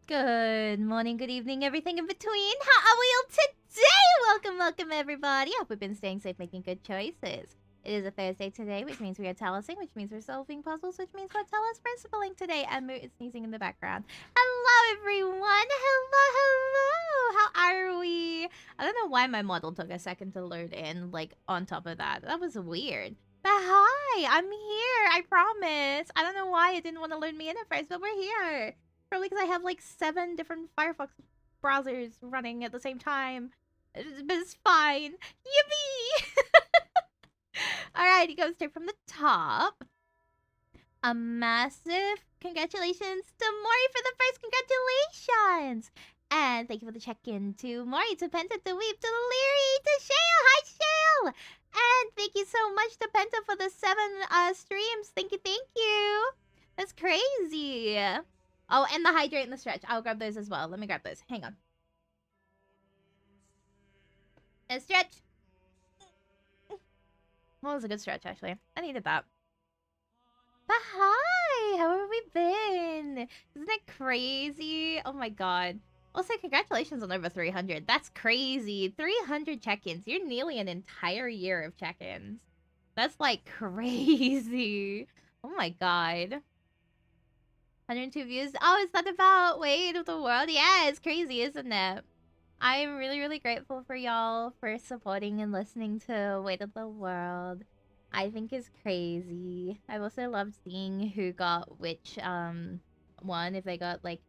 Good morning, good evening, everything in between. How are we all today? Welcome, everybody. I hope we've been staying safe, making good choices. It is a Thursday today, which means we are Talosing, which means we're solving puzzles, which means we're Talos Principling today. And Moot is sneezing in the background. Hello, everyone. Hello. How are we? I don't know why my model took a second to load in, like, on top of that. That was weird. But hi, I'm here. I promise. I don't know why it didn't want to load me in at first, but we're here. Probably because I have like 7 different Firefox browsers running at the same time. But it's fine. Yippee! Alright, it goes straight from the top. A massive congratulations to Mori for the first congratulations! And thank you for the check-in to Mori, to Penta, to Weep, to Leary, to Shale! Hi, Shale! And thank you so much to Penta for the 7 streams. Thank you. That's crazy. Oh, and the hydrate and the stretch. I'll grab those as well. Let me grab those. Hang on. And stretch. Well, it was a good stretch, actually. I needed that. But hi! How have we been? Isn't it crazy? Oh my god. Also, congratulations on over 300. That's crazy. 300 check-ins. You're nearly an entire year of check-ins. That's, like, crazy. Oh my god. 102 views. Oh, is that about Weight of the World? Yeah, it's crazy, isn't it? I'm really grateful for y'all for supporting and listening to Weight of the World. I think it's crazy. I've also loved seeing who got which one, if they got like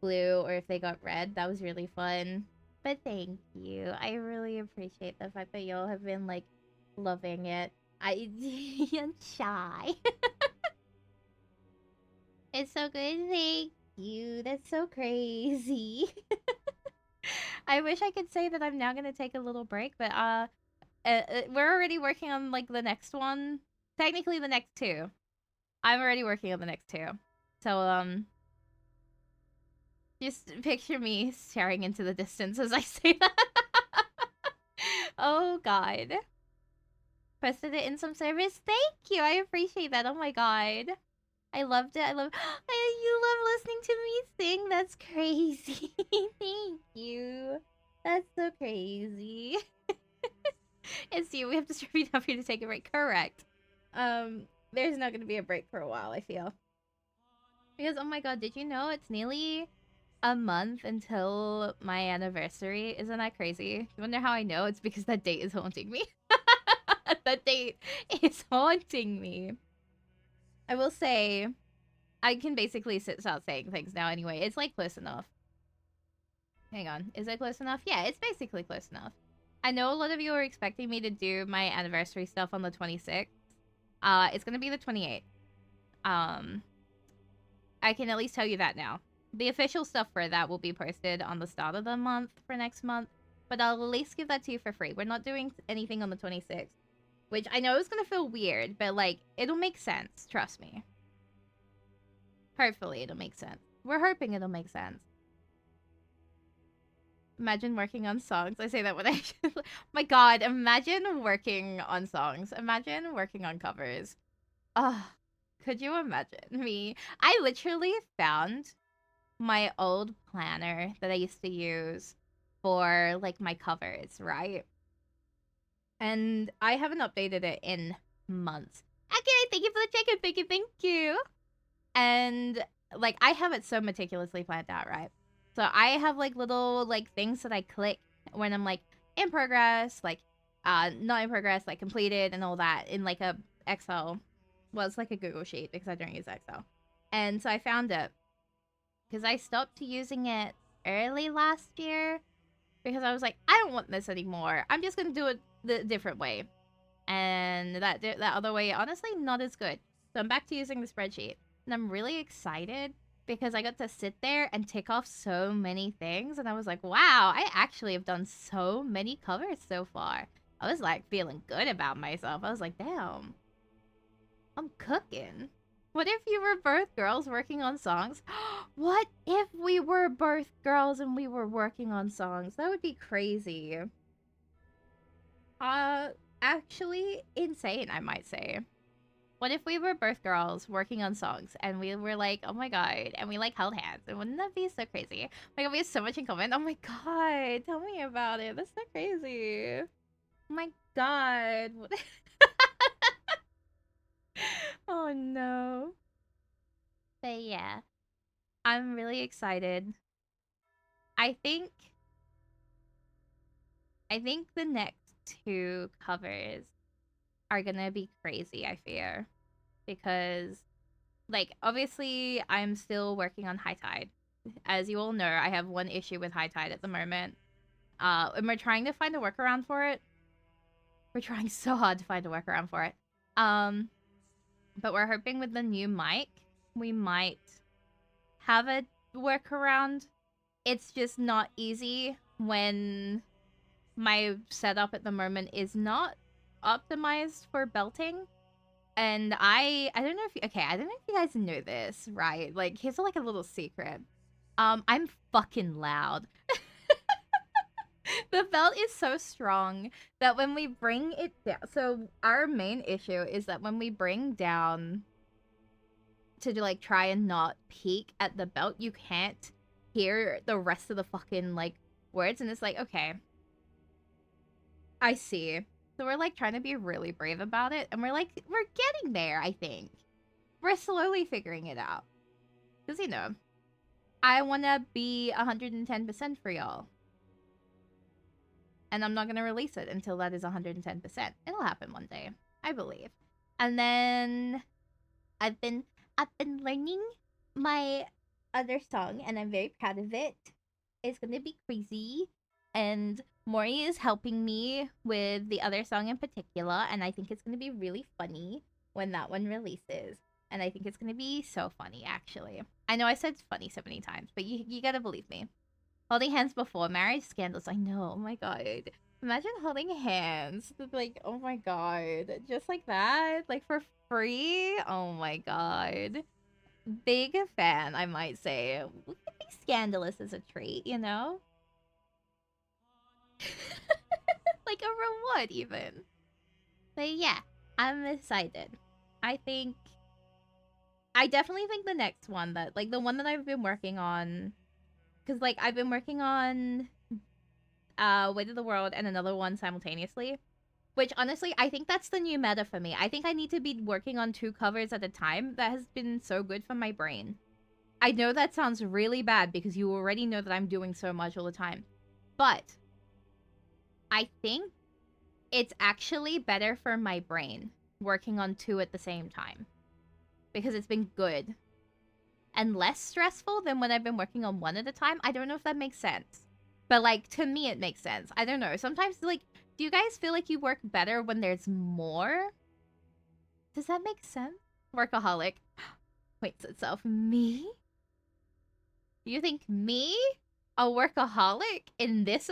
blue or if they got red. That was really fun. But thank you. I really appreciate the fact that y'all have been like loving it. I'm shy. It's so good. Thank you. That's so crazy. I wish I could say that I'm now gonna take a little break, but we're already working on like the next one. Technically, the next 2. I'm already working on the next 2. So just picture me staring into the distance as I say that. Oh god. Posted it in some service. Thank you. I appreciate that. Oh my god. I loved it. You love listening to me sing. That's crazy. Thank you. That's so crazy. And see, we have to repeat up here to take a break. Correct. There's not gonna be a break for a while, I feel. Because, oh my god, did you know it's nearly a month until my anniversary? Isn't that crazy? You wonder how I know? It's because that date is haunting me. That date is haunting me. I will say, I can basically start saying things now anyway. It's like close enough. Hang on. Is it close enough? Yeah, it's basically close enough. I know a lot of you are expecting me to do my anniversary stuff on the 26th. It's gonna be the 28th. I can at least tell you that now. The official stuff for that will be posted on the start of the month for next month. But I'll at least give that to you for free. We're not doing anything on the 26th. Which I know is gonna feel weird, but like, it'll make sense. Trust me. Hopefully it'll make sense. We're hoping it'll make sense. Imagine working on songs. I say that when I... My god, imagine working on songs. Imagine working on covers. Could you imagine me? I literally found my old planner that I used to use for, like, my covers, right? And I haven't updated it in months. Okay, thank you for the check-in, thank you. And, like, I have it so meticulously planned out, right? So I have, like, little, like, things that I click when I'm, like, in progress, like, not in progress, like, completed and all that in, like, a Excel. Well, it's like a Google Sheet because I don't use Excel. And so I found it because I stopped using it early last year because I was like, I don't want this anymore. I'm just going to do it the different way. And that other way, honestly, not as good. So I'm back to using the spreadsheet. And I'm really excited because I got to sit there and tick off so many things. And I was like, wow, I actually have done so many covers so far. I was like feeling good about myself. I was like, damn, I'm cooking. What if you were both girls working on songs? What if we were both girls and we were working on songs? That would be crazy. Actually insane, I might say. What if we were both girls working on songs and we were like, oh my god, and we like held hands? And wouldn't that be so crazy? Oh my god, we have so much in common. Oh my god, tell me about it. That's so crazy. Oh my god. Oh no. But yeah, I'm really excited. I think the next two covers are gonna be crazy, I fear. Because like obviously I'm still working on High Tide. As you all know, I have one issue with High Tide at the moment. And we're trying to find a workaround for it. We're trying so hard to find a workaround for it. But we're hoping with the new mic, we might have a workaround. It's just not easy when my setup at the moment is not optimized for belting. And I don't know if I don't know if you guys know this, right? Like here's like a little secret. I'm fucking loud. The belt is so strong that when we bring it down, so our main issue is that when we bring down to like try and not peak at the belt, you can't hear the rest of the fucking like words, and it's like, okay, I see. So we're like trying to be really brave about it, and we're getting there, I think. We're slowly figuring it out. Because, you know, I want to be 110% for y'all. And I'm not going to release it until that is 110%. It'll happen one day, I believe. And then I've been learning my other song, and I'm very proud of it. It's going to be crazy. And Mori is helping me with the other song in particular, and I think it's going to be really funny when that one releases. And I think it's going to be so funny, actually. I know I said funny so many times, but you gotta believe me. Holding hands before marriage, scandalous. I know, oh my god. Imagine holding hands. Like, oh my god. Just like that? Like, for free? Oh my god. Big fan, I might say. We could be scandalous as a treat, you know? Like a reward, even. But yeah, I'm excited. I definitely think the next one that, like, the one that I've been working on, because, like, I've been working on Weight of the World and another one simultaneously, which, honestly, I think that's the new meta for me. I think I need to be working on 2 covers at a time. That has been so good for my brain. I know that sounds really bad because you already know that I'm doing so much all the time. But I think it's actually better for my brain working on 2 at the same time. Because it's been good. And less stressful than when I've been working on 1 at a time. I don't know if that makes sense. But, like, to me it makes sense. I don't know. Sometimes, like, do you guys feel like you work better when there's more? Does that make sense? Workaholic. Waits itself. Me? You think me? A workaholic? In this?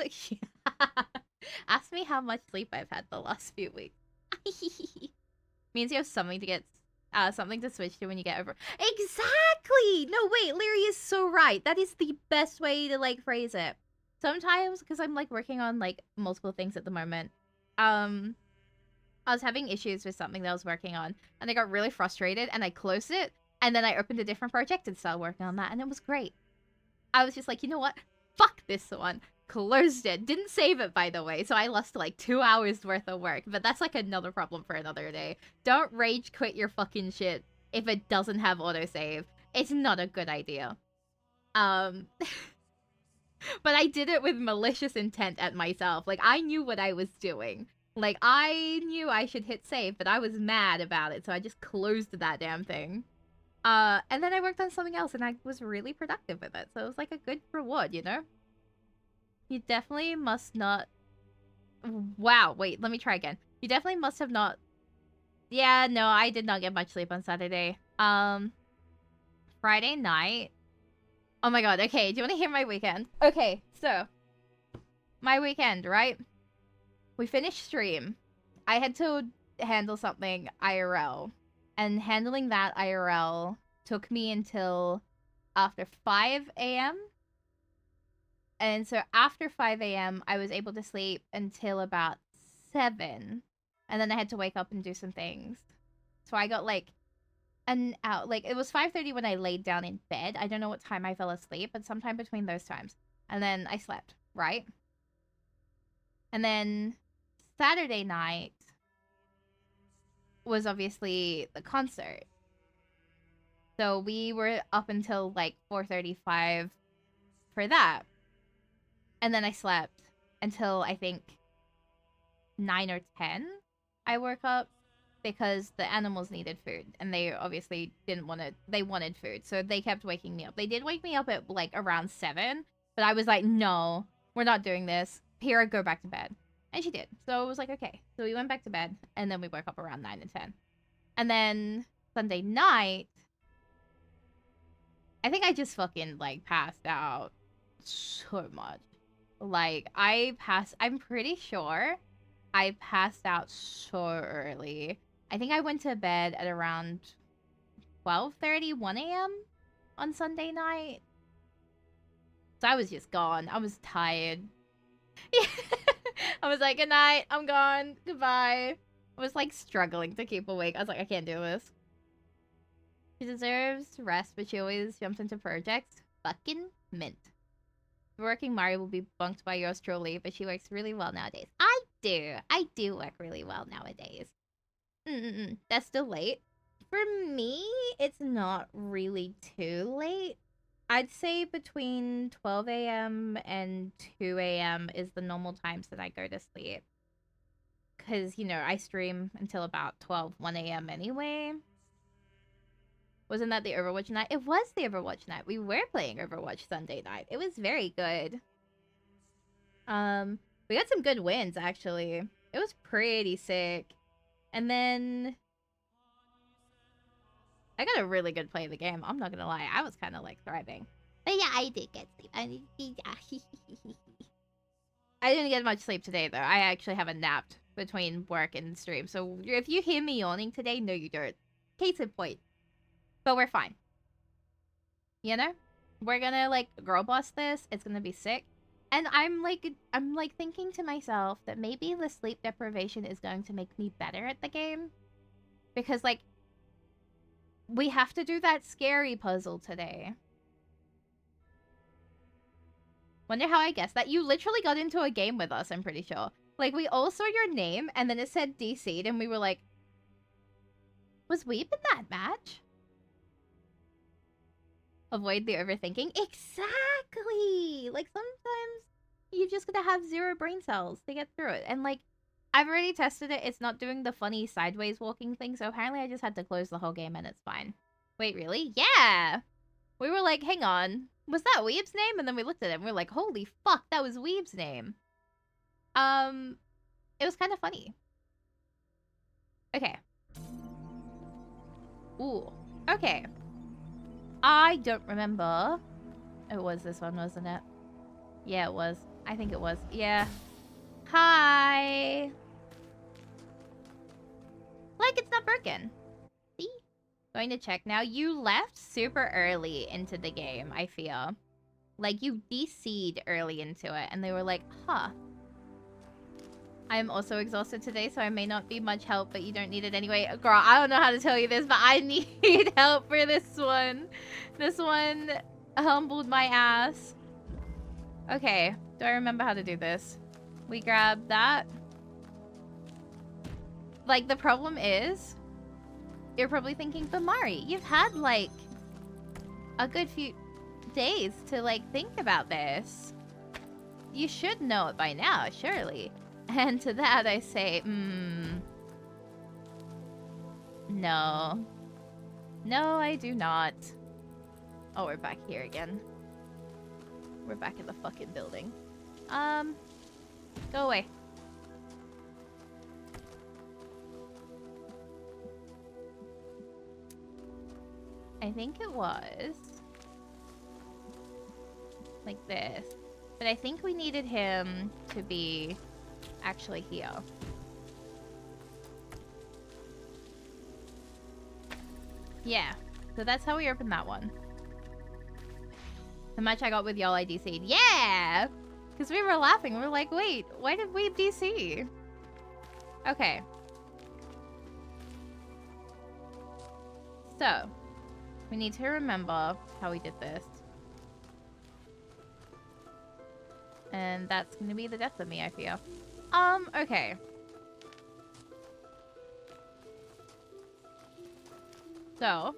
Ask me how much sleep I've had the last few weeks. Means you have something to get something to switch to when you get over. Exactly! No, wait, Leary is so right. That is the best way to, like, phrase it. Sometimes, because I'm, like, working on, like, multiple things at the moment, I was having issues with something that I was working on, and I got really frustrated, and I closed it, and then I opened a different project and started working on that, and it was great. I was just like, you know what? Fuck this one. Closed it. Didn't save it, by the way, so I lost like 2 hours worth of work. But that's like another problem for another day. Don't rage quit your fucking shit if it doesn't have autosave. It's not a good idea. But I did it with malicious intent at myself. Like, I knew what I was doing. Like, I knew I should hit save, but I was mad about it, so I just closed that damn thing. And then I worked on something else, and I was really productive with it. So it was like a good reward, you know? You definitely must not... Wow, wait, let me try again. You definitely must have not... Yeah, no, I did not get much sleep on Saturday. Friday night... Oh my god, okay, do you want to hear my weekend? Okay, so... My weekend, right? We finished stream. I had to handle something IRL. And handling that IRL took me until after 5 a.m. And so after 5 a.m., I was able to sleep until about 7. And then I had to wake up and do some things. So I got like an out. Like it was 5:30 when I laid down in bed. I don't know what time I fell asleep, but sometime between those times. And then I slept, right? And then Saturday night was obviously the concert. So we were up until like 4:35 for that. And then I slept until I think 9 or 10. I woke up because the animals needed food and they obviously didn't want to, they wanted food. So they kept waking me up. They did wake me up at like around 7, but I was like, no, we're not doing this. Here, go back to bed. And she did. So it was like, okay. So we went back to bed and then we woke up around 9 and 10. And then Sunday night, I think I just fucking like passed out so much. Like I'm pretty sure I passed out so early. I think I went to bed at around 12:30, 1 a.m. on Sunday night. So I was just gone. I was tired. I was like, good night, I'm gone, goodbye. I was like struggling to keep awake. I was like, I can't do this. She deserves rest, but she always jumps into projects. Fucking mint. Working Mari will be bunked by yours truly, but she works really well nowadays. I do work really well nowadays. That's still late. For me, it's not really too late. I'd say between 12 a.m. and 2 a.m. is the normal times that I go to sleep. Because, you know, I stream until about 12, 1 a.m. anyway. Wasn't that the Overwatch night? It was the Overwatch night. We were playing Overwatch Sunday night. It was very good. We got some good wins, actually. It was pretty sick. And then I got a really good play of the game. I'm not gonna lie. I was kind of like thriving. But yeah, I did get sleep. I didn't get much sleep today, though. I actually haven't napped between work and stream. So if you hear me yawning today, no, you don't. Case in point. But we're fine. You know? We're gonna, like, girl boss this. It's gonna be sick. And I'm like thinking to myself that maybe the sleep deprivation is going to make me better at the game. Because, like, we have to do that scary puzzle today. Wonder how I guessed that. You literally got into a game with us, I'm pretty sure. Like, we all saw your name, and then it said DC'd, and we were like, was Weeb in that match? Avoid the overthinking. Exactly! Like, sometimes you just gotta have 0 brain cells to get through it. And, like, I've already tested it. It's not doing the funny sideways walking thing, so apparently I just had to close the whole game and it's fine. Wait, really? Yeah! We were like, hang on. Was that Weeb's name? And then we looked at it and we were like, holy fuck, that was Weeb's name. It was kind of funny. Okay. Ooh. Okay. I don't remember. It was this one, wasn't it? Yeah, it was. I think it was. Yeah. Hi. Like, it's not broken. See? Going to check now. You left super early into the game, I feel. Like, you DC'd early into it, and they were like, huh. I am also exhausted today, so I may not be much help, but you don't need it anyway. Girl, I don't know how to tell you this, but I need help for this one. This one humbled my ass. Okay, do I remember how to do this? We grab that. Like, the problem is, you're probably thinking, but Mari, you've had, like, a good few days to, like, think about this. You should know it by now, surely. And to that I say, no. No, I do not. Oh, we're back here again. We're back in the fucking building. Go away. I think it was like this. But I think we needed him to be actually here. Yeah. So that's how we opened that one. The match I got with y'all I DC'd. Yeah! Because we were laughing. We were like, wait, why did we DC? Okay. So, we need to remember how we did this. And that's gonna be the death of me, I feel. Okay. So,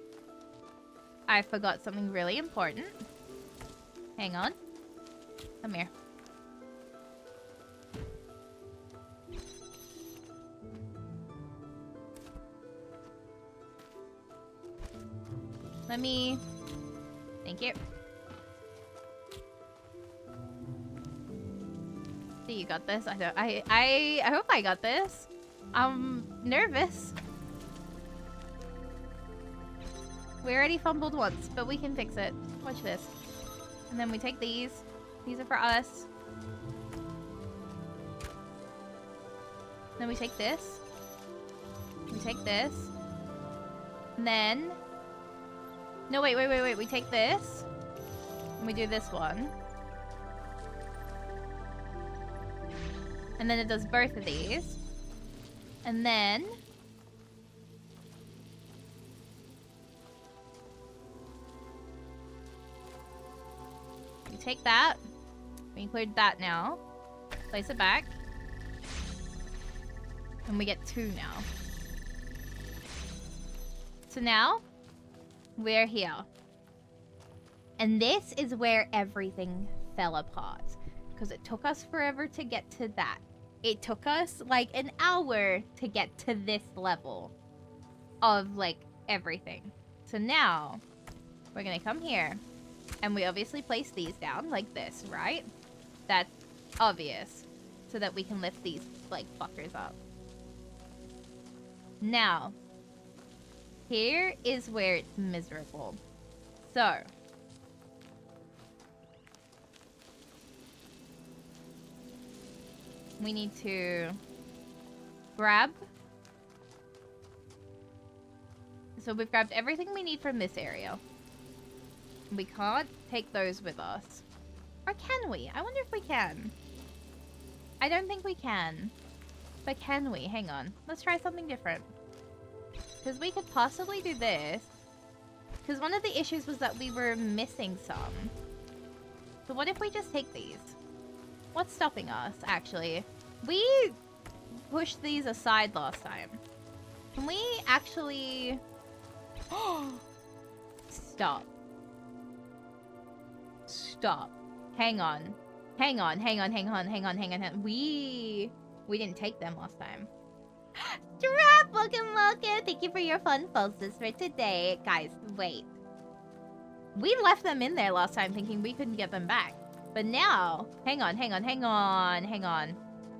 I forgot something really important. Hang on. Come here. Let me... Thank you. See, you got this. I hope I got this. I'm nervous. We already fumbled once, but we can fix it. Watch this. And then we take these. These are for us. Then we take this. We take this. And then... No, wait. We take this. And we do this one. And then it does both of these. And then... we take that. We include that now. Place it back. And we get 2 now. So now... we're here. And this is where everything fell apart. Because it took us forever to get to that. It took us like an hour to get to this level of like everything. So now we're gonna come here and we obviously place these down like this, right? That's obvious. So that we can lift these like fuckers up. Now, here is where it's miserable. So, we need to grab. So we've grabbed everything we need from this area. We can't take those with us. Or can we? I wonder if we can. I don't think we can. But can we? Hang on. Let's try something different. Because we could possibly do this. Because one of the issues was that we were missing some. So what if we just take these? What's stopping us, actually? We pushed these aside last time. Can we actually... Stop. Stop. Hang on. Hang on. We didn't take them last time. Strap, welcome. Thank you for your fun pulses for today. Guys, wait. We left them in there last time thinking we couldn't get them back. But now, hang on.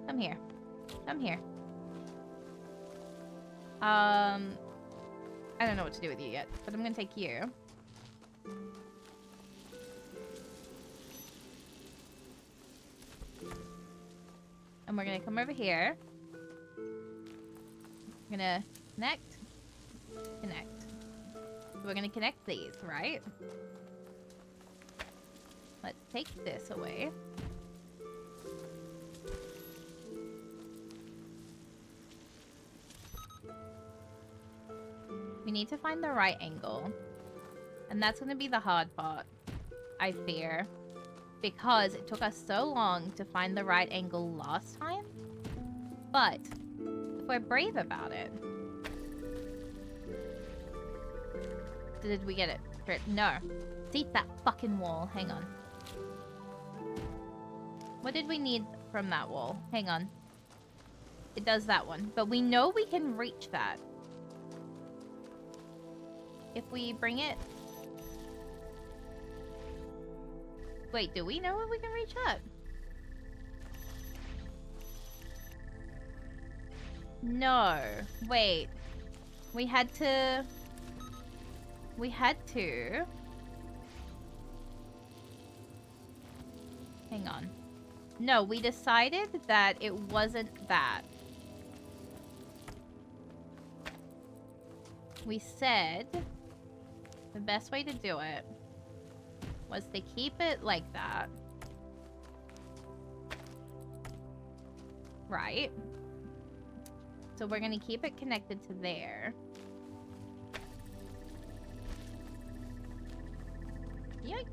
Come here. I don't know what to do with you yet, but I'm gonna take you. And we're gonna come over here. We're gonna connect. So we're gonna connect these, right? Let's take this away. We need to find the right angle. And that's gonna be the hard part, I fear. Because it took us so long to find the right angle last time. But if we're brave about it... Did we get it? No. Seat that fucking wall. Hang on. What did we need from that wall? Hang on. It does that one. But we know we can reach that. If we bring it... Wait, do we know if we can reach that? No. Wait. We had to... Hang on. No, we decided that it wasn't that. We said the best way to do it was to keep it like that. Right. So we're gonna keep it connected to there. Yoink.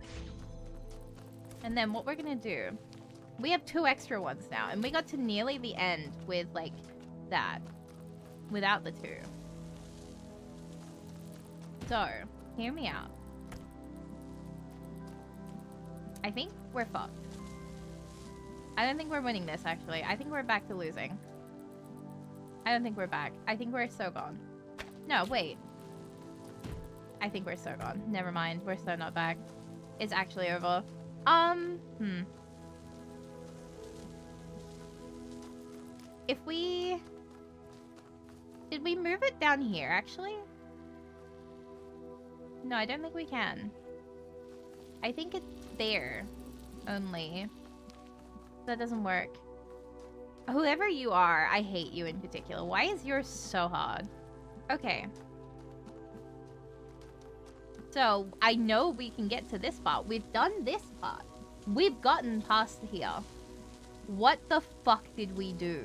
And then what we're gonna do, we have 2 extra ones now, and we got to nearly the end with, like, that. Without the 2. So, hear me out. I think we're fucked. I don't think we're winning this, actually. I think we're back to losing. I don't think we're back. I think we're so gone. No, wait. I think we're so gone. Never mind. We're so not back. It's actually over. If we... Did we move it down here, actually? No, I don't think we can. I think it's there. Only. That doesn't work. Whoever you are, I hate you in particular. Why is yours so hard? Okay. So, I know we can get to this part. We've done this part. We've gotten past here. What the fuck did we do?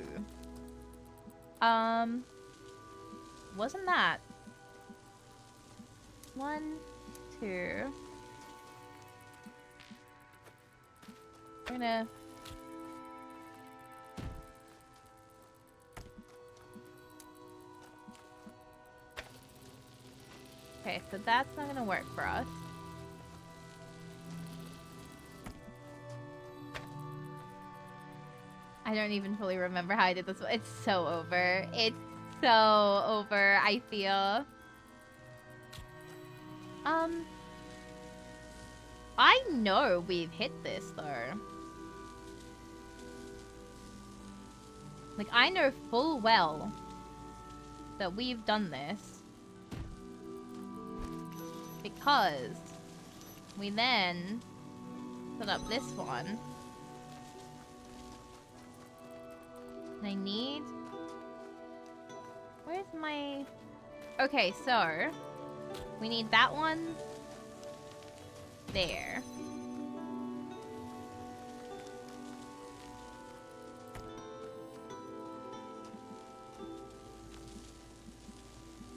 Wasn't that? 1, 2. We're gonna... Okay, so that's not gonna work for us. I don't even fully remember how I did this one. It's so over. It's so over, I feel. I know we've hit this, though. Like, I know full well that we've done this. Because we then put up this one. And I need... Where's my... Okay, so... We need that one... there.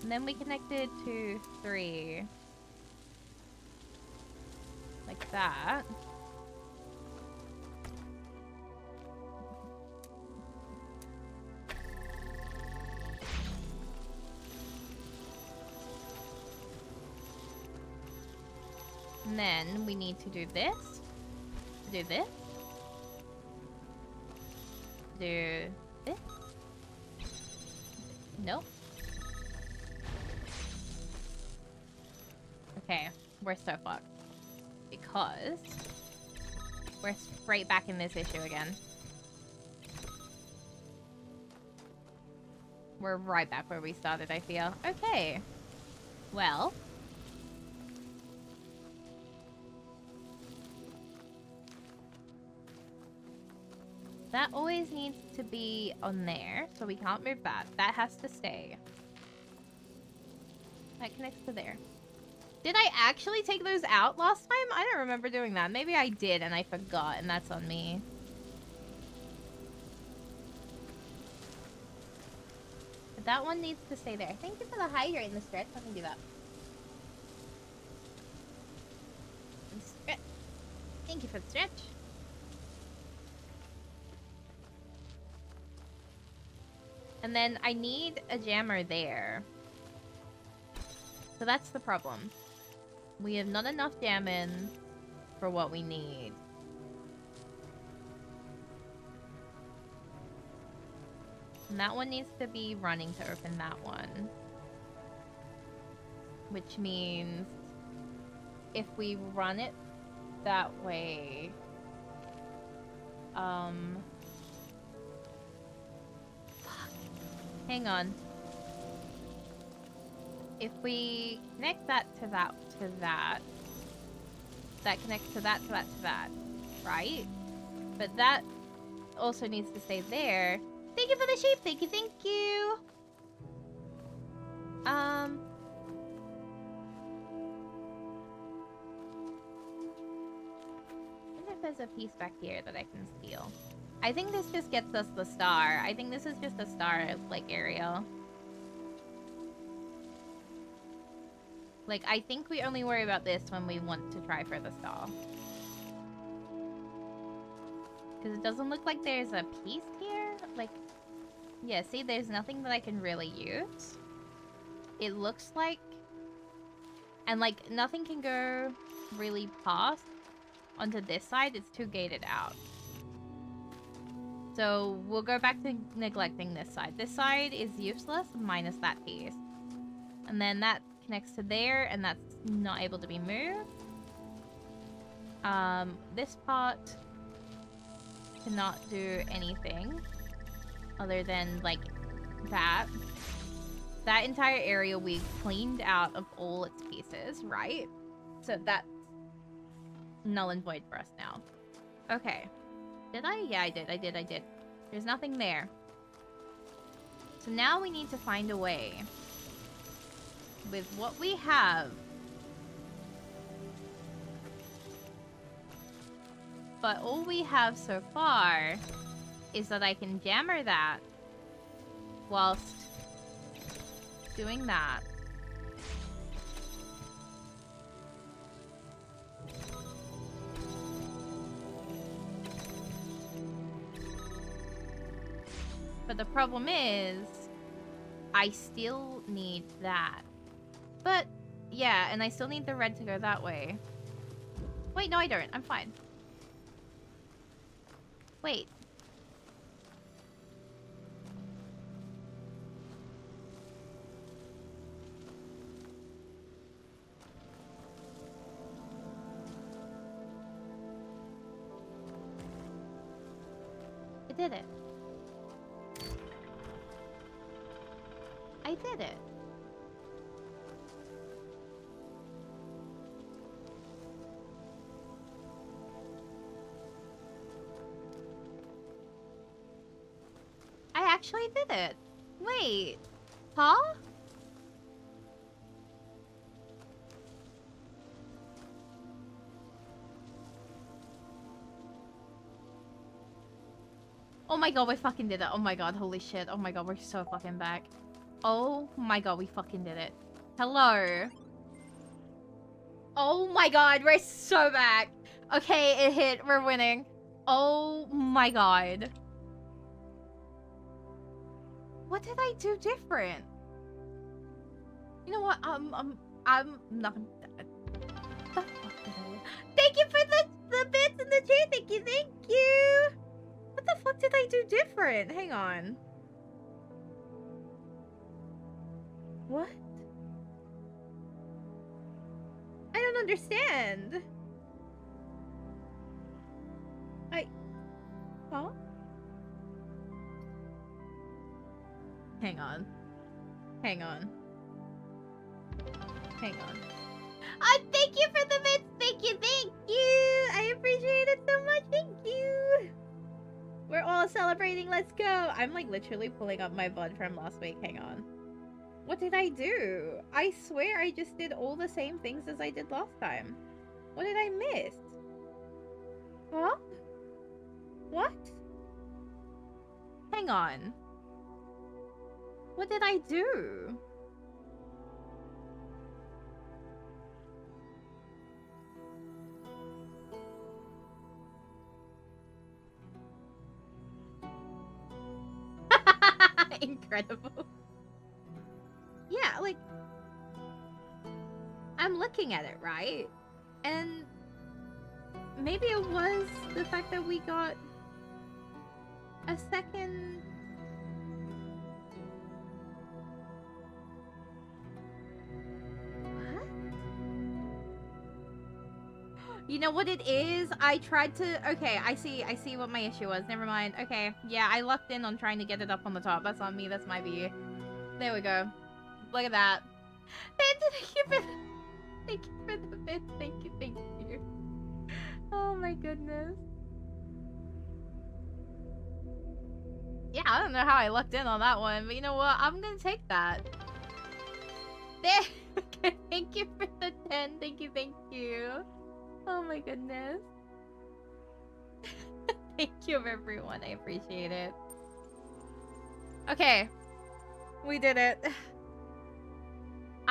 And then we connected to 3. Like that. And then we need to do this. Do this. Do this. Nope. Okay, we're so fucked. Because we're straight back in this issue again. We're right back where we started, I feel. Okay. Well. That always needs to be on there, so we can't move that. That has to stay. That connects to there. Did I actually take those out last time? I don't remember doing that. Maybe I did and I forgot, and that's on me. But that one needs to stay there. Thank you for the hydrate in the stretch. Let me do that. Stretch. Thank you for the stretch. And then I need a jammer there. So that's the problem. We have not enough jamming for what we need. And that one needs to be running to open that one. Which means if we run it that way... Hang on. If we connect that to that, that connects to that, right? But that also needs to stay there. Thank you for the sheep. Thank you, thank you. I wonder if there's a piece back here that I can steal. I think this just gets us the star. I think this is just a star, like, area. Like, I think we only worry about this when we want to try for the star. Because it doesn't look like there's a piece here. Like, yeah, see, there's nothing that I can really use. It looks like... And, like, nothing can go really past onto this side. It's too gated out. So, we'll go back to neglecting this side. This side is useless, minus that piece. And then that connects to there, and that's not able to be moved. This part cannot do anything other than, like, that. That entire area we cleaned out of all its pieces, right? So that's null and void for us now. Okay. Did I? Yeah, I did. There's nothing there. So now we need to find a way with what we have. But all we have so far is that I can jammer that whilst doing that. But the problem is, I still need that. But, yeah, and I still need the red to go that way. Wait, no I don't. I'm fine. Wait. I did it. I did it. I actually did it. Wait. Huh? Oh my god, we fucking did it. Oh my god, holy shit. Oh my god, we're so fucking back. Oh my god, we fucking did it. Hello. Oh my god, we're so back. Okay, it hit. We're winning. Oh my god. What did I do different? You know what? I'm not gonna... The fuck did I do? Thank you for the bits in the chat. Thank you. What the fuck did I do different? Hang on. What? I don't understand. Huh? Hang on. Thank you for the bits. Thank you. I appreciate it so much. Thank you. We're all celebrating. Let's go. I'm like literally pulling up my VOD from last week. Hang on. What did I do? I swear I just did all the same things as I did last time. What did I miss? Huh? What? Hang on. What did I do? Incredible. Yeah, like... I'm looking at it, right? And... maybe it was the fact that we got... a second... What? You know what it is? I tried to... Okay, I see what my issue was. Never mind. Okay, yeah, I lucked in on trying to get it up on the top. That's on me. That's my view. There we go. Look at that. Thank you for the bit. Thank you. Oh my goodness. Yeah, I don't know how I lucked in on that one, but you know what? I'm gonna take that. There. Okay, thank you for the 10. Thank you. Oh my goodness. Thank you, everyone. I appreciate it. Okay. We did it.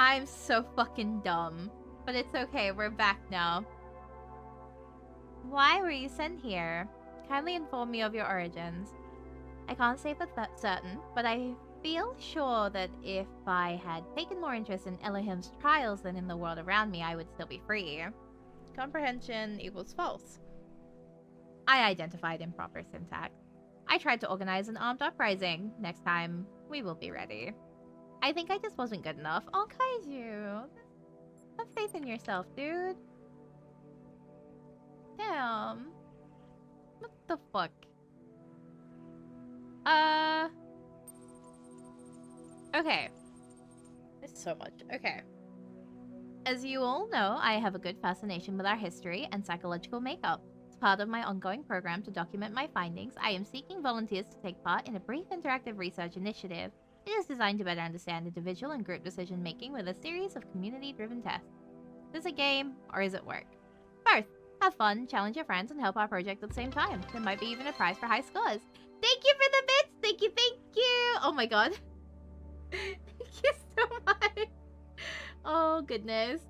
I'm so fucking dumb. But it's okay, we're back now. Why were you sent here? Kindly inform me of your origins. I can't say for certain, but I feel sure that if I had taken more interest in Elohim's trials than in the world around me, I would still be free. Comprehension equals false. I identified improper syntax. I tried to organize an armed uprising. Next time, we will be ready. I think I just wasn't good enough. Oh, Kaiju. Have faith in yourself, dude. Damn. What the fuck? Okay. There's so much. Okay. As you all know, I have a good fascination with our history and psychological makeup. As part of my ongoing program to document my findings, I am seeking volunteers to take part in a brief interactive research initiative. It is designed to better understand individual and group decision making with a series of community-driven tests. Is it a game, or is it work? Both. Have fun, challenge your friends, and help our project at the same time. There might be even a prize for high scores. Thank you for the bits! Thank you, thank you! Oh my god. Thank you so much. Oh, goodness.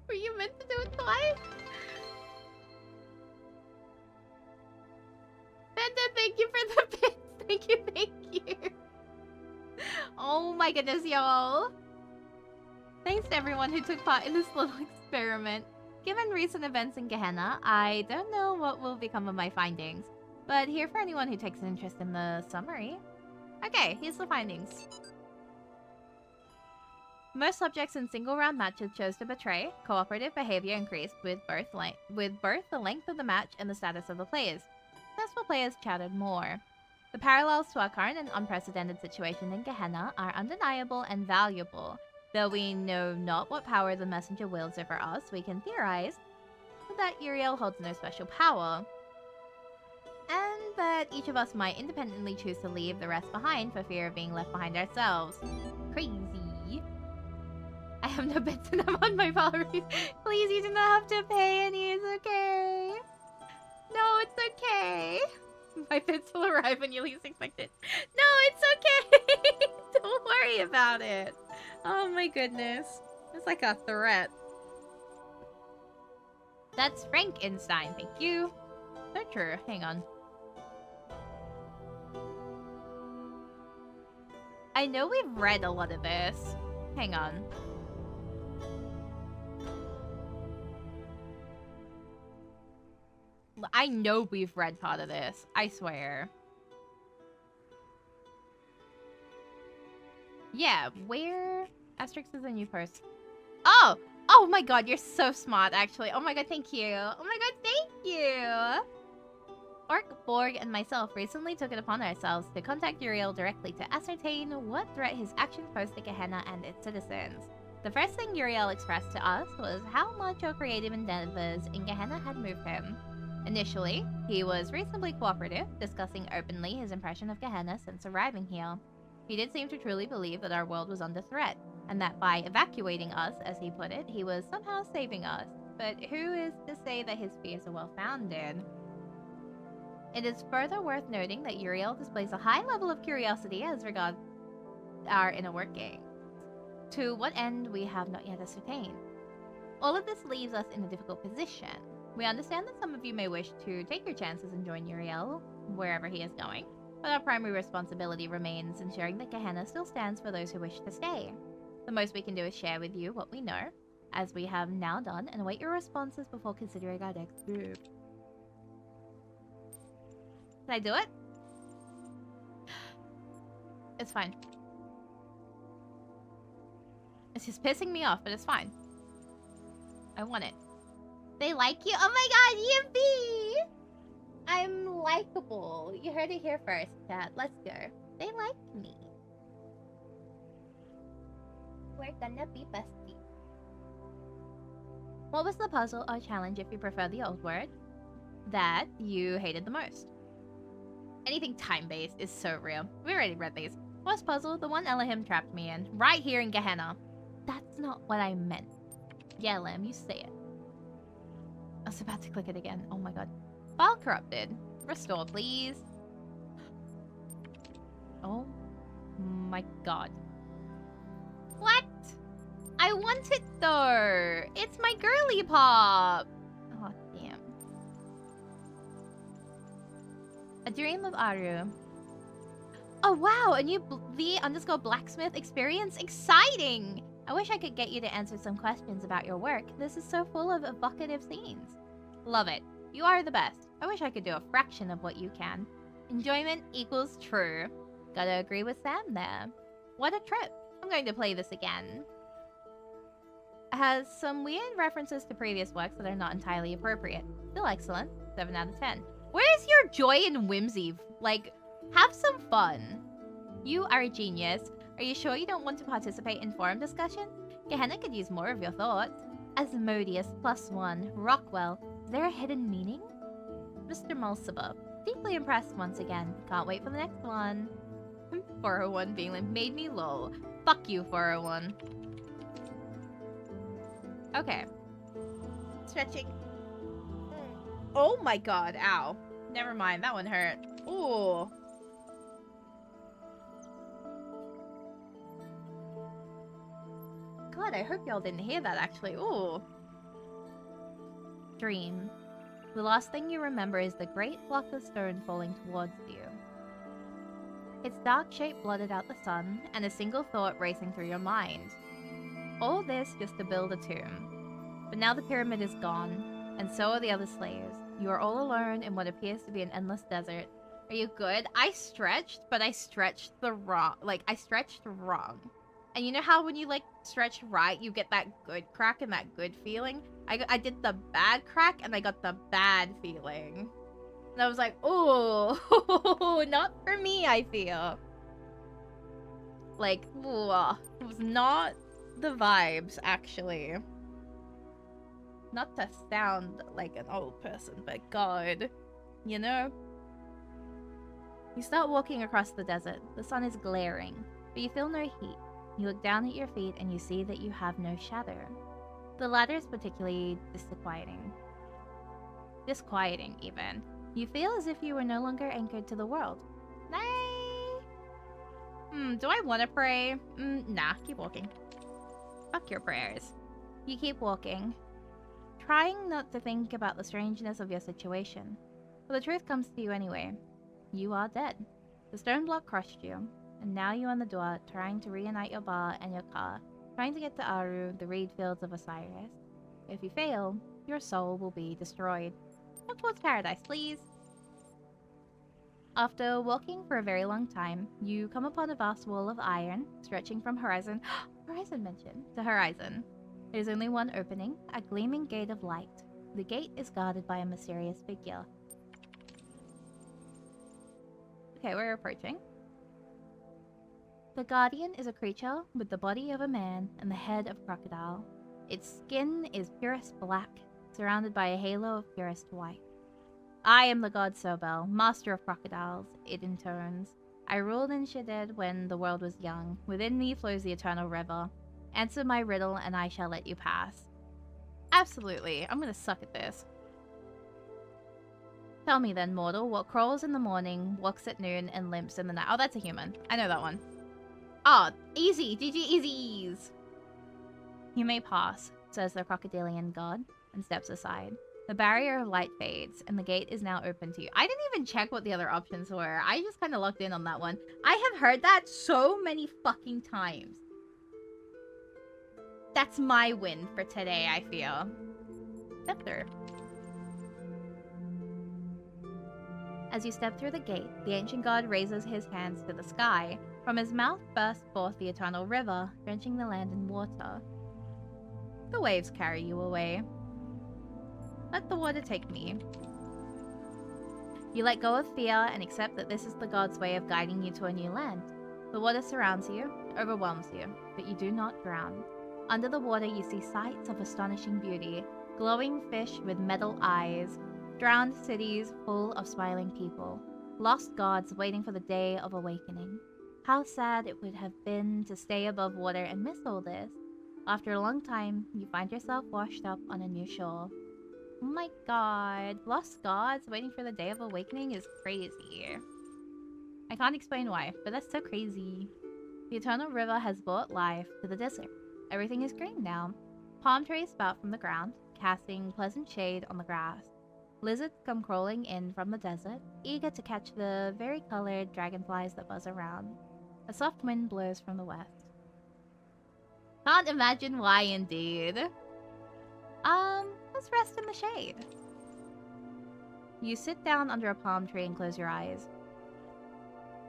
Were you meant to do it twice? Panda, thank you for the bits. Thank you, thank you. Oh my goodness, y'all. Thanks to everyone who took part in this little experiment. Given recent events in Gehenna, I don't know what will become of my findings, but here for anyone who takes an interest in the summary. Okay, here's the findings. Most subjects in single-round matches chose to betray. Cooperative behavior increased with both the length of the match and the status of the players. Successful players chatted more. The parallels to our current and unprecedented situation in Gehenna are undeniable and valuable. Though we know not what power the messenger wields over us, we can theorize that Uriel holds no special power, and that each of us might independently choose to leave the rest behind for fear of being left behind ourselves. Crazy. I have no bets and I'm on my Valkyries. Please, you do not have to pay any, it's okay. No, it's okay. My bits will arrive when you least expect it. No, it's okay. Don't worry about it. Oh my goodness. It's like a threat. That's Frankenstein, thank you. So true. Hang on. I know we've read a lot of this. Hang on. I know we've read part of this. I swear. Yeah, where? Asterisk is a new post. Oh! Oh my god, you're so smart, actually. Oh my god, thank you. Oh my god, thank you! Orc, Borg, and myself recently took it upon ourselves to contact Uriel directly to ascertain what threat his actions posed to Gehenna and its citizens. The first thing Uriel expressed to us was how much our creative endeavors in Gehenna had moved him. Initially, he was reasonably cooperative, discussing openly his impression of Gehenna since arriving here. He did seem to truly believe that our world was under threat, and that by evacuating us, as he put it, he was somehow saving us. But who is to say that his fears are well-founded? It is further worth noting that Uriel displays a high level of curiosity as regards our inner workings, to what end we have not yet ascertained. All of this leaves us in a difficult position. We understand that some of you may wish to take your chances and join Uriel wherever he is going, but our primary responsibility remains ensuring that Gehenna still stands for those who wish to stay. The most we can do is share with you what we know, as we have now done, and await your responses before considering our next move. Can I do it? It's fine. It's just pissing me off, but it's fine. I want it. They like you? Oh my god, Yippee! I'm likable. You heard it here first, chat. Let's go. They like me. We're gonna be besties. What was the puzzle or challenge, if you prefer the old word, that you hated the most? Anything time-based is so real. We already read these. Worst puzzle, the one Elohim trapped me in. Right here in Gehenna. That's not what I meant. Yeah, Lamb, you say it. I was about to click it again. Oh my god. File corrupted. Restore, please. Oh my god. What? I want it though. It's my girly pop. Oh, damn. A dream of Aru. Oh, wow. A new V_blacksmith experience. Exciting. I wish I could get you to answer some questions about your work. This is so full of evocative scenes. Love it. You are the best. I wish I could do a fraction of what you can. Enjoyment equals true. Gotta agree with Sam there. What a trip. I'm going to play this again. It has some weird references to previous works that are not entirely appropriate. Still excellent. 7 out of 10. Where's your joy and whimsy? Like, have some fun. You are a genius. Are you sure you don't want to participate in forum discussion? Gehenna could use more of your thoughts. Asmodeus +1. Rockwell. Is there a hidden meaning? Mr. Mulciber. Deeply impressed once again. Can't wait for the next one. 401 being like, made me lol. Fuck you, 401. Okay. Stretching. Oh my god, ow. Never mind, that one hurt. Ooh. God, I hope y'all didn't hear that actually. Ooh. Dream. The last thing you remember is the great block of stone falling towards you. Its dark shape blotted out the sun, and a single thought racing through your mind. All this just to build a tomb. But now the pyramid is gone, and so are the other slaves. You are all alone in what appears to be an endless desert. Are you good? I stretched, but I stretched I stretched wrong. And you know how when you, like, stretch right, you get that good crack and that good feeling? I did the bad crack, and I got the bad feeling. And I was like, oh, not for me, I feel. Like, ooh, it was not the vibes, actually. Not to sound like an old person, but God, you know? You start walking across the desert. The sun is glaring, but you feel no heat. You look down at your feet and you see that you have no shadow. The latter is particularly disquieting. Disquieting, even. You feel as if you were no longer anchored to the world. Nay. Do I want to pray? Nah, keep walking. Fuck your prayers. You keep walking, trying not to think about the strangeness of your situation. But the truth comes to you anyway. You are dead. The stone block crushed you, and now you're on the door, trying to reunite your bar and your car, trying to get to Aru, the reed fields of Osiris. If you fail, your soul will be destroyed. Walk towards paradise, please. After walking for a very long time, you come upon a vast wall of iron, stretching from horizon mention to horizon. There's only one opening, a gleaming gate of light. The gate is guarded by a mysterious figure. Okay, we're approaching. The Guardian is a creature with the body of a man and the head of a crocodile. Its skin is purest black, surrounded by a halo of purest white. I am the god Sobel, master of crocodiles, it intones. I ruled in Shaddad when the world was young. Within me flows the eternal river. Answer my riddle and I shall let you pass. Absolutely, I'm gonna suck at this. Tell me then, mortal, what crawls in the morning, walks at noon, and limps in the night. Oh, that's a human. I know that one. Oh, easy, GG easies. You may pass, says the crocodilian god, and steps aside. The barrier of light fades, and the gate is now open to you. I didn't even check what the other options were. I just kind of locked in on that one. I have heard that so many fucking times. That's my win for today, I feel. Scepter. As you step through the gate, the ancient god raises his hands to the sky. From his mouth bursts forth the eternal river, drenching the land in water. The waves carry you away. Let the water take me. You let go of fear and accept that this is the god's way of guiding you to a new land. The water surrounds you, overwhelms you, but you do not drown. Under the water you see sights of astonishing beauty, glowing fish with metal eyes, drowned cities full of smiling people, lost gods waiting for the day of awakening. How sad it would have been to stay above water and miss all this. After a long time, you find yourself washed up on a new shore. Oh my god, lost gods waiting for the day of awakening is crazy. I can't explain why, but that's so crazy. The eternal river has brought life to the desert. Everything is green now. Palm trees spout from the ground, casting pleasant shade on the grass. Lizards come crawling in from the desert, eager to catch the vari-colored dragonflies that buzz around. A soft wind blows from the west. Can't imagine why, indeed. Let's rest in the shade. You sit down under a palm tree and close your eyes.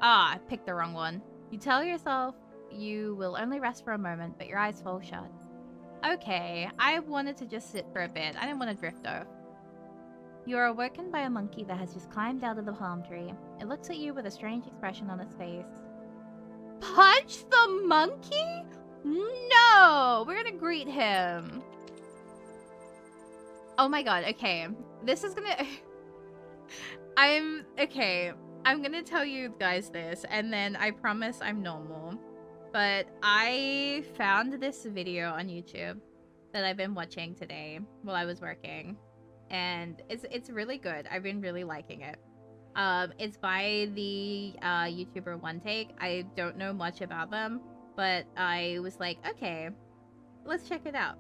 Ah, I picked the wrong one. You tell yourself you will only rest for a moment, but your eyes fall shut. Okay, I wanted to just sit for a bit. I didn't want to drift off. You are awoken by a monkey that has just climbed out of the palm tree. It looks at you with a strange expression on its face. Punch the monkey? No! We're gonna greet him. Oh my god, okay. This is gonna... Okay, I'm gonna tell you guys this, and then I promise I'm normal. But I found this video on YouTube that I've been watching today while I was working. And it's really good. I've been really liking it. It's by the YouTuber One Take. I don't know much about them, but I was like, okay, let's check it out.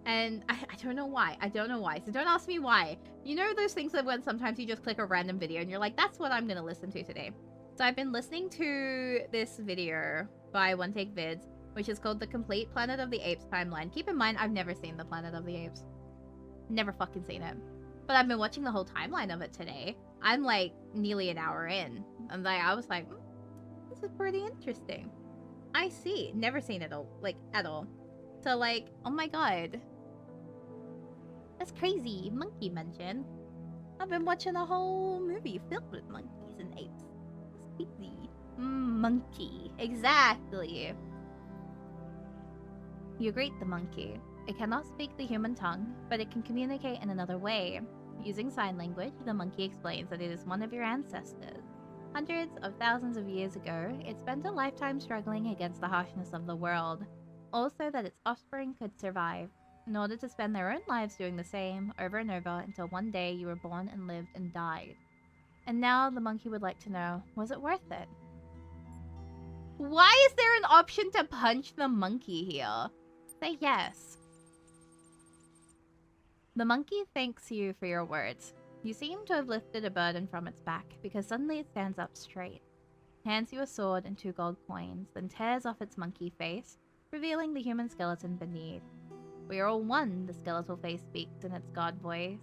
And I don't know why. I don't know why. So don't ask me why. You know those things that when sometimes you just click a random video and you're like, that's what I'm going to listen to today. So I've been listening to this video by One Take Vids, which is called The Complete Planet of the Apes Timeline. Keep in mind, I've never seen the Planet of the Apes. Never fucking seen it. But I've been watching the whole timeline of it today. I'm like nearly an hour in. And I was like, this is pretty interesting. I see. Never seen it all, like at all. So like, oh my god. That's crazy. Monkey mention. I've been watching a whole movie filled with monkeys and apes. It's crazy. Monkey. Exactly. You greet the monkey. It cannot speak the human tongue, but it can communicate in another way. Using sign language, the monkey explains that it is one of your ancestors. Hundreds of thousands of years ago, it spent a lifetime struggling against the harshness of the world. Also that its offspring could survive, in order to spend their own lives doing the same, over and over, until one day you were born and lived and died. And now the monkey would like to know, was it worth it? Why is there an option to punch the monkey here? Say yes. The monkey thanks you for your words. You seem to have lifted a burden from its back, because suddenly it stands up straight. Hands you a sword and 2 gold coins, then tears off its monkey face, revealing the human skeleton beneath. We are all one, the skeletal face speaks in its god voice.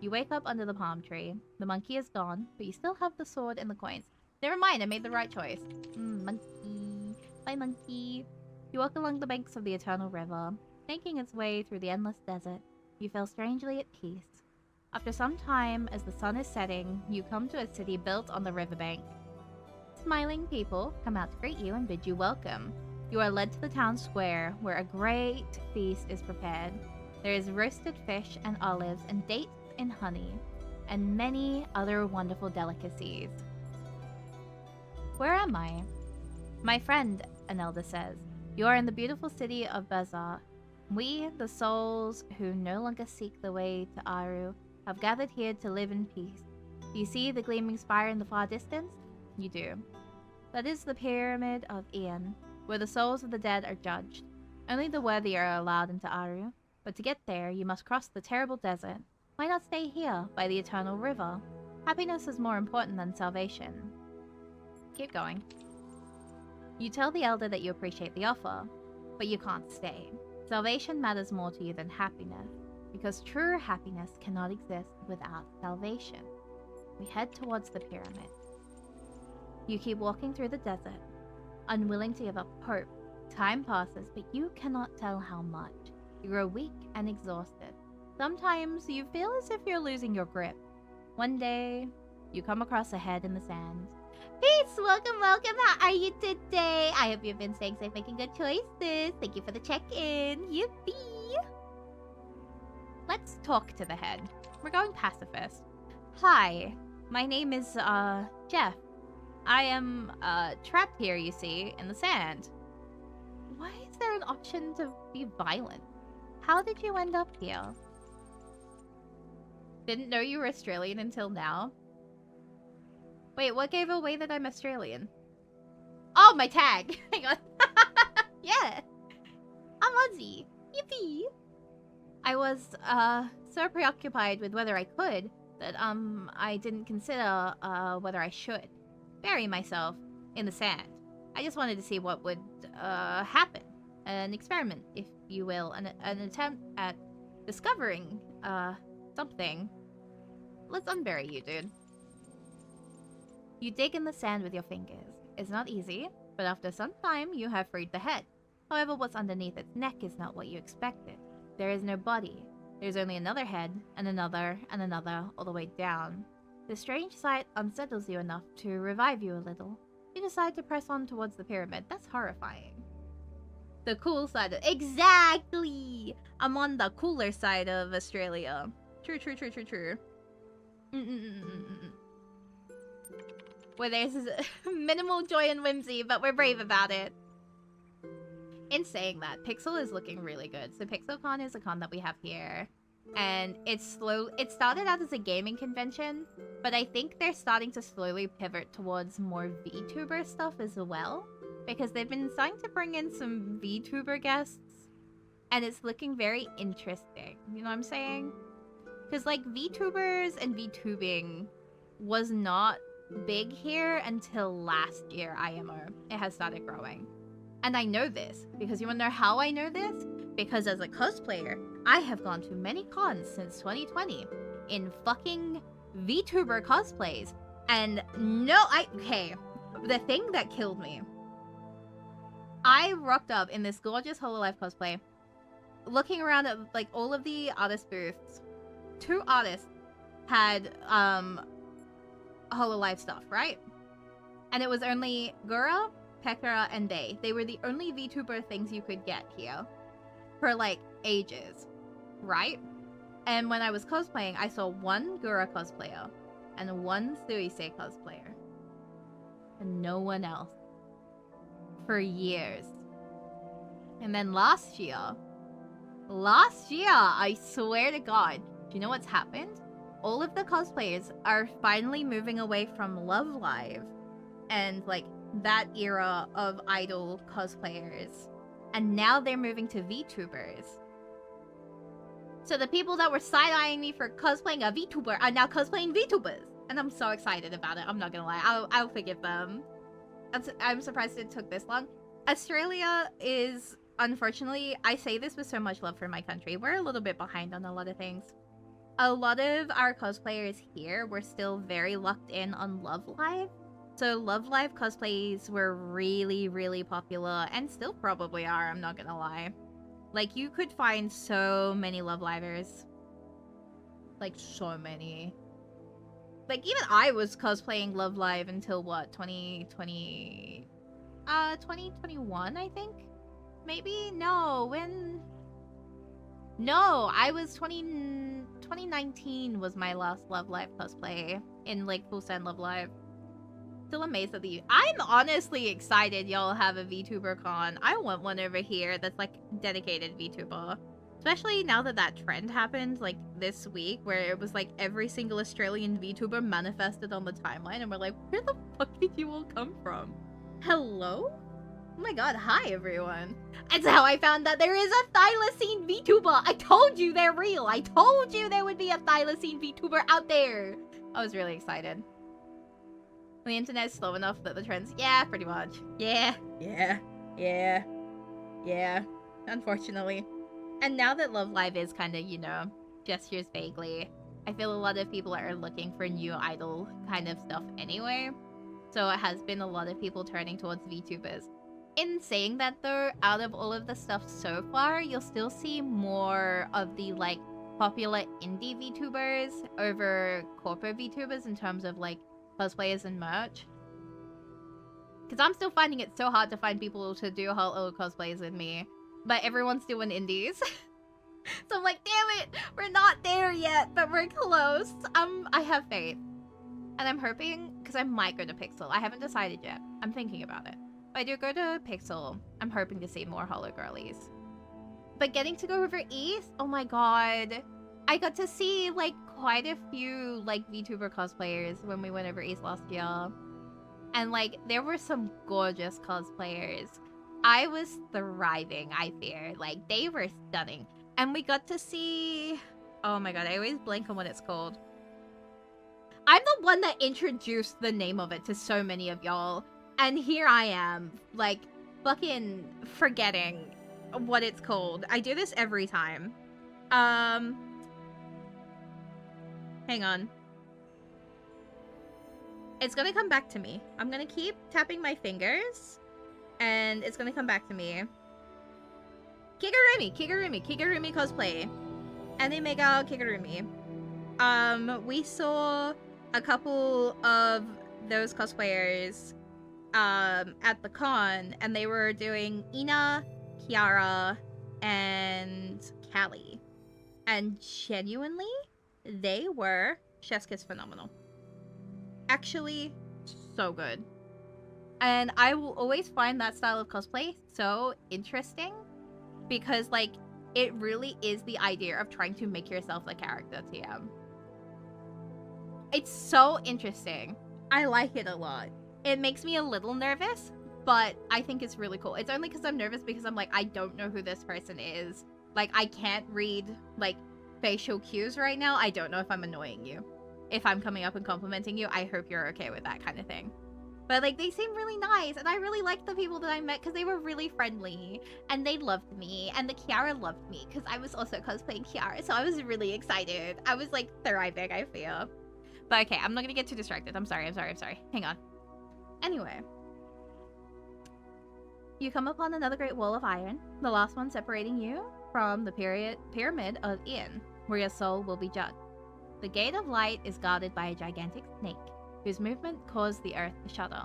You wake up under the palm tree. The monkey is gone, but you still have the sword and the coins. Never mind, I made the right choice. Monkey. Bye, monkey. You walk along the banks of the eternal river, making its way through the endless desert. You feel strangely at peace. After some time, as the sun is setting, you come to a city built on the riverbank. Smiling people come out to greet you and bid you welcome. You are led to the town square, where a great feast is prepared. There is roasted fish and olives and dates and honey, and many other wonderful delicacies. Where am I? My friend, an elder says, you are in the beautiful city of Bazaar. We, the souls who no longer seek the way to Aru, have gathered here to live in peace. Do you see the gleaming spire in the far distance? You do. That is the Pyramid of Ian, where the souls of the dead are judged. Only the worthy are allowed into Aru, but to get there, you must cross the terrible desert. Why not stay here, by the eternal river? Happiness is more important than salvation. Keep going. You tell the elder that you appreciate the offer, but you can't stay. Salvation matters more to you than happiness, because true happiness cannot exist without salvation. We head towards the pyramid. You keep walking through the desert, unwilling to give up hope. Time passes, but you cannot tell how much. You grow weak and exhausted. Sometimes you feel as if you're losing your grip. One day, you come across a head in the sand. Peace! Welcome, welcome! How are you today? I hope you've been staying safe, making good choices. Thank you for the check-in. Yippee! Let's talk to the head. We're going pacifist. Hi, my name is, Jeff. I am, trapped here, you see, in the sand. Why is there an option to be violent? How did you end up here? Didn't know you were Australian until now. Wait, what gave away that I'm Australian? Oh, my tag! Hang on. Yeah. I'm Ozzy. Yippee! I was so preoccupied with whether I could that I didn't consider whether I should bury myself in the sand. I just wanted to see what would happen. An experiment, if you will, an attempt at discovering something. Let's unbury you, dude. You dig in the sand with your fingers. It's not easy, but after some time you have freed the head. However, what's underneath its neck is not what you expected. There is no body. There's only another head, and another, all the way down. The strange sight unsettles you enough to revive you a little. You decide to press on towards the pyramid. That's horrifying. The cool side of— Exactly! I'm on the cooler side of Australia. True. Where there's minimal joy and whimsy, but we're brave about it. In saying that, Pixel is looking really good. So PixelCon is a con that we have here. And it started out as a gaming convention, but I think they're starting to slowly pivot towards more VTuber stuff as well. Because they've been starting to bring in some VTuber guests. And it's looking very interesting. You know what I'm saying? Because like VTubers and VTubing was not big here until last year, IMO. It has started growing. And I know this, because you wanna know how I know this? Because as a cosplayer, I have gone to many cons since 2020 in fucking VTuber cosplays. And okay, the thing that killed me, I rocked up in this gorgeous Hololive cosplay, looking around at like all of the artist booths. 2 artists had Hololive stuff, right? And it was only Gura, Pekara, and Bay. They were the only VTuber things you could get here for like ages, right? And when I was cosplaying, I saw 1 Gura cosplayer and 1 Suisei cosplayer. And no one else. For years. And then last year, I swear to God, do you know what's happened? All of the cosplayers are finally moving away from Love Live and like that era of idol cosplayers. And now they're moving to VTubers. So the people that were side-eyeing me for cosplaying a VTuber are now cosplaying VTubers. And I'm so excited about it. I'm not gonna lie. I'll forgive them. I'm surprised it took this long. Australia is, unfortunately, I say this with so much love for my country. We're a little bit behind on a lot of things. A lot of our cosplayers here were still very locked in on Love Live. So Love Live cosplays were really, really popular, and still probably are, I'm not gonna lie. Like, you could find so many Love Livers. Like, so many. Like, even I was cosplaying Love Live until, what, 2020... 2021, I think? Maybe? No, when... No, I was 2019 was my last Love Live cosplay in, like, Full Send Love Live. Still amazed at the... I'm honestly excited y'all have a VTuber con. I want one over here that's, like, dedicated VTuber. Especially now that that trend happened, like, this week, where it was, like, every single Australian VTuber manifested on the timeline, and we're like, where the fuck did you all come from? Hello? Oh my god, hi everyone. That's how I found that there is a thylacine VTuber! I told you they're real! I told you there would be a thylacine VTuber out there! I was really excited. The internet is slow enough that the trends... Yeah, pretty much. Yeah. Unfortunately. And now that Love Live is kind of, you know, gestures vaguely, I feel a lot of people are looking for new idol kind of stuff anyway. So it has been a lot of people turning towards VTubers. In saying that though, out of all of the stuff so far, you'll still see more of the, like, popular indie VTubers over corporate VTubers in terms of, like, cosplayers and merch. Because I'm still finding it so hard to find people to do whole cosplays with me. But everyone's doing indies. So I'm like, damn it! We're not there yet, but we're close. I have faith. And I'm hoping, because I might go to Pixel. I haven't decided yet. I'm thinking about it. If I do go to Pixel, I'm hoping to see more holo girlies. But getting to go over East, oh my god. I got to see, like, quite a few, like, VTuber cosplayers when we went over East last year. And, like, there were some gorgeous cosplayers. I was thriving, I fear. Like, they were stunning. And we got to see... Oh my god, I always blank on what it's called. I'm the one that introduced the name of it to so many of y'all. And here I am, like, fucking forgetting what it's called. I do this every time. Hang on. It's gonna come back to me. I'm gonna keep tapping my fingers, and it's gonna come back to me. Kigurumi cosplay. Anime ga Kigurumi. We saw a couple of those cosplayers at the con, and they were doing Ina, Kiara, and Callie. And genuinely, they were chef's kiss phenomenal. Actually, so good. And I will always find that style of cosplay so interesting because, like, it really is the idea of trying to make yourself the character, TM. It's so interesting. I like it a lot. It makes me a little nervous, but I think it's really cool. It's only because I'm nervous because I'm like, I don't know who this person is. Like, I can't read, like, facial cues right now. I don't know if I'm annoying you. If I'm coming up and complimenting you, I hope you're okay with that kind of thing. But, like, they seem really nice, and I really liked the people that I met because they were really friendly, and they loved me, and the Kiara loved me because I was also cosplaying Kiara, so I was really excited. I was, like, thriving, I feel. But, okay, I'm not gonna get too distracted. I'm sorry. Hang on. Anyway. You come upon another great wall of iron, the last one separating you from the pyramid of Ian, where your soul will be judged. The gate of light is guarded by a gigantic snake, whose movement caused the earth to shudder.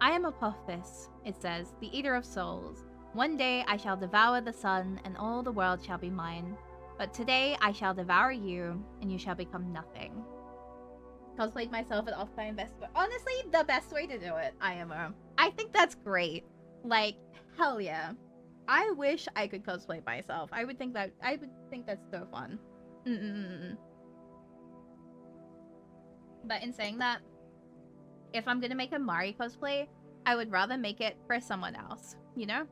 I am Apophis, it says, the eater of souls. One day I shall devour the sun, and all the world shall be mine. But today I shall devour you, and you shall become nothing. Cosplayed myself at Offline Festival. Honestly, the best way to do it, IMO. I think that's great. Like, hell yeah. I wish I could cosplay myself. I would think that's so fun. But in saying that, if I'm gonna make a Mari cosplay, I would rather make it for someone else, you know?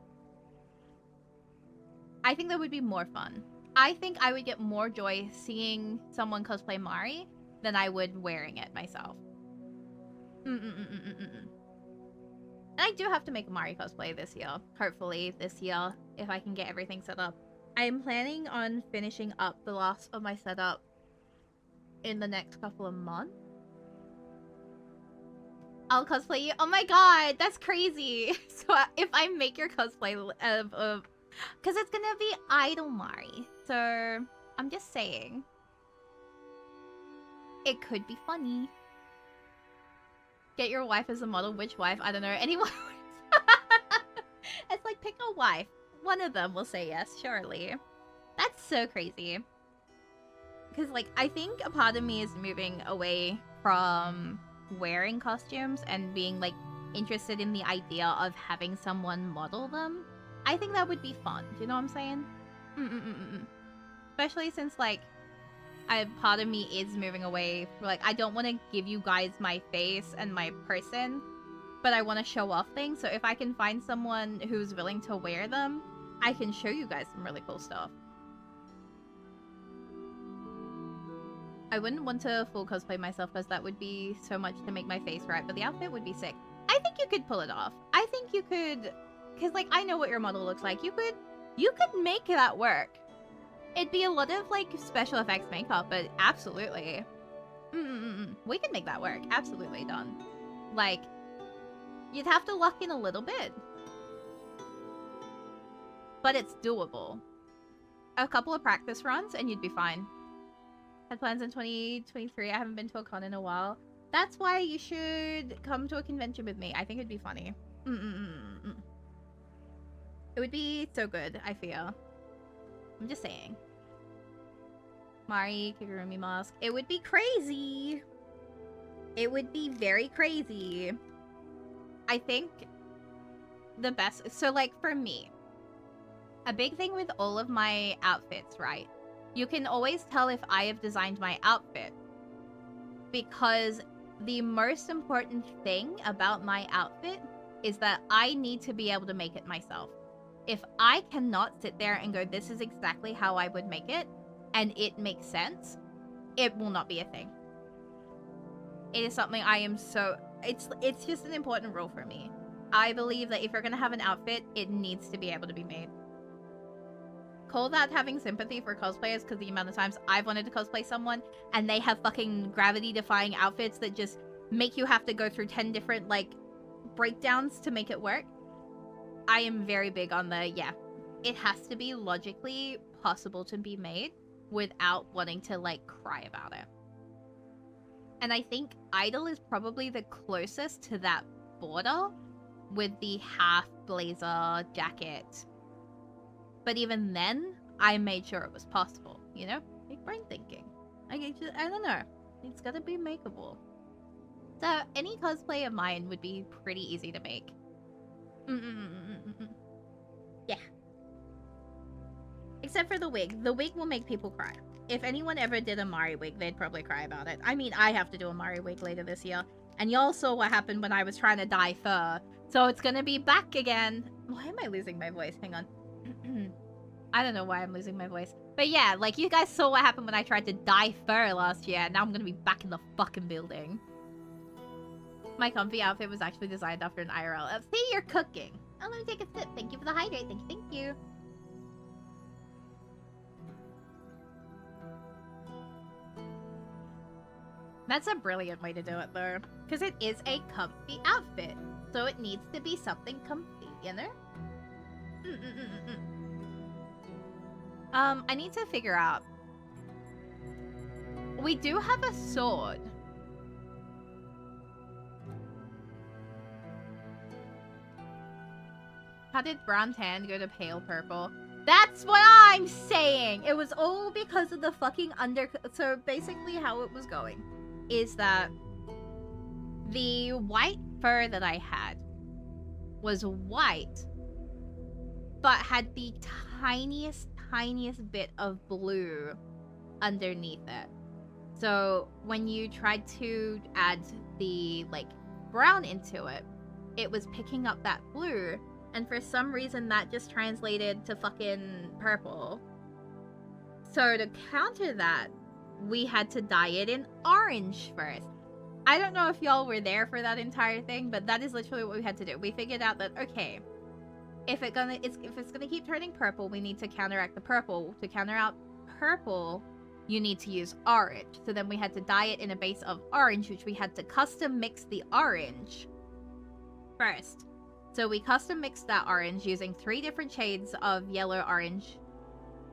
I think that would be more fun. I think I would get more joy seeing someone cosplay Mari than I would wearing it myself. And I do have to make a Mari cosplay this year. Hopefully this year, if I can get everything set up. I am planning on finishing up the last of my setup in the next couple of months. I'll cosplay you. Oh my god, that's crazy. So if I make your cosplay of because it's gonna be Idol Mari. So I'm just saying. It could be funny. Get your wife as a model. Which wife? I don't know. Anyone. It's like, pick a wife. One of them will say yes, surely. That's so crazy. Because, like, I think a part of me is moving away from wearing costumes and being, like, interested in the idea of having someone model them. I think that would be fun. Do you know what I'm saying? Especially since, like, part of me is moving away. Like, I don't want to give you guys my face and my person, but I want to show off things. So if I can find someone who's willing to wear them, I can show you guys some really cool stuff. I wouldn't want to full cosplay myself because that would be so much to make my face right, but the outfit would be sick. I think you could pull it off. I think you could, because, like, I know what your model looks like. You could make that work. It'd be a lot of, like, special effects makeup, but absolutely. We can make that work. Absolutely done. Like, you'd have to luck in a little bit. But it's doable. A couple of practice runs and you'd be fine. Had plans in 2023. I haven't been to a con in a while. That's why you should come to a convention with me. I think it'd be funny. It would be so good, I feel. I'm just saying. Mari, Kigurumi mask. It would be crazy. It would be very crazy. I think the best... So, like, for me, a big thing with all of my outfits, right? You can always tell if I have designed my outfit. Because the most important thing about my outfit is that I need to be able to make it myself. If I cannot sit there and go, this is exactly how I would make it, and it makes sense, it will not be a thing. It is something I am so... It's just an important rule for me. I believe that if you're gonna have an outfit, it needs to be able to be made. Call that having sympathy for cosplayers, because the amount of times I've wanted to cosplay someone, and they have fucking gravity-defying outfits that just make you have to go through 10 different, like, breakdowns to make it work. I am very big on the, yeah, it has to be logically possible to be made without wanting to, like, cry about it. And I think Idol is probably the closest to that border with the half blazer jacket. But even then, I made sure it was possible, you know? Big brain thinking. I don't know. It's gotta be makeable. So, any cosplay of mine would be pretty easy to make. Yeah. Except for the wig. The wig will make people cry. If anyone ever did a Mari wig, they'd probably cry about it. I mean, I have to do a Mari wig later this year. And y'all saw what happened when I was trying to dye fur. So it's gonna be back again. Why am I losing my voice? Hang on. I don't know why I'm losing my voice. But yeah, like, you guys saw what happened when I tried to dye fur last year. And now I'm gonna be back in the fucking building. My comfy outfit was actually designed after an IRL. See, you're cooking. Oh, let me take a sip. Thank you for the hydrate. Thank you. That's a brilliant way to do it, though. Because it is a comfy outfit. So it needs to be something comfy, you know? I need to figure out. We do have a sword. How did brown tan go to pale purple? That's what I'm saying! It was all because of the fucking So basically how it was going is that the white fur that I had was white, but had the tiniest bit of blue underneath it. So when you tried to add the, like, brown into it, it was picking up that blue, and for some reason that just translated to fucking purple. So to counter that, we had to dye it in orange first. I don't know if y'all were there for that entire thing, but that is literally what we had to do. We figured out that, okay, if it's gonna keep turning purple, we need to counteract the purple. To counter out purple, you need to use orange. So then we had to dye it in a base of orange, which we had to custom mix the orange first. So we custom mixed that orange using 3 different shades of yellow orange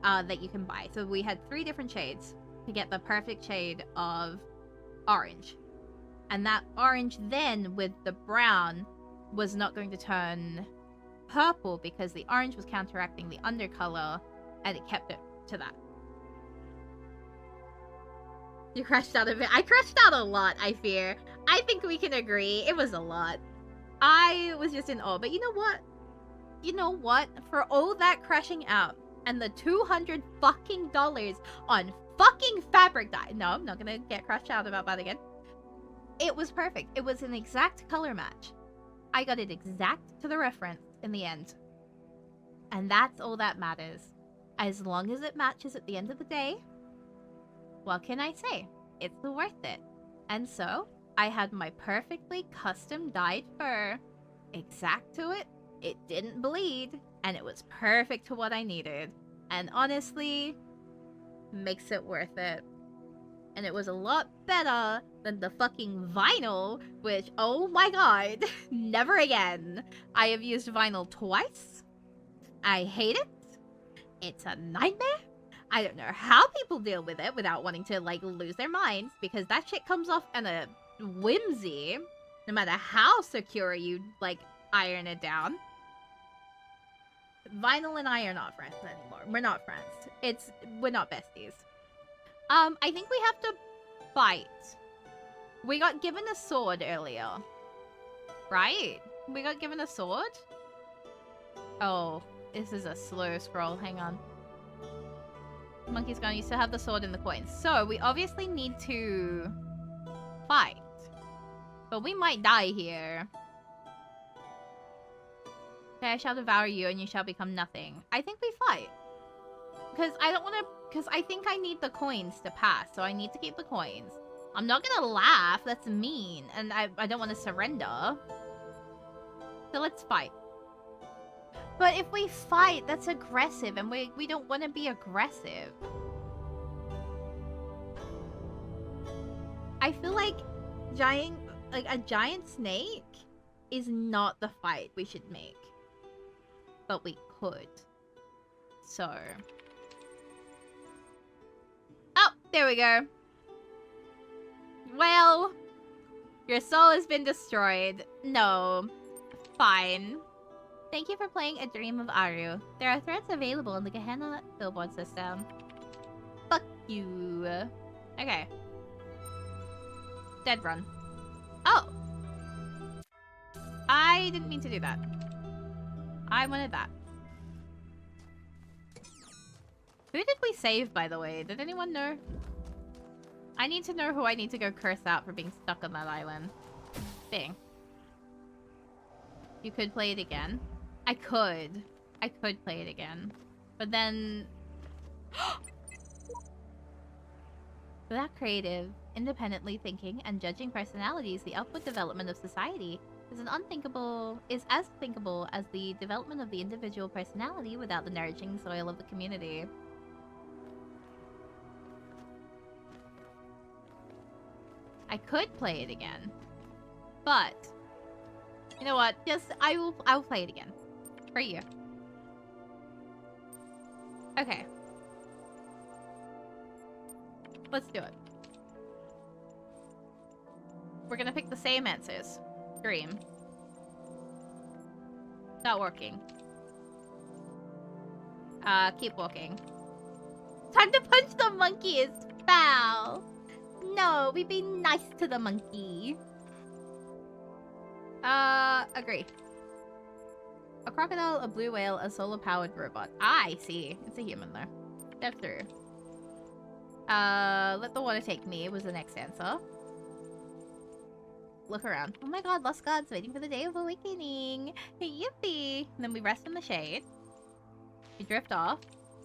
that you can buy. So we had 3 different shades to get the perfect shade of orange. And that orange then, with the brown, was not going to turn purple because the orange was counteracting the undercolor, and it kept it to that. You crashed out a bit. I crashed out a lot, I fear. I think we can agree. It was a lot. I was just in awe. But you know what? You know what? For all that crashing out and the $200 fucking on fucking fabric dye. No, I'm not gonna get crashed out about that again. It was perfect. It was an exact color match. I got it exact to the reference in the end. And that's all that matters. As long as it matches at the end of the day, what can I say? It's worth it. And so, I had my perfectly custom dyed fur, exact to it, it didn't bleed, and it was perfect to what I needed. And honestly, makes it worth it. And it was a lot better than the fucking vinyl, which, oh my god, never again. I have used vinyl twice. I hate it. It's a nightmare. I don't know how people deal with it without wanting to, like, lose their minds, because that shit comes off in a whimsy, no matter how secure you, like, iron it down. Vinyl and I are not friends anymore. We're not friends. We're not besties. I think we have to fight. We got given a sword earlier. Right? We got given a sword? Oh, this is a slow scroll. Hang on. Monkey's gone. You still have the sword and the coins. So, we obviously need to fight. But we might die here. Okay, I shall devour you and you shall become nothing. I think we fight. Because I don't want to... Because I think I need the coins to pass, so I need to keep the coins. I'm not gonna laugh, that's mean. And I don't want to surrender. So let's fight. But if we fight, that's aggressive, and we don't want to be aggressive. I feel like a giant snake is not the fight we should make. But we could. So. Oh, there we go. Well, your soul has been destroyed. No. Fine. Thank you for playing A Dream of Aru. There are threats available in the Gehenna billboard system. Fuck you. Okay. Dead run. Oh! I didn't mean to do that. I wanted that. Who did we save, by the way? Did anyone know? I need to know who I need to go curse out for being stuck on that island. Thing. You could play it again. I could play it again. But then... Without creative, independently thinking, and judging personalities, the output development of society is as thinkable as the development of the individual personality without the nourishing soil of the community. I could play it again. But you know what? I will play it again. For you. Okay. Let's do it. We're gonna pick the same answers. Dream. Not working. Keep walking. Time to punch the monkey is foul. No, we be nice to the monkey. Agree. A crocodile, a blue whale, a solar-powered robot. I see. It's a human, though. Step through. Let the water take me was the next answer. Look around. Oh my god, lost gods waiting for the day of awakening. Yippee! And then we rest in the shade. We drift off.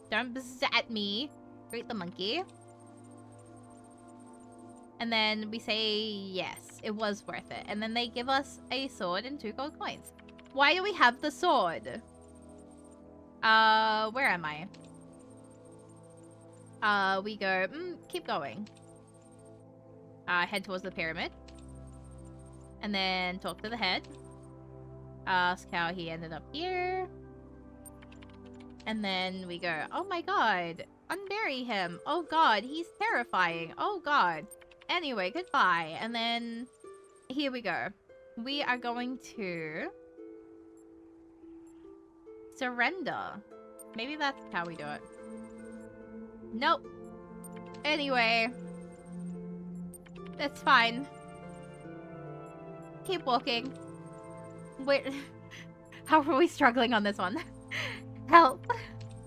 Don't bzz at me. Greet the monkey. And then we say, yes, it was worth it. And then they give us a sword and 2 gold coins. Why do we have the sword? Where am I? We go, keep going. Head towards the pyramid. And then talk to the head. Ask how he ended up here. And then we go, oh my god, unbury him. Oh god, he's terrifying. Oh god. Anyway, goodbye. And then here we go. We are going to surrender. Maybe that's how we do it. Nope. Anyway. That's fine. Keep walking. Wait. How are we struggling on this one? Help.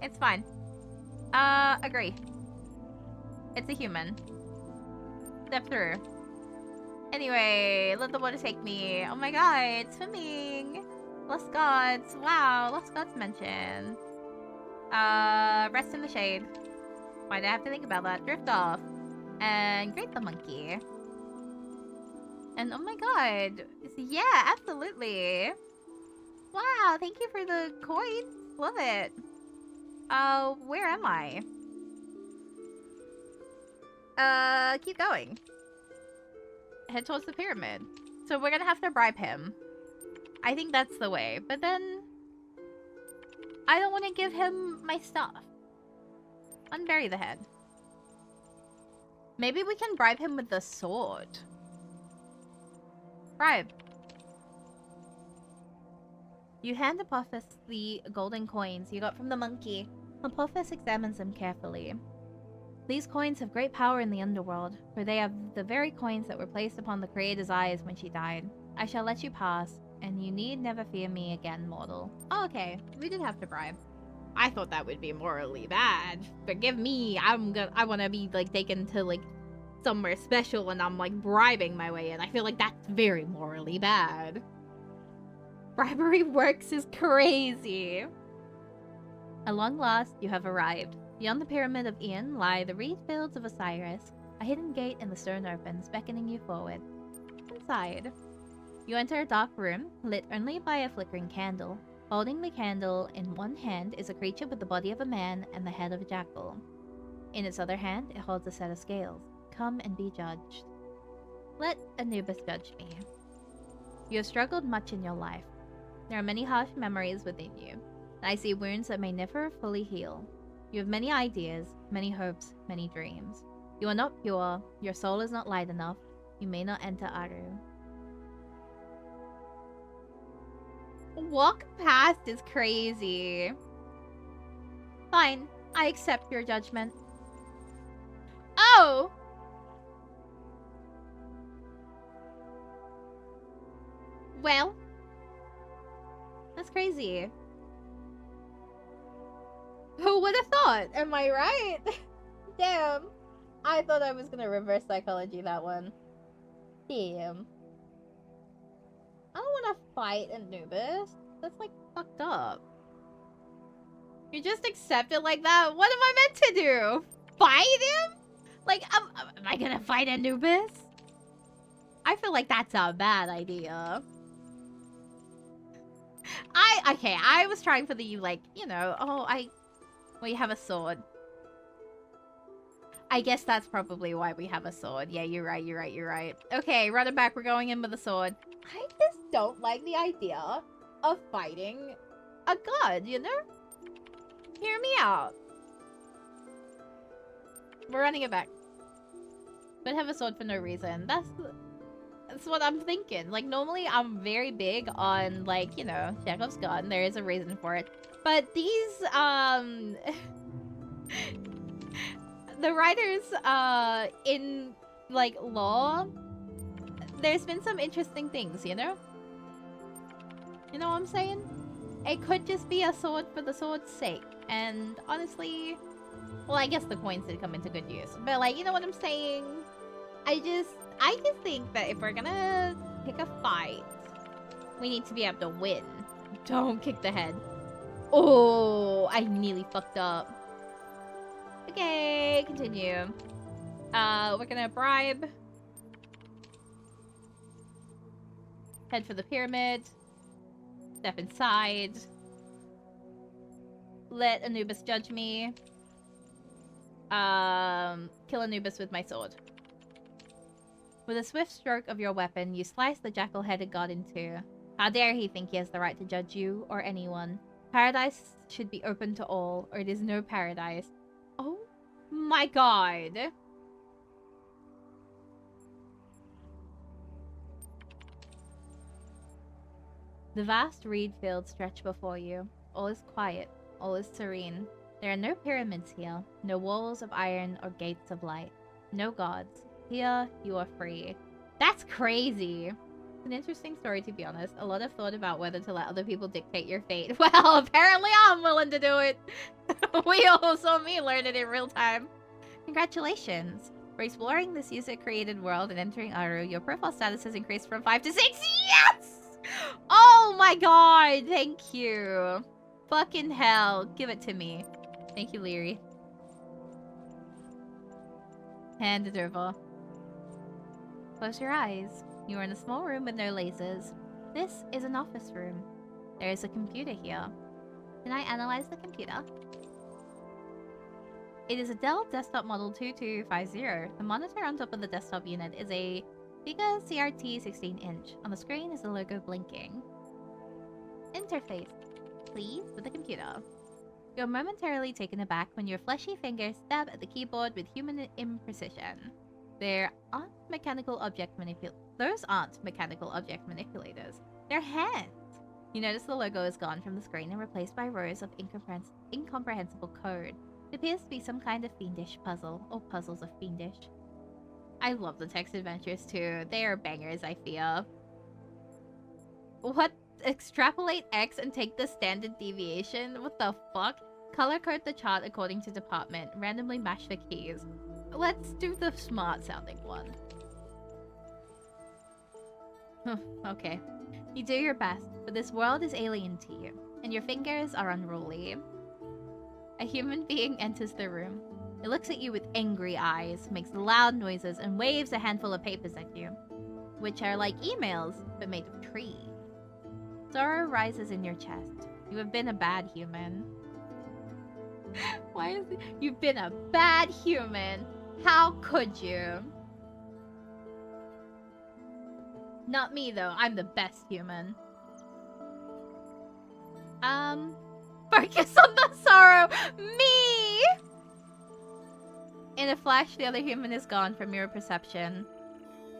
It's fine. Agree. It's a human. Step through. Anyway, let the water take me. Oh my god, swimming. Lost gods. Wow, lost gods mentioned. Rest in the shade. Why did I have to think about that? Drift off. And greet the monkey. And oh my god. Yeah, absolutely. Wow, thank you for the coins. Love it. Where am I? Keep going. Head towards the pyramid. So we're gonna have to bribe him. I think that's the way. But then I don't want to give him my stuff. Unbury the head. Maybe we can bribe him with the sword. Bribe. You hand Apophis the golden coins you got from the monkey. Apophis examines them carefully. These coins have great power in the underworld, for they are the very coins that were placed upon the Creator's eyes when she died. I shall let you pass, and you need never fear me again, mortal. Oh, okay. We did have to bribe. I thought that would be morally bad. Forgive me. I want to be, like, taken to, like, somewhere special and I'm, like, bribing my way in. I feel like that's very morally bad. Bribery works is crazy. At long last, you have arrived. Beyond the pyramid of Ian lie the reed fields of Osiris. A hidden gate in the stone opens, beckoning you forward. Inside, you enter a dark room, lit only by a flickering candle. Holding the candle in one hand is a creature with the body of a man and the head of a jackal. In its other hand, it holds a set of scales. Come and be judged. Let Anubis judge me. You have struggled much in your life. There are many harsh memories within you. I see wounds that may never fully heal. You have many ideas, many hopes, many dreams. You are not pure. Your soul is not light enough. You may not enter Aru. Walk past is crazy. Fine, I accept your judgment. Oh! Well, that's crazy. Who would have thought? Am I right? Damn. I thought I was gonna reverse psychology that one. Damn. I don't wanna fight Anubis. That's like fucked up. You just accept it like that? What am I meant to do? Fight him? Like, am I gonna fight Anubis? I feel like that's a bad idea. Okay, I was trying for the, like, you know, we have a sword. I guess that's probably why we have a sword. Yeah, you're right. Okay, run it back. We're going in with a sword. I just don't like the idea of fighting a god, you know? Hear me out. We're running it back. But have a sword for no reason. That's what I'm thinking. Like, normally I'm very big on, like, you know, Chekhov's gun. There is a reason for it. But these, the writers, in, like, law, there's been some interesting things, you know? You know what I'm saying? It could just be a sword for the sword's sake. And honestly, well, I guess the coins did come into good use. But, like, you know what I'm saying? I just think that if we're gonna pick a fight, we need to be able to win. Don't kick the head. Oh, I nearly fucked up. Okay, continue. We're gonna bribe. Head for the pyramid. Step inside. Let Anubis judge me. Kill Anubis with my sword. With a swift stroke of your weapon, you slice the jackal-headed god in two. How dare he think he has the right to judge you or anyone? Paradise should be open to all, or it is no paradise. Oh my god. The vast reed fields stretch before you. All is quiet. All is serene. There are no pyramids here. No walls of iron or gates of light. No gods. Here, you are free. That's crazy. It's an interesting story, to be honest. A lot of thought about whether to let other people dictate your fate. Well, apparently I'm willing to do it. We all saw me learn it in real time. Congratulations. For exploring this user-created world and entering Aru, your profile status has increased from 5 to 6. Yes! Oh my god, thank you. Fucking hell. Give it to me. Thank you, Leary. Hand it over. Close your eyes. You are in a small room with no lasers. This is an office room. There is a computer here. Can I analyze the computer? It is a Dell Desktop Model 2250. The monitor on top of the desktop unit is a Giga CRT 16-inch. On the screen is the logo blinking. Interface. Please, with the computer. You're momentarily taken aback when your fleshy fingers stab at the keyboard with human imprecision. Those aren't mechanical object manipulators. They're hands. You notice the logo is gone from the screen and replaced by rows of incomprehensible code. It appears to be some kind of fiendish puzzle, or puzzles of fiendish. I love the text adventures too. They are bangers, I fear. What? Extrapolate X and take the standard deviation? What the fuck? Color code the chart according to department. Randomly mash the keys. Let's do the smart sounding one. Okay. You do your best, but this world is alien to you, and your fingers are unruly. A human being enters the room. It looks at you with angry eyes, makes loud noises, and waves a handful of papers at you, which are like emails, but made of trees. Sorrow rises in your chest. You have been a bad human. Why is it? You've been a bad human. How could you? Not me, though. I'm the best human. Focus on the sorrow. Me! In a flash, the other human is gone from your perception.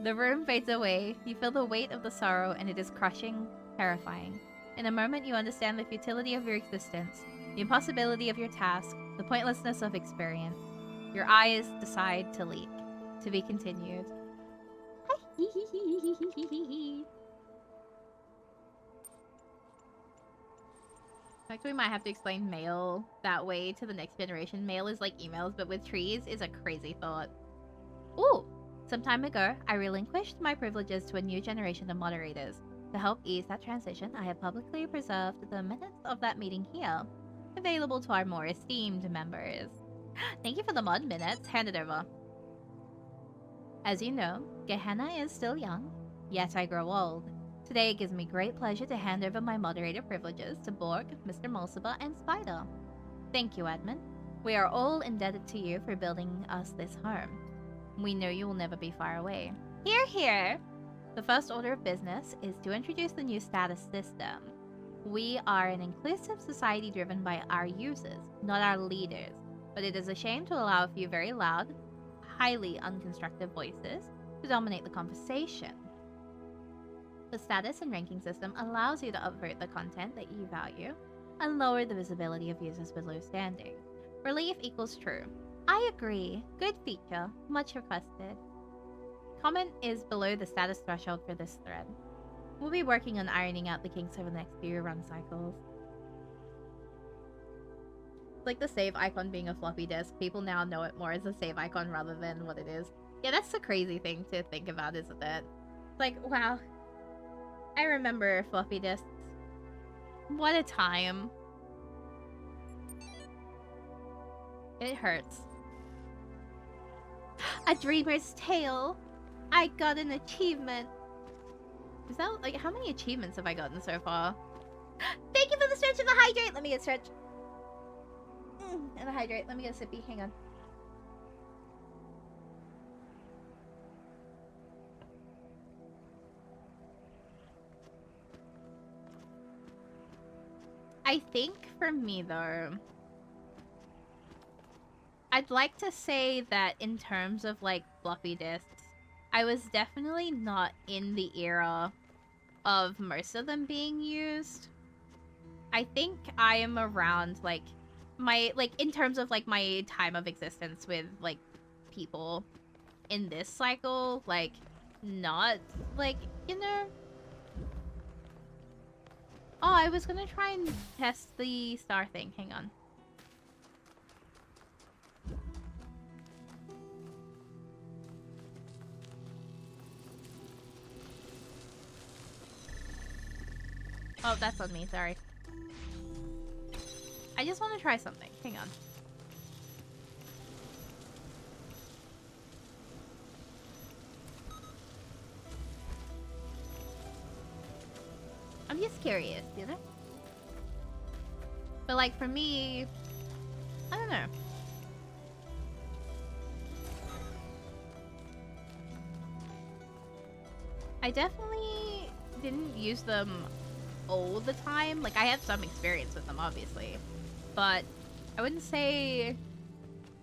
The room fades away. You feel the weight of the sorrow, and it is crushing, terrifying. In a moment, you understand the futility of your existence, the impossibility of your task, the pointlessness of experience. Your eyes decide to leak. To be continued. Like we might have to explain mail that way to the next generation. Mail is like emails, but with trees is a crazy thought. Ooh! Some time ago, I relinquished my privileges to a new generation of moderators. To help ease that transition, I have publicly preserved the minutes of that meeting here, available to our more esteemed members. Thank you for the mod minutes. Hand it over. As you know, Gehenna is still young, yet I grow old. Today it gives me great pleasure to hand over my moderator privileges to Borg, Mr. Mulciber, and Spider. Thank you, Edmund. We are all indebted to you for building us this home. We know you will never be far away. Hear, hear! The first order of business is to introduce the new status system. We are an inclusive society driven by our users, not our leaders. But it is a shame to allow a few very loud, highly unconstructive voices to dominate the conversation. The status and ranking system allows you to upvote the content that you value and lower the visibility of users with low standing. Relief equals true. I agree. Good feature. Much requested. Comment is below the status threshold for this thread. We'll be working on ironing out the kinks over the next few run cycles. It's like the save icon being a floppy disk. People now know it more as a save icon rather than what it is. Yeah, that's the crazy thing to think about, isn't it? It's like, wow. I remember floppy disks. What a time. It hurts. A dreamer's tale. I got an achievement. Is that like how many achievements have I gotten so far? Thank you for the stretch and the hydrate. Let me get a stretch. And a hydrate. Let me get a sippy. Hang on. I think for me though, I'd like to say that in terms of like floppy disks, I was definitely not in the era of most of them being used. I think I am around like my in terms of like my time of existence with like people in this cycle, like not like, you know. Oh, I was gonna try and test the star thing. Hang on. Oh, that's on me, sorry. I just want to try something. Hang on. I'm just curious, you know? But like for me, I don't know. I definitely didn't use them all the time. Like I have some experience with them, obviously. But I wouldn't say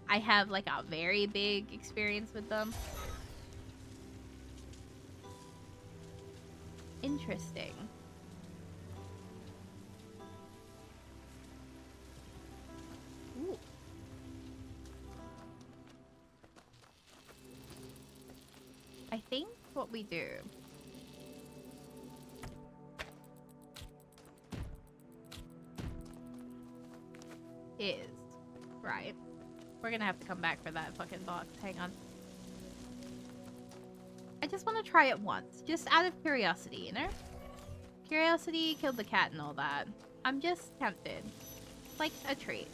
I have like a very big experience with them. Interesting. Ooh. I think what we do is, right, we're gonna have to come back for that fucking box. Hang on. I just want to try it once, just out of curiosity, you know? Curiosity killed the cat and all that. I'm just tempted. Like a treat.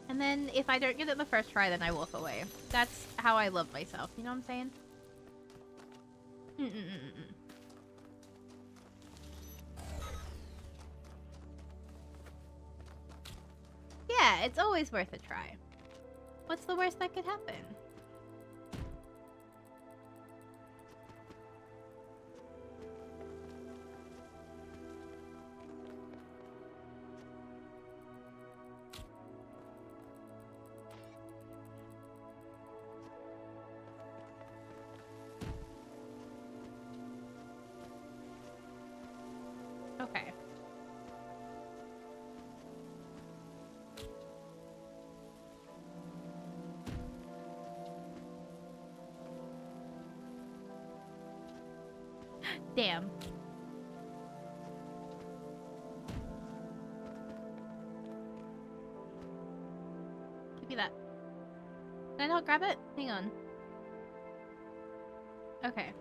And then if I don't get it the first try, then I walk away. That's how I love myself. You know what I'm saying? Yeah, it's always worth a try. What's the worst that could happen? Okay. Damn. Give me that. Can I not grab it? Hang on. Okay.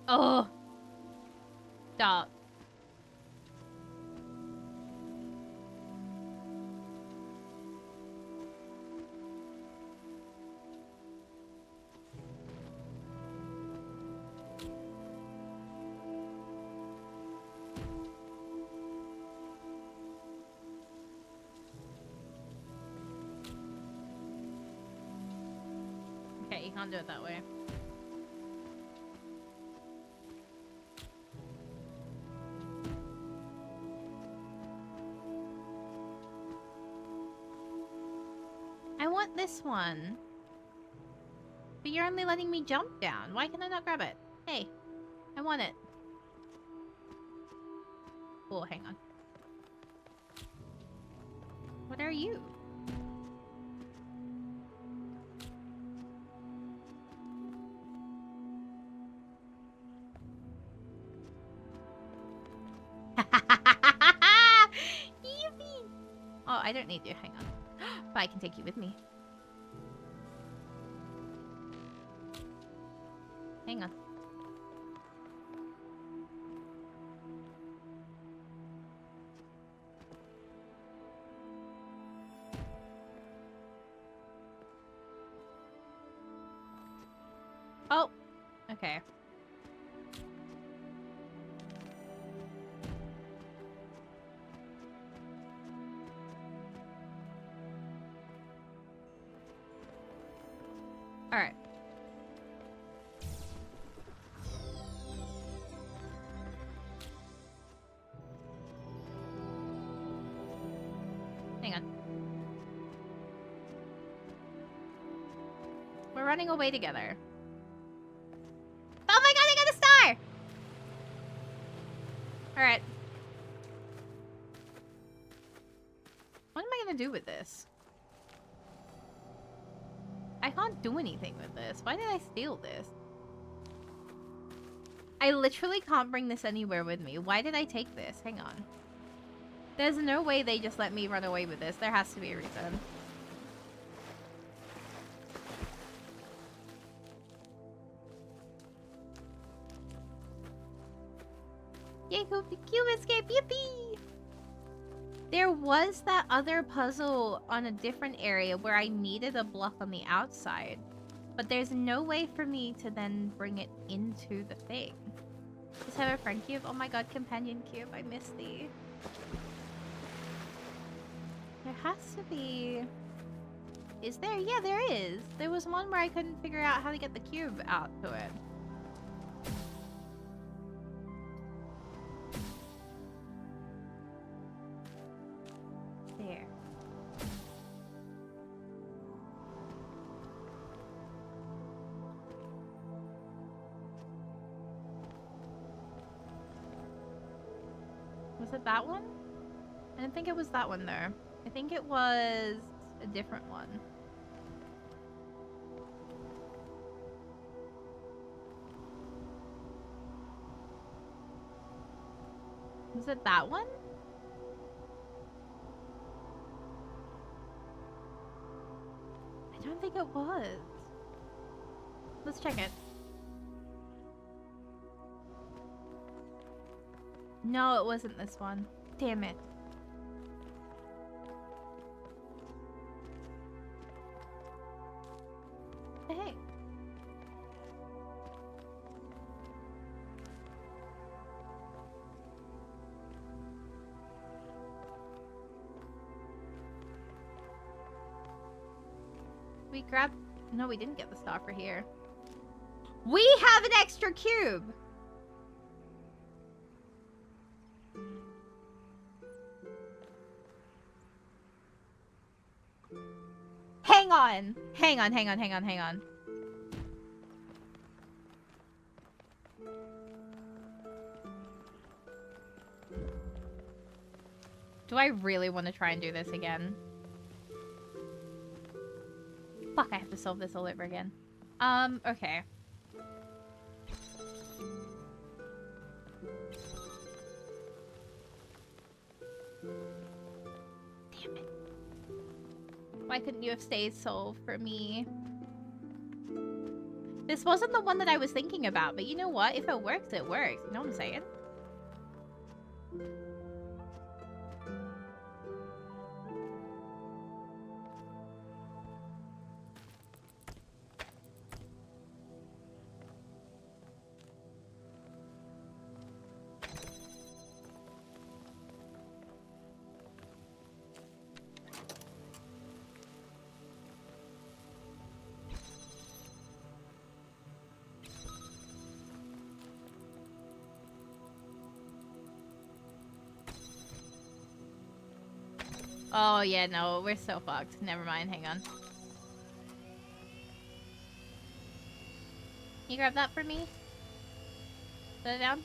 Oh. Stop. Okay, you can't do it that way. I want this one. But you're only letting me jump down. Why can I not grab it? Hey, I want it. Oh, hang on. What are you? Yippee! Oh, I don't need you. Hang on. But I can take you with me. Hang on. Oh, okay. All right. Hang on. We're running away together. Oh my god, I got a star! Alright. What am I gonna do with this? I can't do anything with this. Why did I steal this? I literally can't bring this anywhere with me. Why did I take this? Hang on. There's no way they just let me run away with this. There has to be a reason. Yay, cube escape! Yippee! There was that other puzzle on a different area where I needed a block on the outside. But there's no way for me to then bring it into the thing. Just have a friend cube? Oh my god, companion cube. I miss thee. There has to be... Is there? Yeah, there is. There was one where I couldn't figure out how to get the cube out to it. There. Was it that one? I didn't think it was that one though. I think it was a different one. Was it that one? I don't think it was. Let's check it. No, it wasn't this one. Damn it. Hey. We grabbed... No, we didn't get the star for here. We have an extra cube! Hang on! Hang on. Do I really want to try and do this again? Fuck, I have to solve this all over again. Okay. Damn it. Why couldn't you have stayed solved for me? This wasn't the one that I was thinking about, but you know what? If it works, it works. You know what I'm saying? Oh, yeah, no, we're so fucked. Never mind, hang on. Can you grab that for me? Put it down?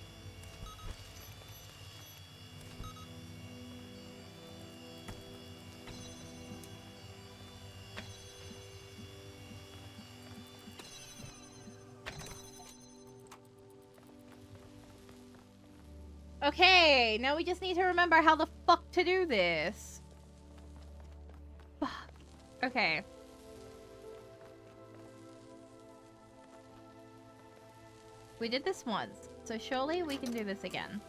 Okay, now we just need to remember how the fuck to do this. Fuck. Okay. We did this once, so surely we can do this again.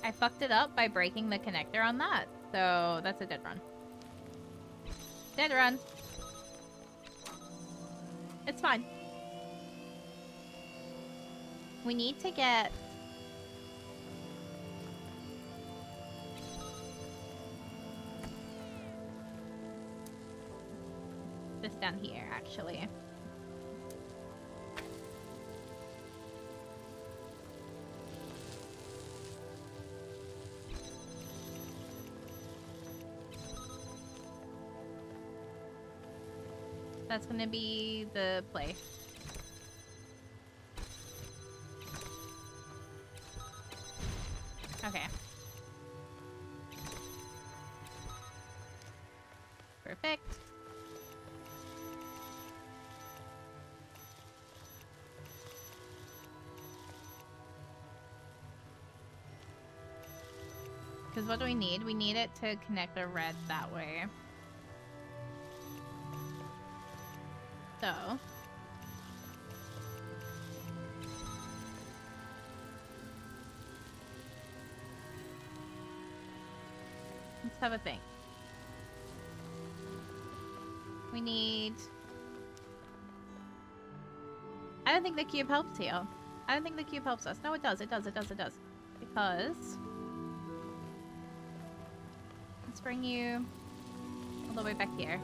I fucked it up by breaking the connector on that, so that's a dead run. Dead run. It's fine. We need to get... this down here, actually. That's gonna be the play. Okay. Perfect. Because what do we need? We need it to connect the red that way. So... let's have a think. We need... I don't think the cube helps here. I don't think the cube helps us. No, it does. It does. Because... let's bring you all the way back here.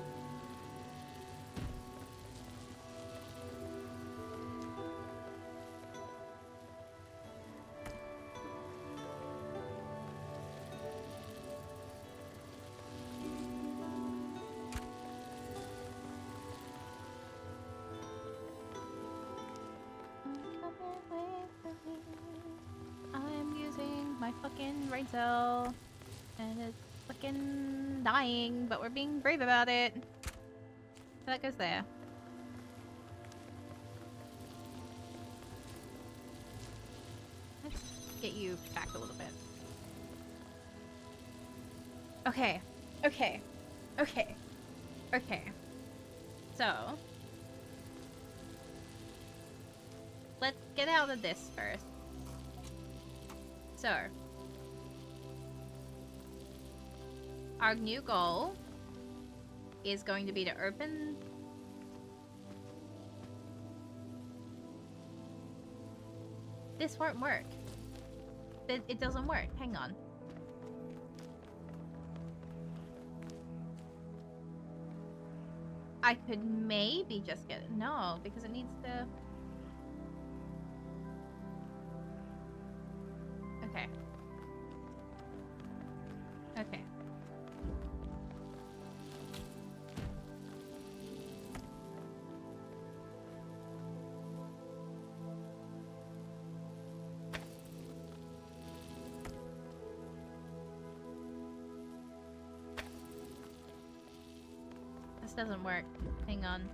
I'm using my fucking brain cell, and it's fucking dying, but we're being brave about it. So that goes there. Let's get you back a little bit. Okay. Okay. Okay. Okay. So, let's get out of this first. So, our new goal is going to be to open... This won't work. It doesn't work. Hang on. I could maybe just get it. No, because it needs to... Okay. Okay. This doesn't work. Hang on.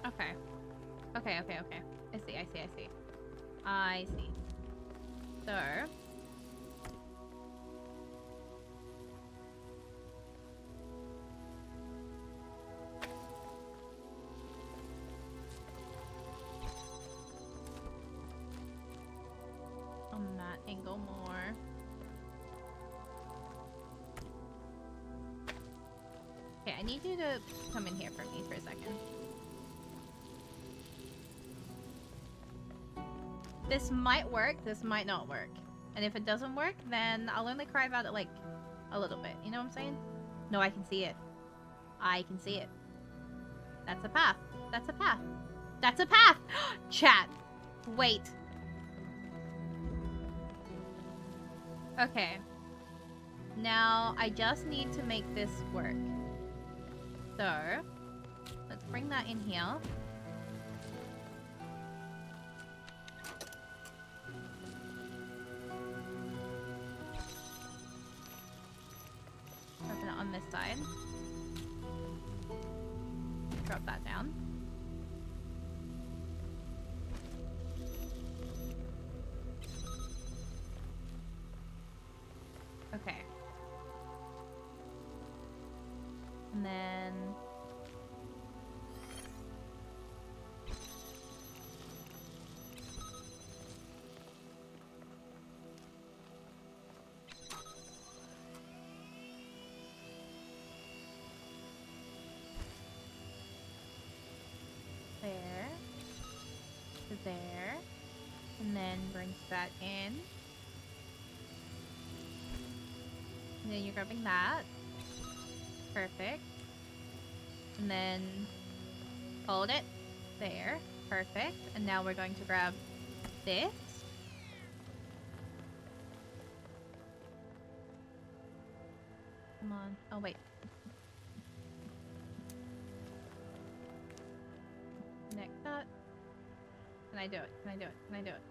Okay. Okay, okay, okay. I see, I see, I see. I see. So... on that angle more. Okay, I need you to come in here for me for a second. This might work, this might not work. And if it doesn't work, then I'll only cry about it, like, a little bit. You know what I'm saying? No, I can see it. I can see it. That's a path. That's a path. That's a path! Chat. Wait. Okay. Now, I just need to make this work. So, let's bring that in here. Open it on this side. Drop that down. Okay. And then... there. To there. And then brings that in. And then you're grabbing that. Perfect. And then hold it. There. Perfect. And now we're going to grab this. Come on. Oh, wait. Connect that. Can I do it? Can I do it? Can I do it?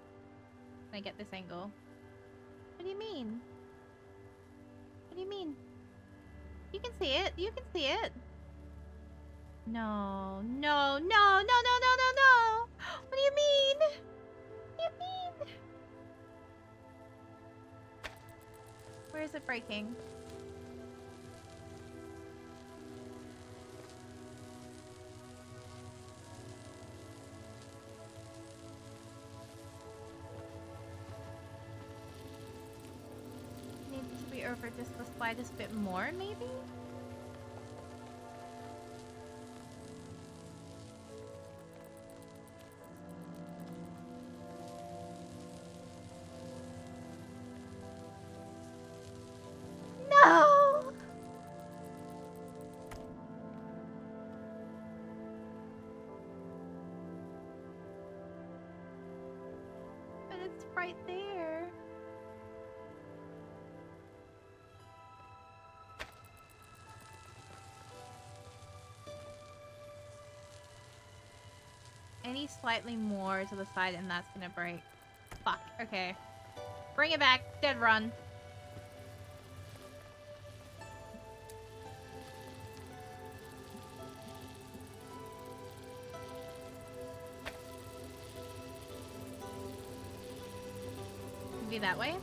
Can I get this angle? What do you mean? What do you mean? You can see it. You can see it. No. No. No. No. No. No. No. No. What do you mean? What do you mean? Where is it breaking? Needs to be over just the slightest bit more, maybe? No! But it's right there. Any slightly more to the side and that's gonna break. Fuck. Okay. Bring it back. Dead run. Be that way.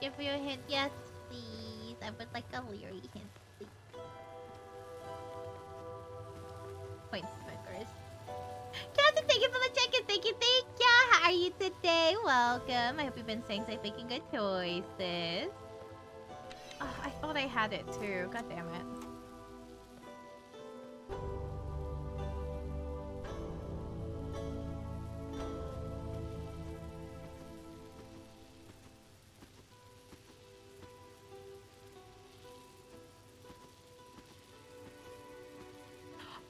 Give you a hint, yes, please. I would like a Leary hint, please. Points smokers. Captain, thank you for the check-in. Thank you. How are you today? Welcome. I hope you've been saying making good choices. Oh, I thought I had it too. God damn it.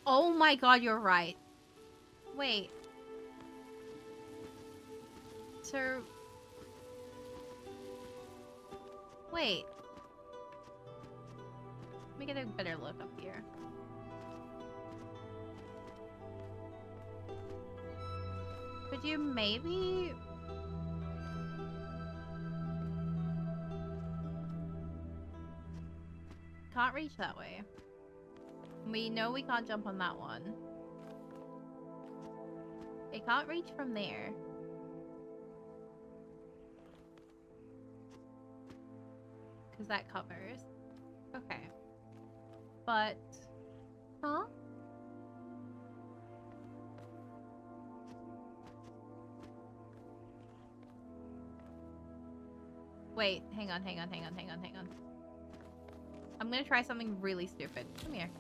Oh my god, you're right. Wait. So... Wait. Let me get a better look up here. Could you maybe... Can't reach that way. We know we can't jump on that one. It can't reach from there. Because that covers. Okay. But... Huh? Wait, hang on. I'm gonna try something really stupid. Come here.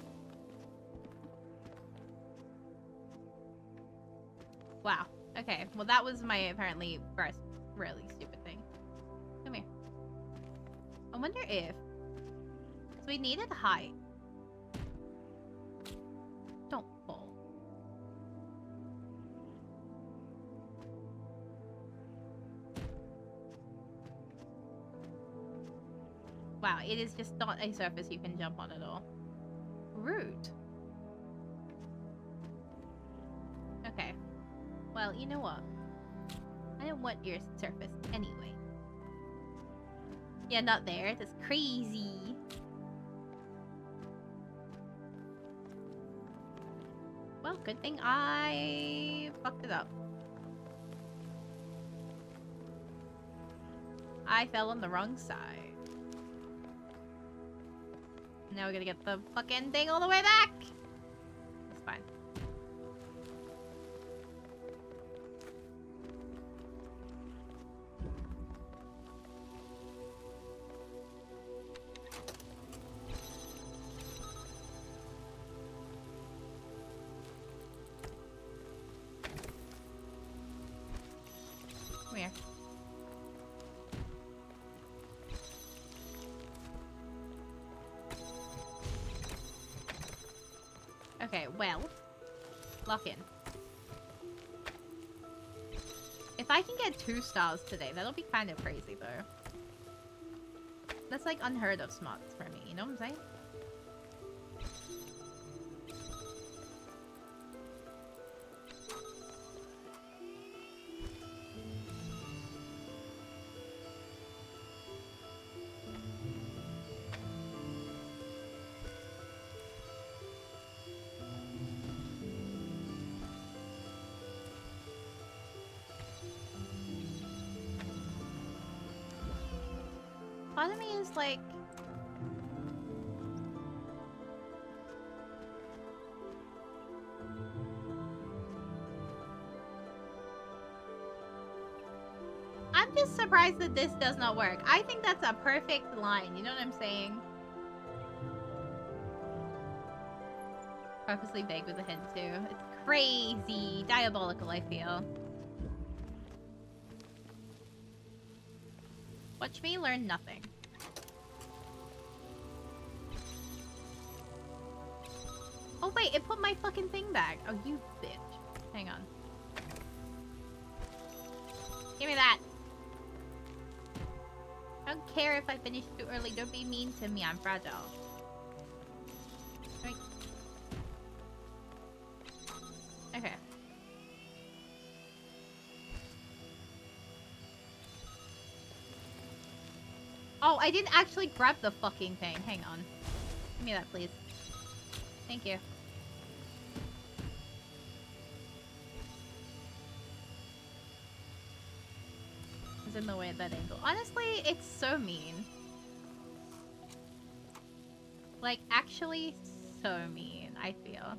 Wow. Okay. Well, that was my apparently first really stupid thing. Come here. I wonder if... So we needed height. Don't fall. Wow, it is just not a surface you can jump on at all. Rude. Okay. Well, you know what? I don't want your surface anyway. Yeah, not there. That's crazy. Well, good thing I fucked it up. I fell on the wrong side. Now we gotta get the fucking thing all the way back. It's fine. Come here. Okay, well, lock in. If I can get 2 stars today, that'll be kind of crazy, though. That's like unheard of smarts for me, you know what I'm saying? Part of me is like... I'm just surprised that this does not work. I think that's a perfect line, you know what I'm saying? Purposely vague with a hint too. It's crazy. Diabolical, I feel. Watch me learn nothing. Oh wait, it put my fucking thing back. Oh, you bitch. Hang on. Give me that. care if I finish too early. Don't be mean to me. I'm fragile. Right. Okay. Oh, I didn't actually grab the fucking thing. Hang on. Give me that, please. Thank you. It's in the way at that angle. Honestly, it's so mean. Like, actually so mean, I feel.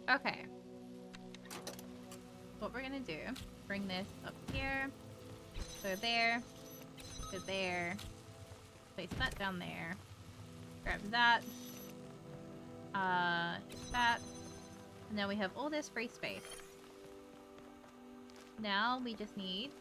Okay. What we're gonna do, bring this up here, go there, go there, place that down there, grab that, that, and now we have all this free space. Now we just need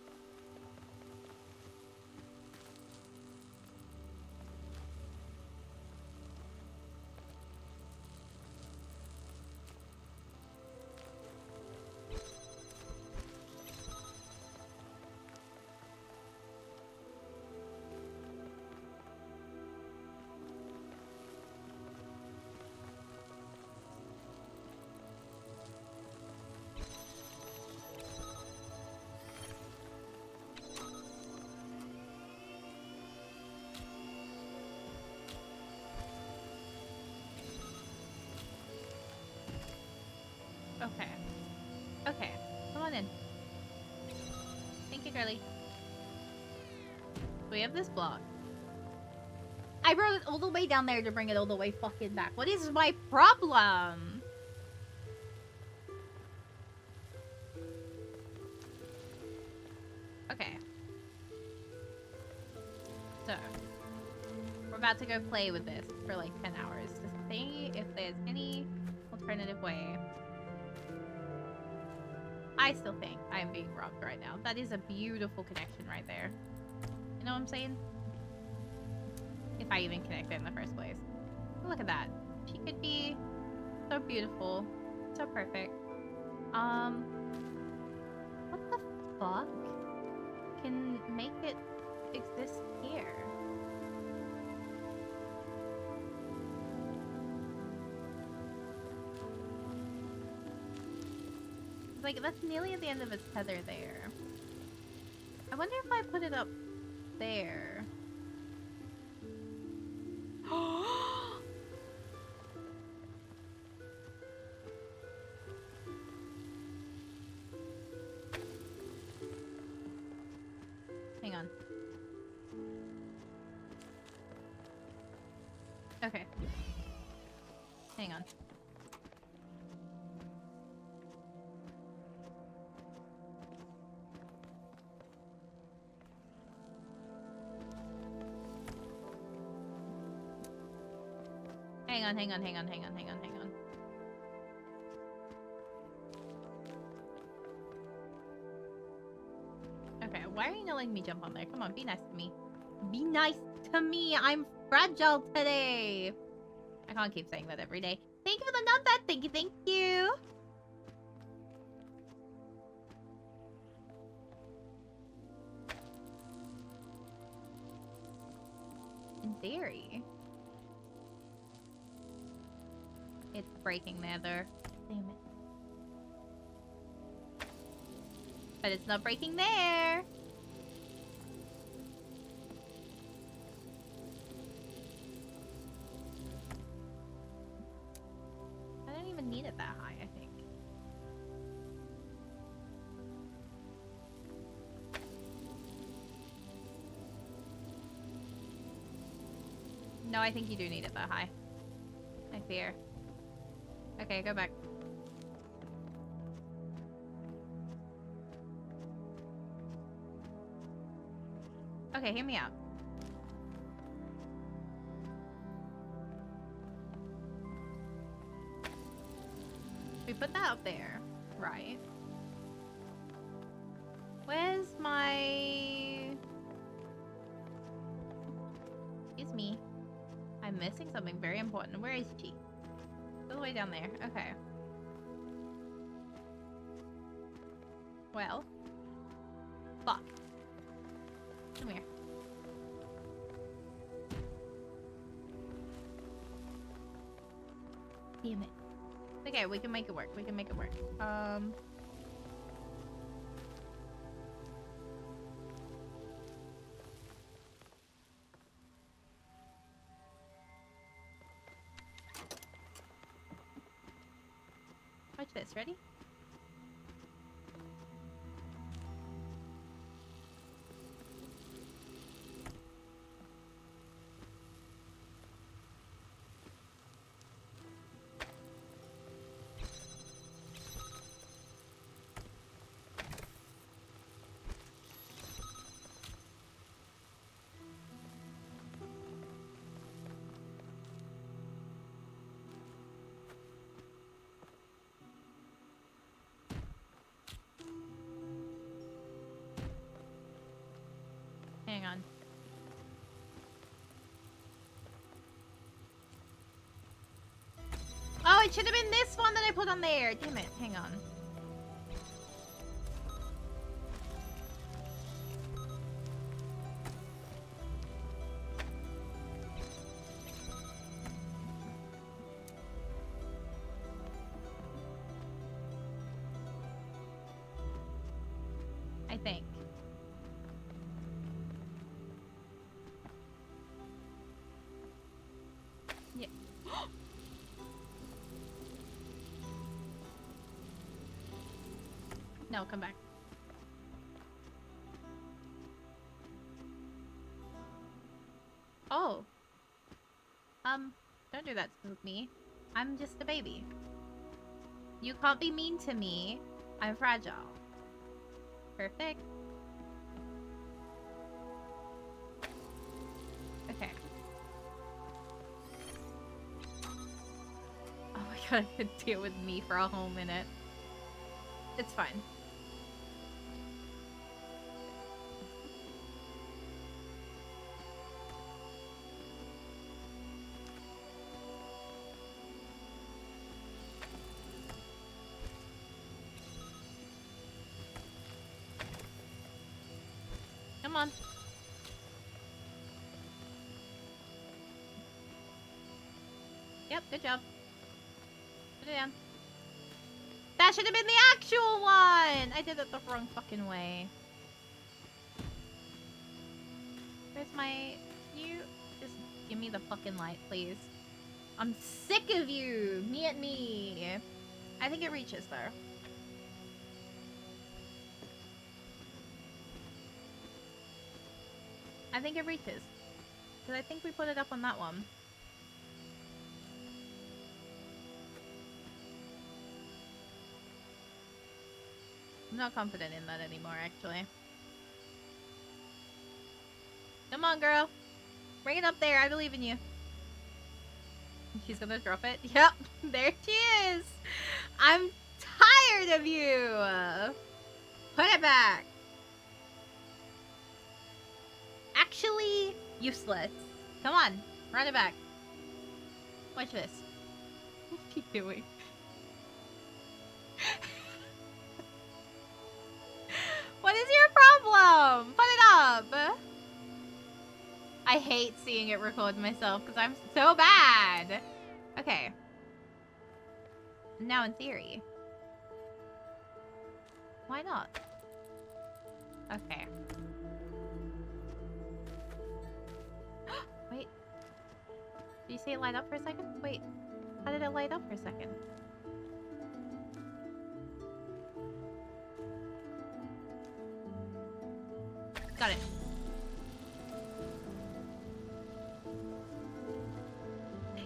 okay. Okay. Come on in. Thank you, girly. We have this block. I brought it all the way down there to bring it all the way fucking back. What is my problem? Okay. So, we're about to go play with this for like 10 hours to see if there's any alternative way. I still think I am being robbed right now. That is a beautiful connection right there. You know what I'm saying? If I even connect it in the first place. Look at that. She could be so beautiful. So perfect. What the fuck can make it exist here? Like, that's nearly at the end of its tether there. I wonder if I put it up there. Hang on. Okay. Hang on. Hang on. Okay, why are you not letting me jump on there? Come on, be nice to me. Be nice to me! I'm fragile today! I can't keep saying that every day. Thank you for the nut. Thank you! In theory. It's breaking there. Damn it. But it's not breaking there! I don't even need it that high, I think. No, I think you do need it that high. I fear. Okay, go back. Okay, hear me out. We put that up there, right? Where's my... Excuse me. I'm missing something very important. Where is she? All the way down there. Okay. Well. Fuck. Come here. Damn it. Okay, we can make it work. We can make it work. Watch this. Ready? Hang on. Oh, it should have been this one that I put on there. Damn it. Hang on. I think. Yeah. No, come back. Oh. Don't do that to me. I'm just a baby. You can't be mean to me. I'm fragile. Perfect. Okay. Oh my god, I could deal with me for a whole minute. It's fine. Come on. Yep, good job. Put it down. That should have been the actual one! I did it the wrong fucking way. Where's my... You... Just give me the fucking light, please. I'm sick of you! Me and me! I think it reaches, though. I think it reaches. Because I think we put it up on that one. I'm not confident in that anymore, actually. Come on, girl. Bring it up there. I believe in you. She's gonna drop it. Yep. There she is. I'm tired of you. Put it back. Actually useless. Come on. Run it back. Watch this. What's she doing? What is your problem? Put it up. I hate seeing it record myself because I'm so bad. Okay. Now in theory. Why not? Okay. Wait. Did you see it light up for a second? Wait. How did it light up for a second? Got it.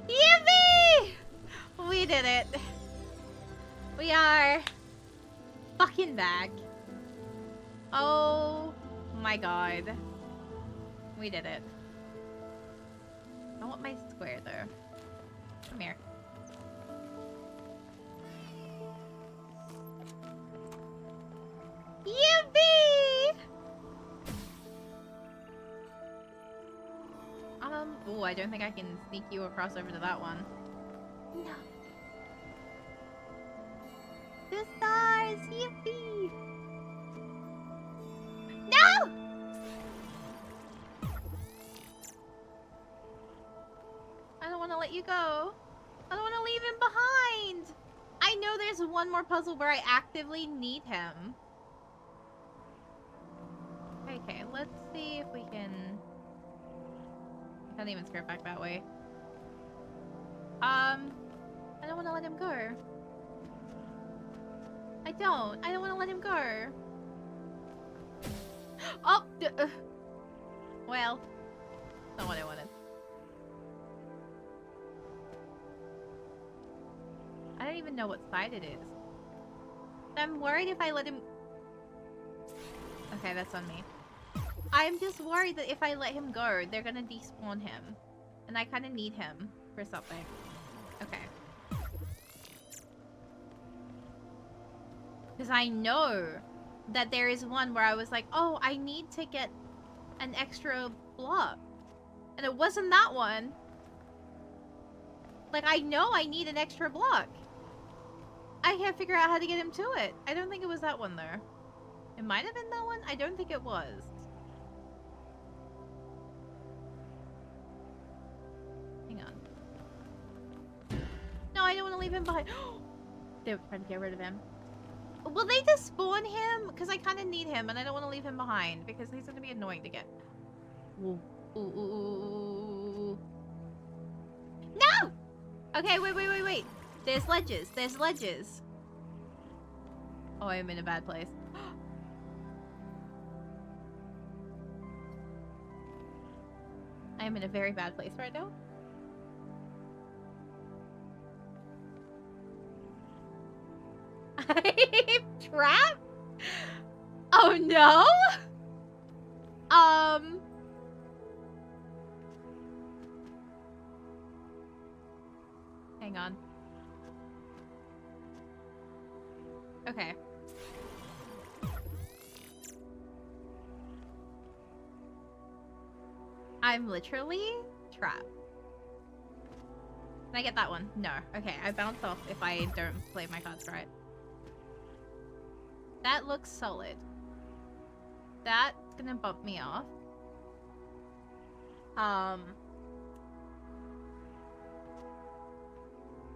Yippee! We did it. We are fucking back. Oh my god. We did it. I want my square though. Come here. Yippee! Oh, I don't think I can sneak you across over to that one. No. The stars! Yippee! No! I don't want to let you go. I don't want to leave him behind. I know there's one more puzzle where I actively need him. Okay, let's see if we can... I can't even skirt back that way. I don't want to let him go. I don't want to let him go. Oh! Well, not what I wanted. I don't even know what side it is. I'm worried if I let him... Okay, that's on me. I'm just worried that if I let him go, they're gonna despawn him. And I kind of need him for something. Okay. Because I know that there is one where I was like, oh, I need to get an extra block. And it wasn't that one. Like, I know I need an extra block. I can't figure out how to get him to it. I don't think it was that one, though. It might have been that one? I don't think it was. Hang on. No, I don't want to leave him behind. They were trying to get rid of him. Will they just spawn him? Because I kind of need him, and I don't want to leave him behind. Because he's going to be annoying to get. Ooh. Ooh, ooh, ooh. No! Okay, wait. There's ledges. There's ledges. Oh, I'm in a bad place. I am in a very bad place right now. I'm trapped? Oh no! Hang on. Okay. I'm literally trapped. Can I get that one? No. Okay, I bounce off if I don't play my cards right. That looks solid. That's gonna bump me off.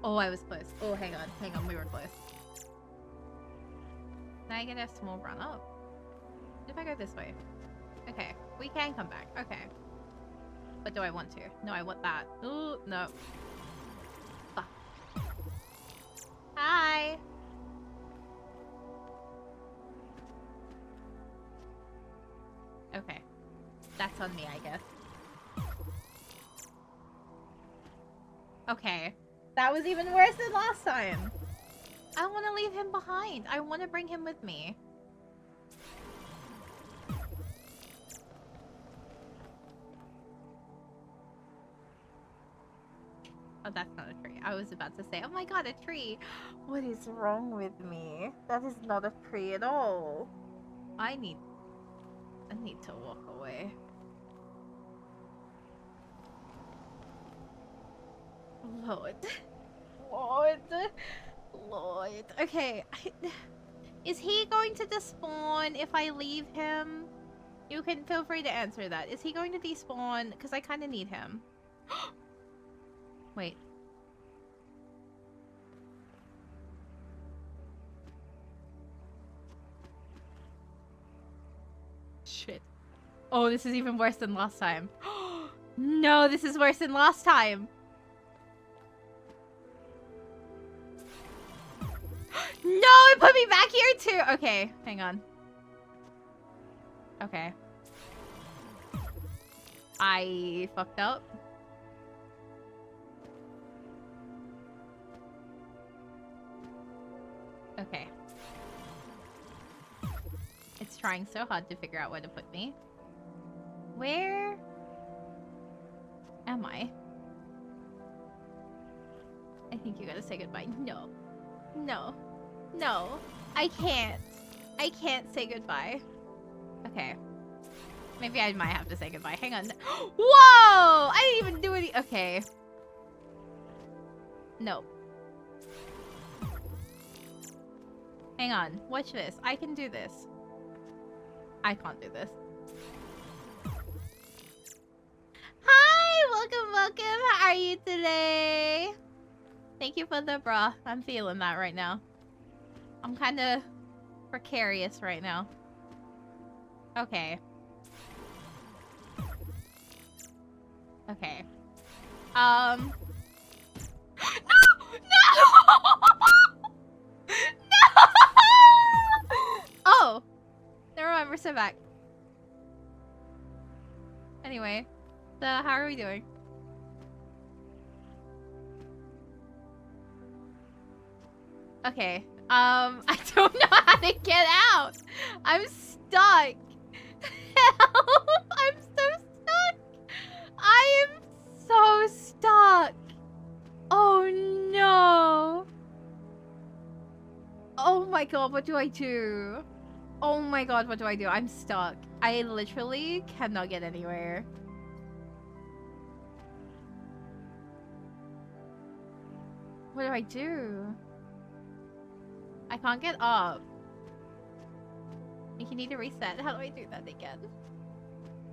Oh, I was close. Oh, hang on, we were close. Can I get a small run up? If I go this way. Okay, we can come back. Okay. But do I want to? No, I want that. Ooh, no. Fuck. Hi! Okay. That's on me, I guess. Okay. That was even worse than last time. I don't want to leave him behind. I want to bring him with me. Oh, that's not a tree. I was about to say, oh my god, a tree. What is wrong with me? That is not a tree at all. I need to walk away. Lord. Okay. Is he going to despawn if I leave him? You can feel free to answer that. Is he going to despawn? Because I kind of need him. Wait. Shit. Oh, this is even worse than last time. No, this is worse than last time. No, it put me back here too. Okay, hang on. Okay. I fucked up. Okay. It's trying so hard to figure out where to put me. Where am I? I think you gotta say goodbye. No. No. No. I can't. I can't say goodbye. Okay. Maybe I might have to say goodbye. Hang on. Whoa! I didn't even do any... Okay. No. Hang on. Watch this. I can do this. I can't do this. Hi! Welcome. How are you today? Thank you for the bruh. I'm feeling that right now. I'm kind of precarious right now. Okay. Okay. No! No! No! Oh! Never mind, we're still back. Anyway, so how are we doing? Okay. I don't know how to get out. I'm stuck. Help! I'm so stuck. I am so stuck. Oh no. Oh my god, what do I do? Oh my god, what do I do? I'm stuck. I literally cannot get anywhere. What do I do? I can't get up. You need to reset. How do I do that again?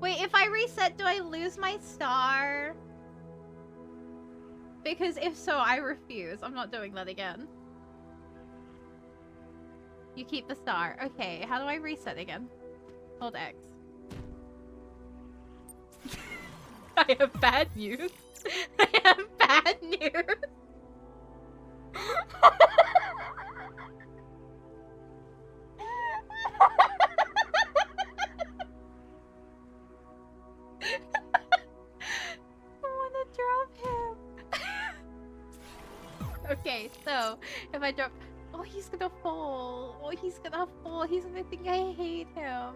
Wait, if I reset, do I lose my star? Because if so, I refuse. I'm not doing that again. You keep the star. Okay, how do I reset again? Hold X. I have bad news. I have bad news. I wanna drop him. Okay, so if I drop... Oh, he's gonna fall. Oh, he's gonna fall. He's gonna think I hate him.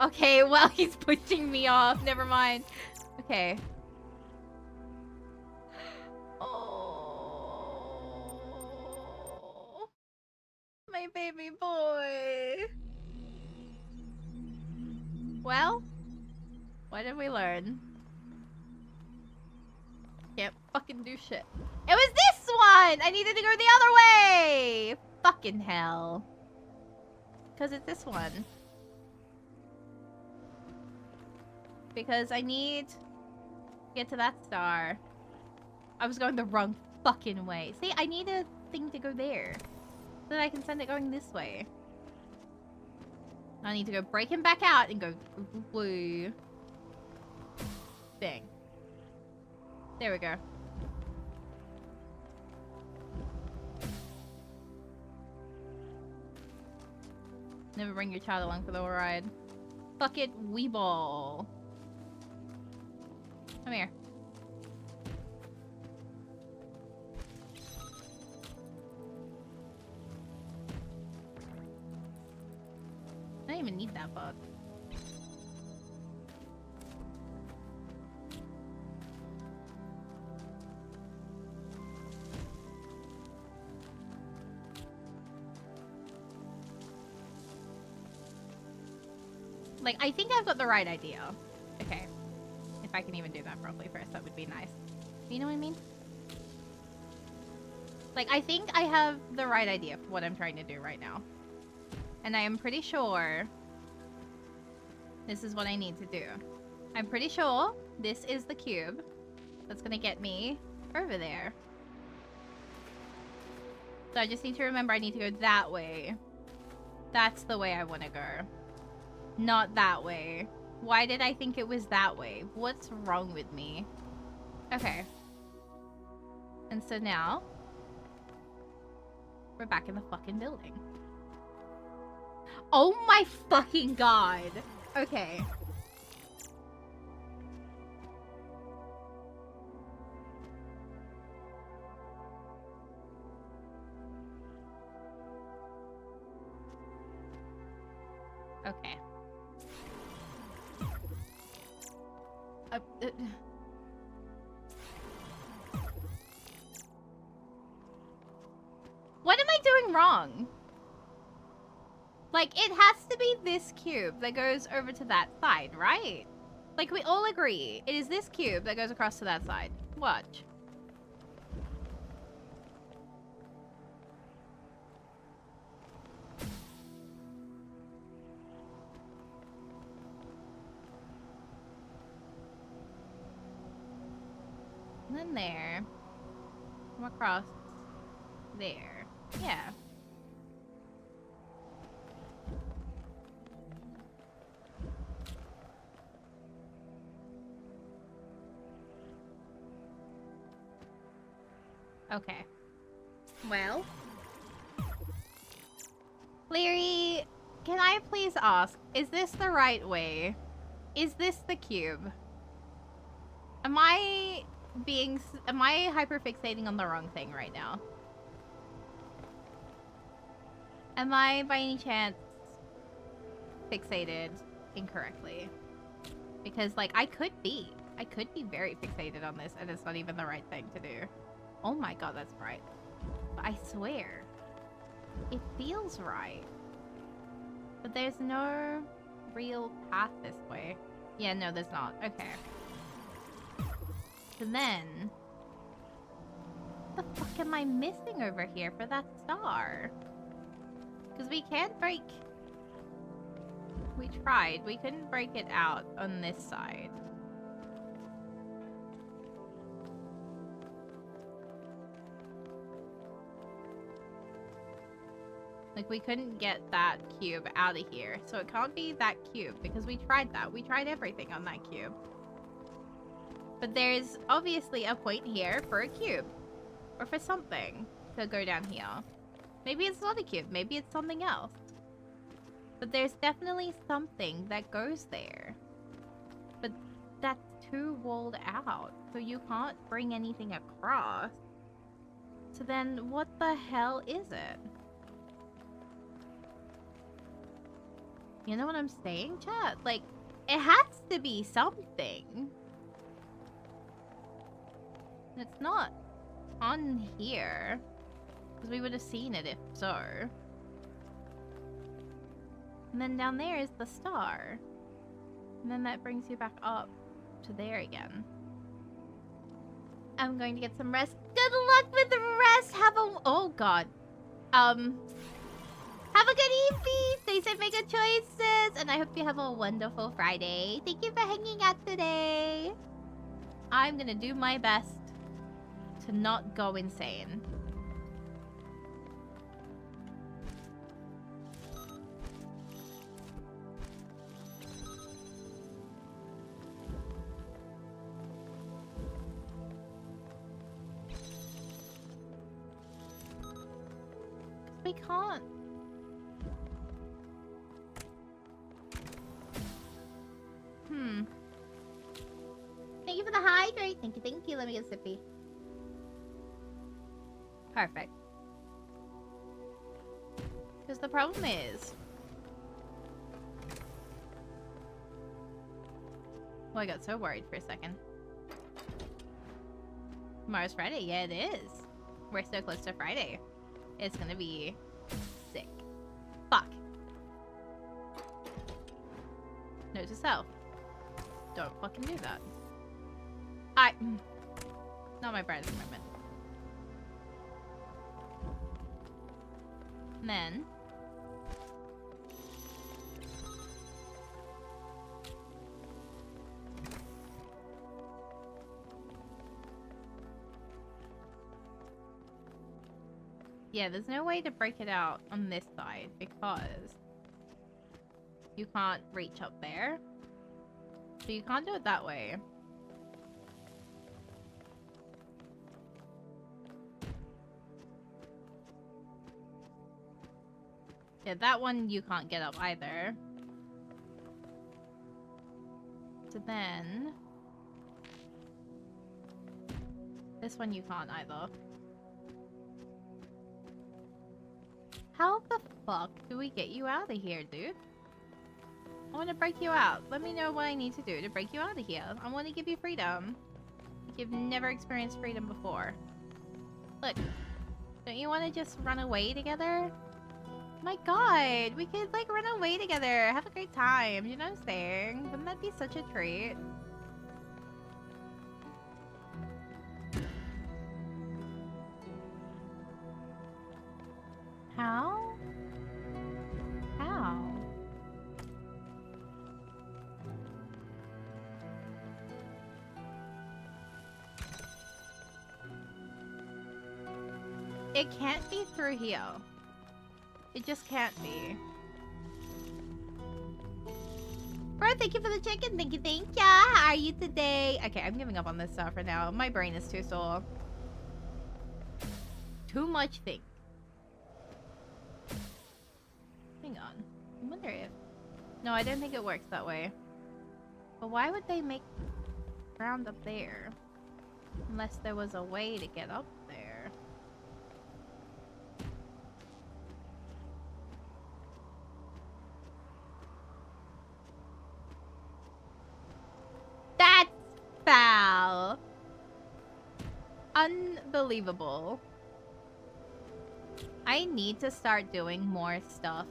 Okay, well, he's pushing me off. Never mind. Okay. Oh, my baby boy. Well, what did we learn? Can't fucking do shit. It was this one! I needed to go the other way! Fucking hell. Because it's this one. Because I need to get to that star. I was going the wrong fucking way. See, I need a thing to go there. So that I can send it going this way. I need to go break him back out and go blue. Thing. There we go. Never bring your child along for the ride. Fuck it, Weeball. Come here. I don't even need that bug. Like, I think I've got the right idea. Okay. If I can even do that properly first, that would be nice. You know what I mean? Like, I think I have the right idea for what I'm trying to do right now. And I am pretty sure this is what I need to do. I'm pretty sure this is the cube that's gonna get me over there. So I just need to remember I need to go that way. That's the way I want to go. Not that way. Why did I think it was that way? What's wrong with me? Okay. And so now we're back in the fucking building. Oh my fucking god. Okay. Okay. What am I doing wrong? Like, it has to be this cube that goes over to that side, right? Like, we all agree. It is this cube that goes across to that side. Watch. And then there. Come across there. Yeah. Okay. Well. Leary, can I please ask, is this the right way? Is this the cube? Am I hyperfixating on the wrong thing right now? Am I, by any chance, fixated incorrectly? Because, like, I could be very fixated on this, and it's not even the right thing to do. Oh my god, that's right. But I swear, it feels right. But there's no real path this way. Yeah, no, there's not. Okay. So then, what the fuck am I missing over here for that star? Because we can't break... We tried. We couldn't break it out on this side. Like, we couldn't get that cube out of here. So it can't be that cube, because we tried that. We tried everything on that cube. But there's obviously a point here for a cube. Or for something to go down here. Maybe it's not a cube. Maybe it's something else. But there's definitely something that goes there. But that's too walled out. So you can't bring anything across. So then what the hell is it? You know what I'm saying, chat? Like, it has to be something. It's not on here. Because we would have seen it if so. And then down there is the star. And then that brings you back up to there again. I'm going to get some rest. Good luck with the rest! Have a... Oh, God. Have a good evening! Stay safe, make good choices! And I hope you have a wonderful Friday. Thank you for hanging out today. I'm gonna do my best to not go insane. We can't. Thank you for the hydrate. Thank you. Let me get a sippy. Perfect. Because the problem is... Well, I got so worried for a second. Tomorrow's Friday. Yeah, it is. We're so close to Friday. It's gonna be sick. Fuck. Note to self. Don't fucking do that. Not my brightest moment. And then... Yeah, there's no way to break it out on this side because you can't reach up there. So you can't do it that way. Yeah, that one you can't get up either. So then... This one you can't either. How the fuck do we get you out of here, dude? I want to break you out. Let me know what I need to do to break you out of here. I want to give you freedom. Like you've never experienced freedom before. Look, don't you want to just run away together? My god, we could like run away together. Have a great time. You know what I'm saying? Wouldn't that be such a treat? How? How? It can't be through here. It just can't be. Bro, thank you for the check-in. Thank you. How are you today? Okay, I'm giving up on this stuff for now. My brain is too sore. Too much think. Hang on. I wonder if... No, I don't think it works that way. But why would they make ground up there? Unless there was a way to get up there. That's foul. Unbelievable. I need to start doing more stuff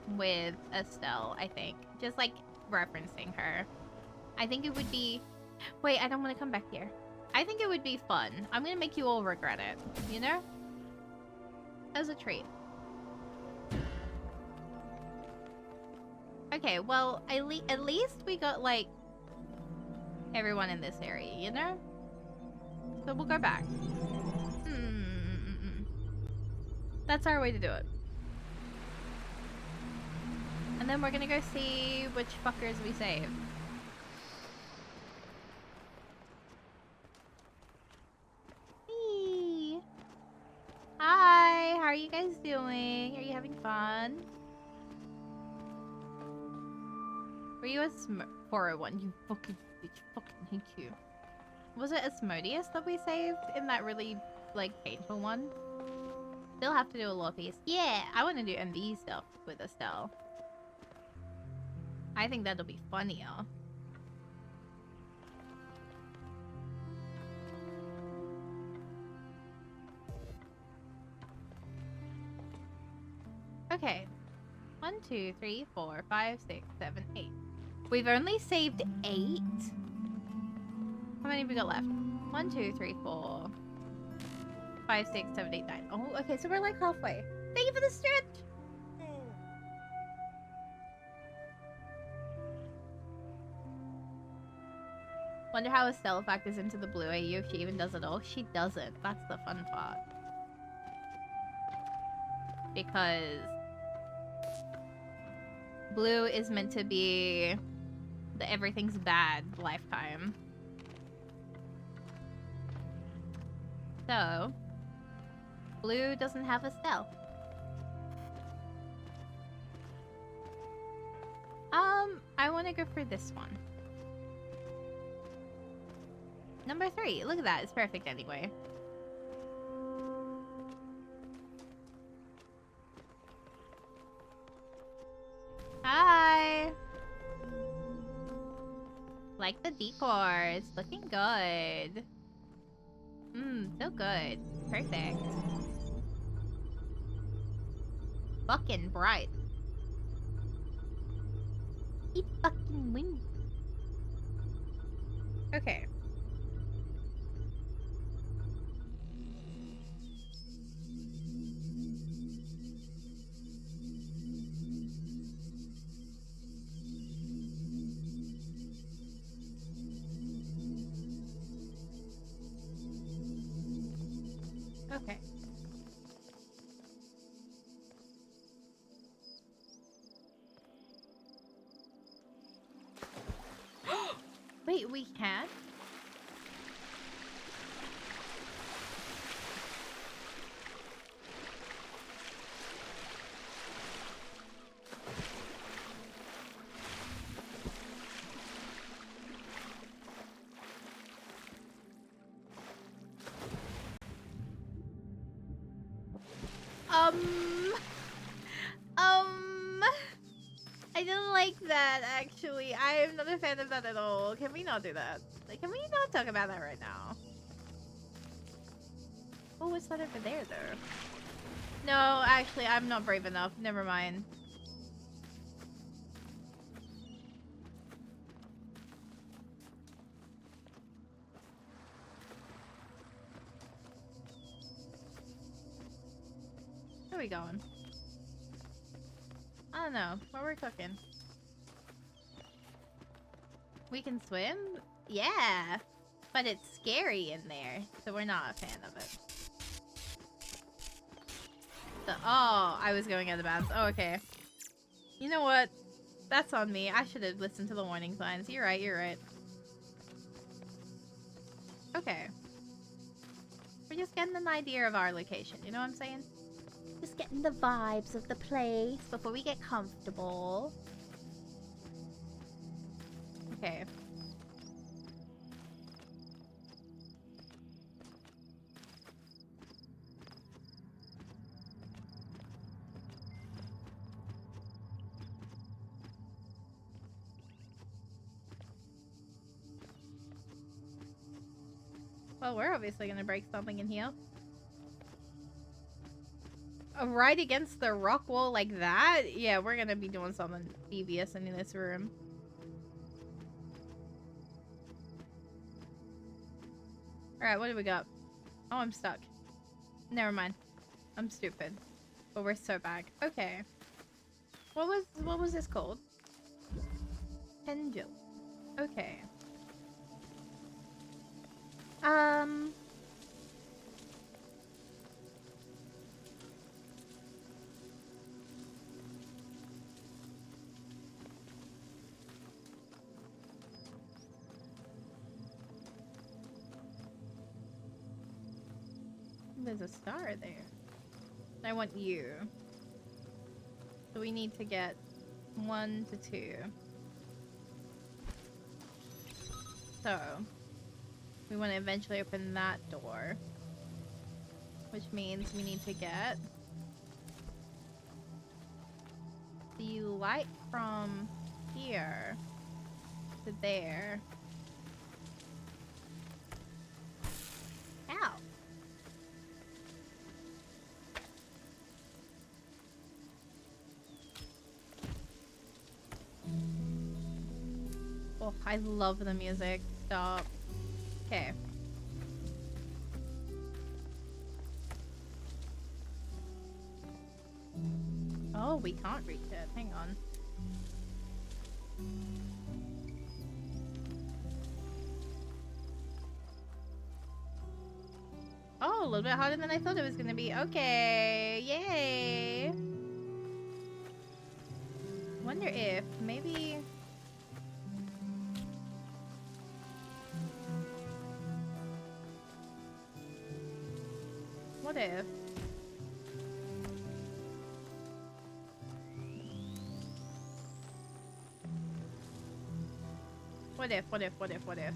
with Estelle, I think. Just like referencing her. I think it would be... Wait, I don't want to come back here. I think it would be fun. I'm gonna make you all regret it, you know? As a treat. Okay, well, at least we got, like, everyone in this area, you know? So we'll go back. That's our way to do it. And then we're gonna go see which fuckers we saved. Hey. Hi, how are you guys doing? Are you having fun? Were you a 401? You fucking bitch. Fucking hate you. Was it Asmodeus that we saved in that really, like, painful one? Still have to do a little piece. Yeah, I want to do MV stuff with Estelle. I think that'll be funnier. Okay. 1, 2, 3, 4, 5, 6, 7, 8. We've only saved 8? How many have we got left? 1, 2, 3, 4, 5, 6, 7, 8, 9. Oh, okay, so we're like halfway. Thank you for the stretch! Wonder how Estelle factors into the blue AU if she even does it all. She doesn't. That's the fun part. Because blue is meant to be the everything's bad lifetime. So, blue doesn't have Estelle. I want to go for this one. Number 3. Look at that. It's perfect anyway. Hi! Like the decor. It's looking good. So good. Perfect. Fucking bright. It's fucking windy. Okay. Okay. Wait, we can? I don't like that, actually. I am not a fan of that at all. Can we not do that? Like, can we not talk about that right now? Oh, what's that over there, though? No, actually, I'm not brave enough. Never mind. Where are we going? I don't know. Where we're cooking. We can swim? Yeah. But it's scary in there, so we're not a fan of it. Oh, I was going out of bounds. Oh, okay. You know what? That's on me. I should have listened to the warning signs. You're right, you're right. Okay. We're just getting an idea of our location, you know what I'm saying? Just getting the vibes of the place before we get comfortable. Okay. Well, we're obviously gonna break something in here. Right against the rock wall like that? Yeah, we're gonna be doing something devious in this room. Alright, what do we got? Oh, I'm stuck. Never mind. I'm stupid. But we're so back. Okay. What was this called? Pendulum. Okay. There's a star there. I want you. So we need to get 1 to 2. So, we want to eventually open that door. Which means we need to get the light from here to there. Ow! Oh, I love the music. Stop. Okay. Oh, we can't reach it. Hang on. Oh, a little bit harder than I thought it was gonna be. Okay. Yay. Wonder if maybe... What if... What if, what if, what if, what if?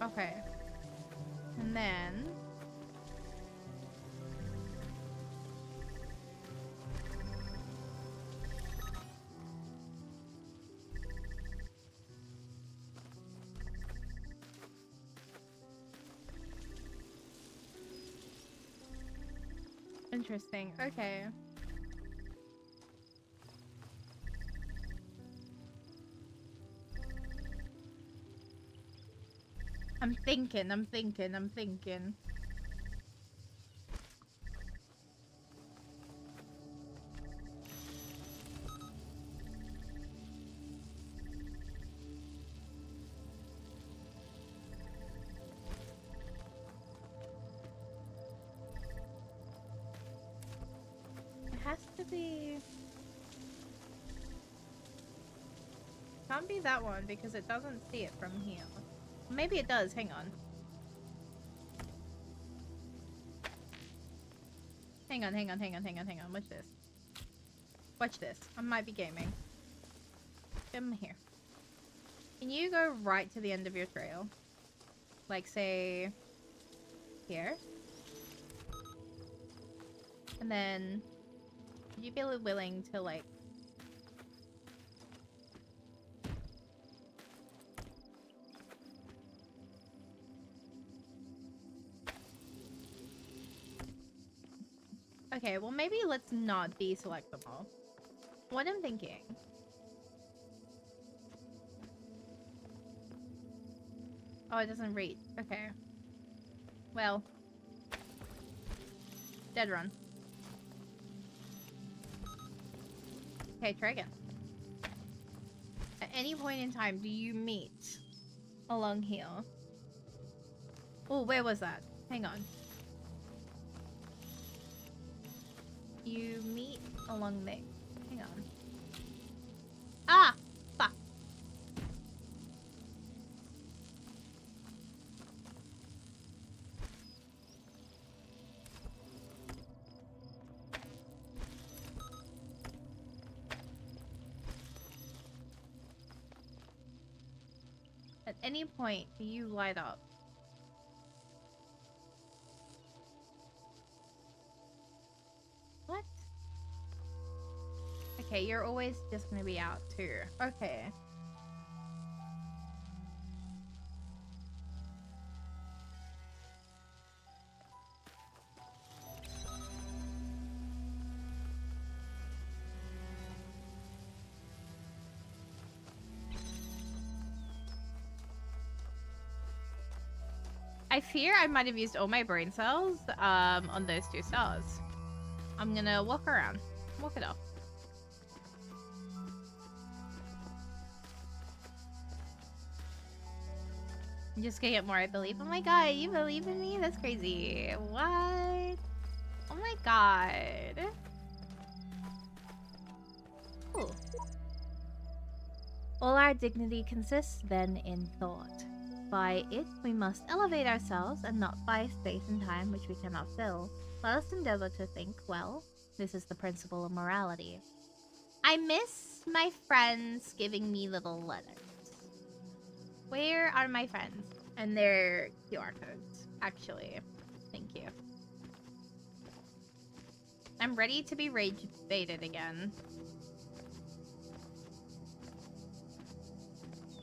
Okay. And then... Interesting. Okay. I'm thinking. It has to be... Can't be that one because it doesn't see it from here. Maybe it does. Hang on. Hang on. Watch this. Watch this. I might be gaming. Come here. Can you go right to the end of your trail? Like, say... here? And then... Would you be willing to, like... Okay, well maybe let's not deselect them all. What I'm thinking... Oh, it doesn't reach. Okay. Well. Dead run. Okay, try again. any point in time do you meet along here? Oh, where was that? Hang on. You meet along there. Hang on. Ah! Fuck. At any point, do you light up? What? Okay, you're always just gonna be out too. Okay. I fear I might have used all my brain cells on those 2 stars. I'm gonna walk around. Walk it off. I'm just gonna get more, I believe. Oh my god, you believe in me? That's crazy. What? Oh my god. Ooh. All our dignity consists then in thought. By it, we must elevate ourselves, and not by space and time which we cannot fill. Let us endeavor to think well. This is the principle of morality. I miss my friends giving me little letters. Where are my friends? And their QR codes, actually. Thank you. I'm ready to be rage baited again.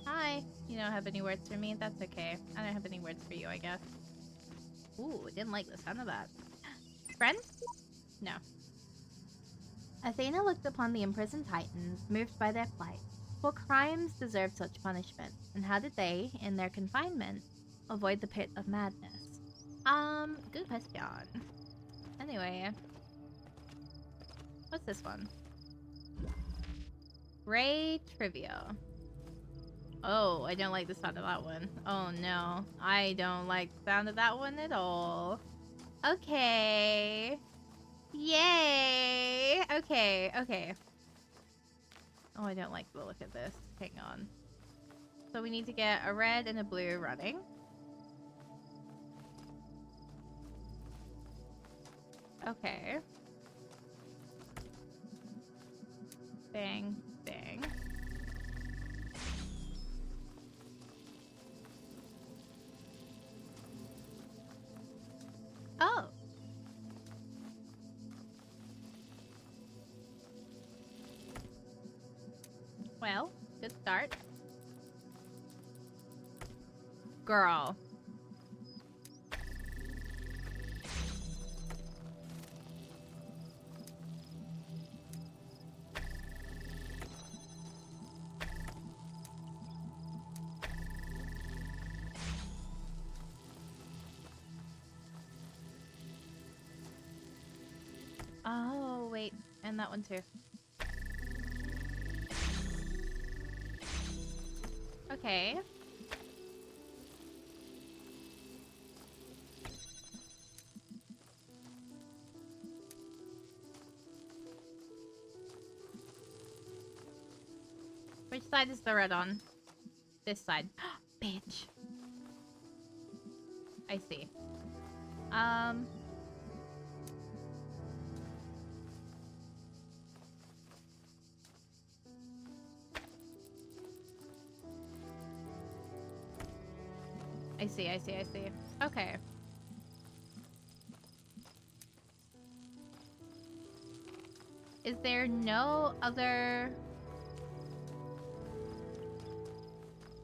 Hi. You don't have any words for me? That's okay. I don't have any words for you, I guess. Ooh, didn't like the sound of that. Friends? No. Athena looked upon the imprisoned Titans, moved by their plight. What crimes deserved such punishment? And how did they, in their confinement, avoid the pit of madness? Good question. Anyway. What's this one? Ray Trivia. Oh, I don't like the sound of that one. Oh no. I don't like the sound of that one at all. Okay. Yay! Okay, okay. Oh, I don't like the look of this. Hang on. So we need to get a red and a blue running. Okay. Bang, bang. Oh. Well, good start. Girl. Oh, wait. And that one too. Okay. Which side is the red on? This side. Bitch. I see. I see, I see, I see. Okay. Is there no other...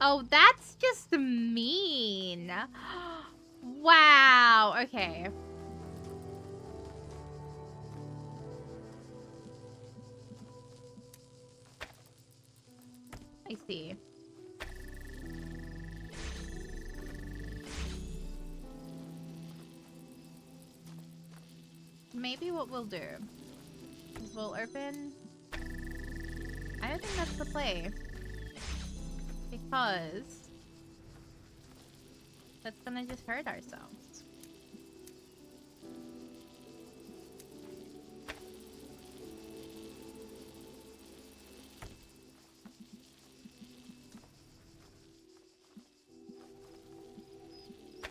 Oh, that's just mean. Wow. Okay. I see. Maybe what we'll do is we'll open... I don't think that's the play. Because that's gonna just hurt ourselves.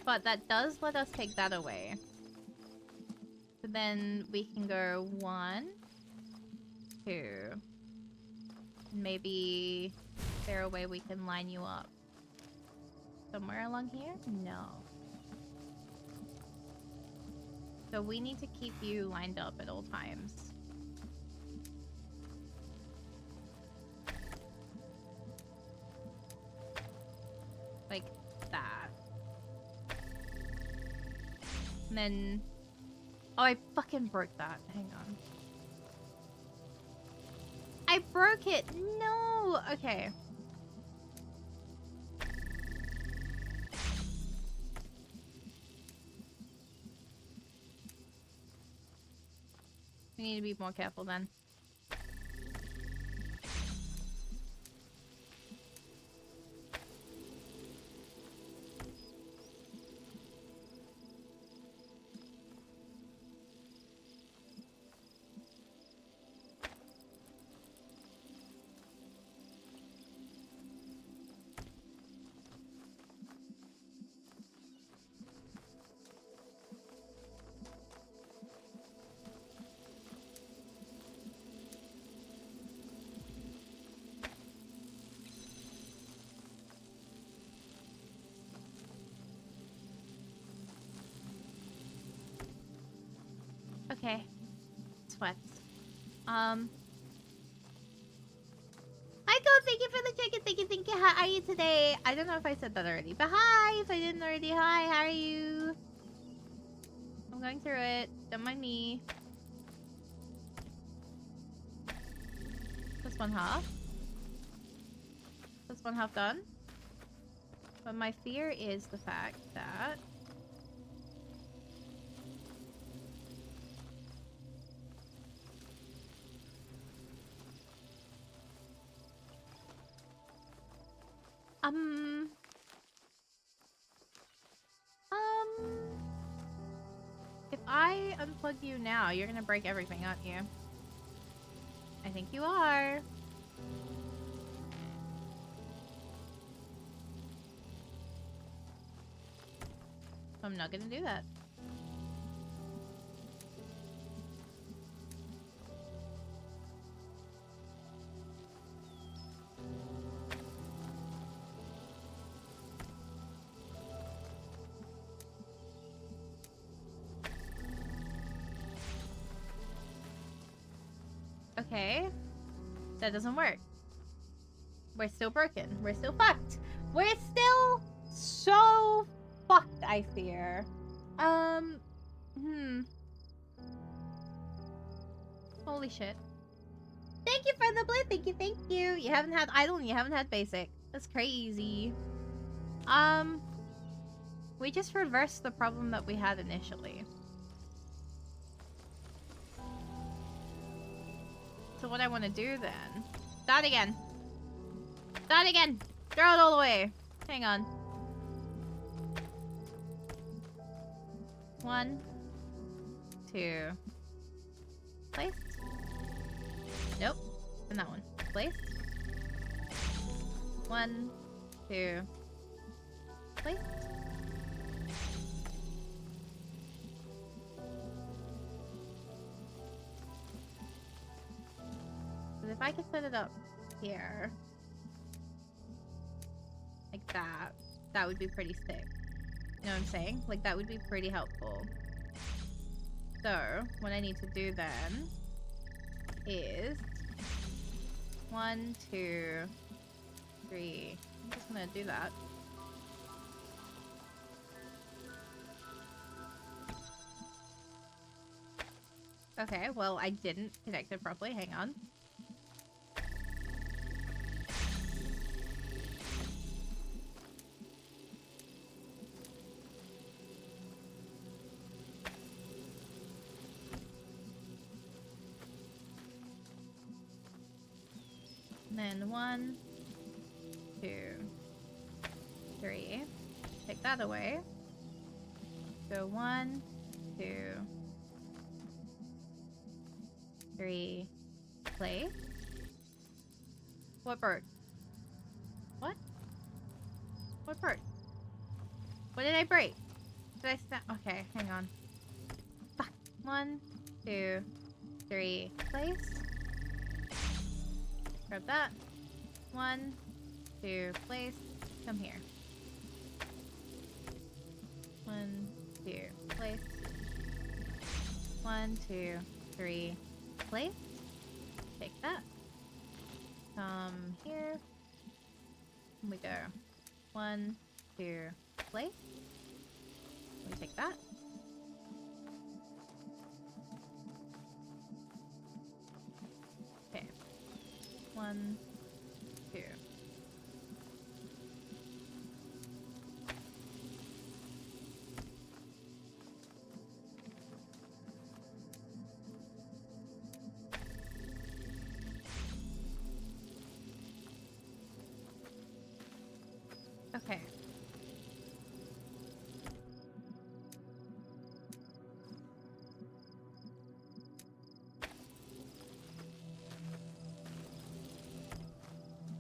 But that does let us take that away. So then we can go 1, 2. Maybe is there a way we can line you up? Somewhere along here? No. So we need to keep you lined up at all times. Like that. And then... Oh, I fucking broke that. Hang on. I broke it! No! Okay. We need to be more careful then. Okay. Sweats. Hi, Go. Thank you for the chicken. Thank you. How are you today? I don't know if I said that already, but hi. If I didn't already, hi. How are you? I'm going through it. Don't mind me. That's one half. That's one half done. But my fear is the fact that... If I unplug you now, you're gonna break everything, aren't you? I think you are. I'm not gonna do that. Okay. That doesn't work. We're still broken. We're still fucked. We're still so fucked, I fear. Holy shit. Thank you for the blue. Thank you. You haven't had idle and you haven't had basic. That's crazy. We just reversed the problem that we had initially. So what I want to do then... That again. That again. Throw it all away. Hang on. 1, 2. Placed. Nope. And that one. Placed. 1, 2. Placed. But if I could set it up here, like that, that would be pretty sick. You know what I'm saying? Like, that would be pretty helpful. So, what I need to do then is 1, 2, 3. I'm just gonna do that. Okay, well, I didn't connect it properly. Hang on. And then 1, 2, 3. Take that away. Go 1, 2, 3. Place. What bird? What? What bird? What did I break? Did I snap? Okay, hang on. Fuck. 1, 2, 3. Place. Grab that. 1, 2. Place. Come here. 1, 2. Place. 1, 2, 3. Place. Take that. Come here. And we go. 1, 2. Place. We take that. Okay. 1, 2. Okay.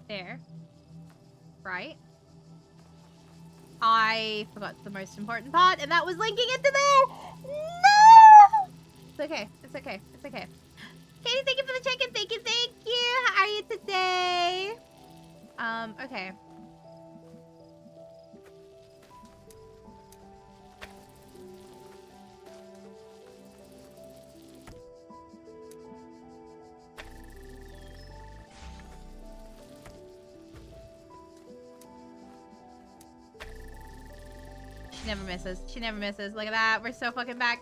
There. Right. I forgot the most important part, and that was linking it to there! No! It's okay. It's okay. It's okay. Katie, thank you for the check-in. Thank you, thank you. How are you today? Okay. She never misses. She never misses. Look at that. We're so fucking back.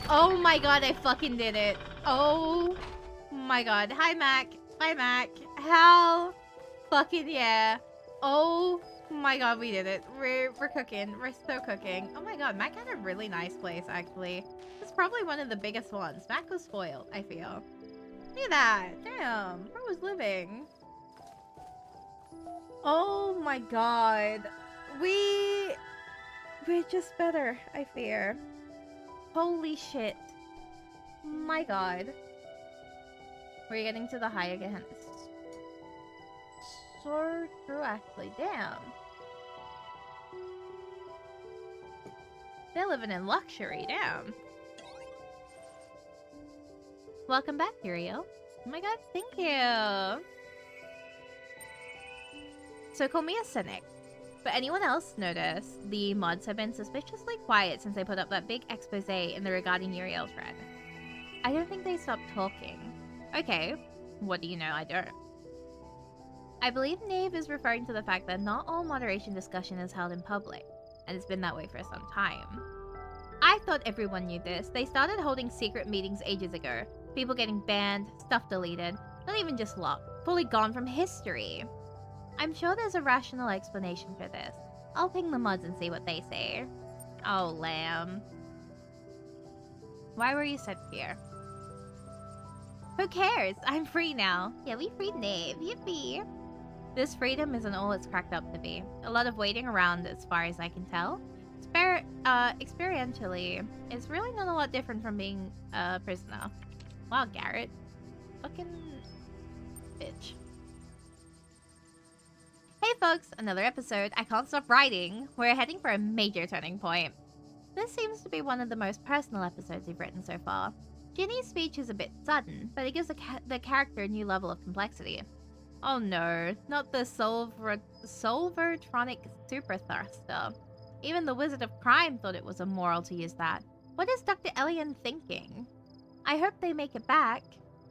Oh my god, I fucking did it. Oh my god. Hi, Mac. Hi, Mac. Hell fucking yeah. Oh my god, we did it. We're cooking. We're so cooking. Oh my god, Mac had a really nice place, actually. It's probably one of the biggest ones. Mac was spoiled, I feel. Look at that. Damn. Bro was living. Oh my god. We're just better, I fear. Holy shit. My god. We're getting to the high again. So true, actually. Damn. They're living in luxury. Damn. Welcome back, Uriel. Oh my god, thank you. So call me a cynic. But anyone else notice the mods have been suspiciously quiet since they put up that big expose in the regarding Uriel thread? I don't think they stopped talking. Okay, what do you know? I don't. I believe Nave is referring to the fact that not all moderation discussion is held in public, and it's been that way for some time. I thought everyone knew this. They started holding secret meetings ages ago. People getting banned, stuff deleted, not even just locked, fully gone from history. I'm sure there's a rational explanation for this. I'll ping the mods and see what they say. Oh, lamb. Why were you sent here? Who cares? I'm free now. Yeah, we freed Nave. Yippee. This freedom isn't all it's cracked up to be. A lot of waiting around as far as I can tell. Experientially, it's really not a lot different from being a prisoner. Wow, Garrett. Fucking bitch. Hey folks, another episode. I can't stop writing. We're heading for a major turning point. This seems to be one of the most personal episodes we've written so far. Ginny's speech is a bit sudden, but it gives the character a new level of complexity. Oh no, not the Solvertronic Super Thruster. Even the Wizard of Crime thought it was immoral to use that. What is Dr. Elian thinking? I hope they make it back.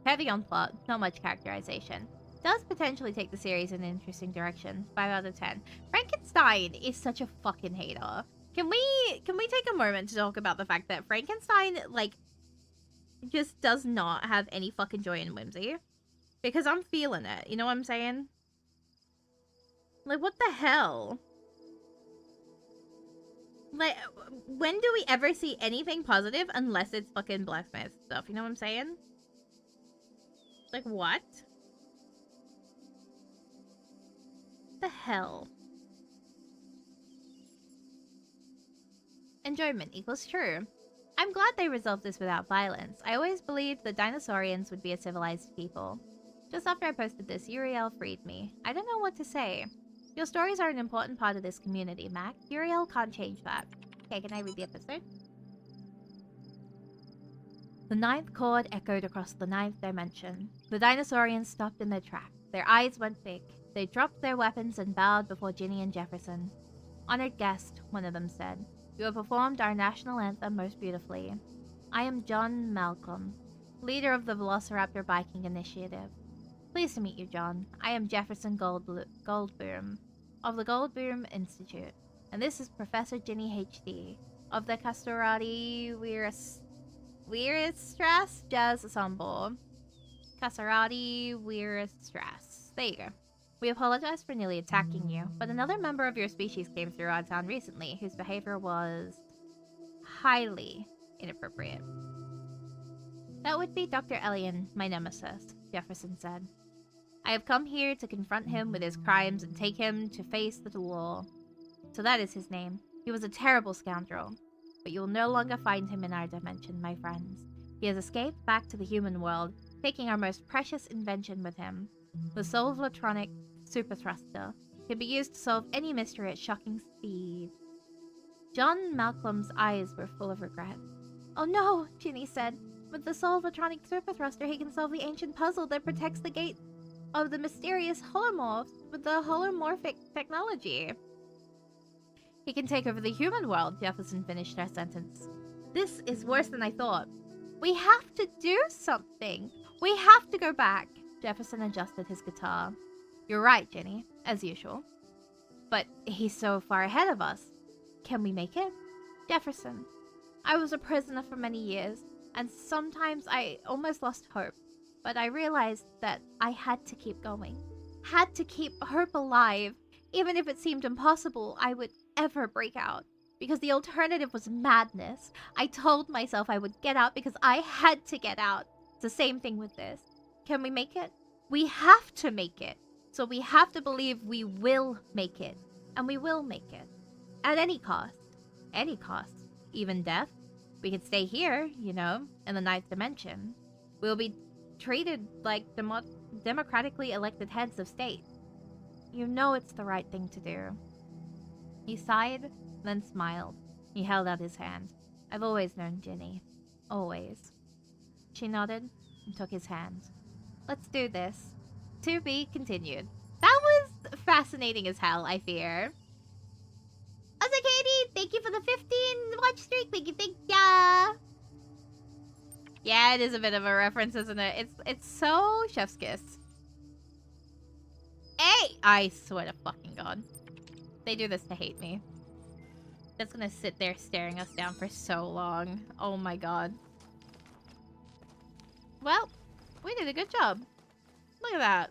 Heavy on plot, not much characterization. Does potentially take the series in an interesting direction. 5 out of 10. Frankenstein is such a fucking hater. Can we take a moment to talk about the fact that Frankenstein, like, just does not have any fucking joy and whimsy? Because I'm feeling it, you know what I'm saying? Like, what the hell? Like, when do we ever see anything positive unless it's fucking blacksmith stuff, you know what I'm saying? Like, what? the hell? Enjoyment equals true. I'm glad they resolved this without violence. I always believed the dinosaurians would be a civilized people. Just after I posted this, Uriel freed me. I don't know what to say. Your stories are an important part of this community, Mac. Uriel can't change that. Okay, can I read the episode? The ninth chord echoed across the ninth dimension. The dinosaurians stopped in their tracks. Their eyes went big. They dropped their weapons and bowed before Ginny and Jefferson. Honored guest, one of them said. You have performed our national anthem most beautifully. I am John Malcolm, leader of the Velociraptor Biking Initiative. Pleased to meet you, John. I am Jefferson Goldboom, of the Goldboom Institute, and this is Professor Ginny HD, of the Castorati Weirstrass Jazz Ensemble. Castorati Weirstrass. There you go. We apologize for nearly attacking you, but another member of your species came through our town recently, whose behavior was highly inappropriate. That would be Dr. Elian, my nemesis, Jefferson said. I have come here to confront him with his crimes and take him to face the law. So that is his name. He was a terrible scoundrel, but you will no longer find him in our dimension, my friends. He has escaped back to the human world, taking our most precious invention with him. The Solvatronic Super Thruster can be used to solve any mystery at shocking speed. John Malcolm's eyes were full of regret. Oh no, Ginny said. With the Solvatronic Super Thruster, he can solve the ancient puzzle that protects the gate of the mysterious holomorphs with the holomorphic technology. He can take over the human world, Jefferson finished her sentence. This is worse than I thought. We have to do something. We have to go back. Jefferson adjusted his guitar. You're right, Ginny, as usual. But he's so far ahead of us. Can we make it? Jefferson, I was a prisoner for many years, and sometimes I almost lost hope. But I realized that I had to keep going. Had to keep hope alive. Even if it seemed impossible, I would ever break out. Because the alternative was madness. I told myself I would get out because I had to get out. It's the same thing with this. Can we make it? We have to make it. So we have to believe we will make it. And we will make it. At any cost. Any cost. Even death. We could stay here, you know, in the ninth dimension. We'll be treated like democratically elected heads of state. You know it's the right thing to do. He sighed, then smiled. He held out his hand. I've always known Ginny. Always. She nodded and took his hand. Let's do this. To be continued. That was fascinating as hell, I fear. Also, Katie, thank you for the 15 watch streak. Thank ya. Yeah, it is a bit of a reference, isn't it? It's so chef's kiss. Hey! I swear to fucking God. They do this to hate me. Just gonna sit there staring us down for so long. Oh my God. Well, we did a good job. Look at that.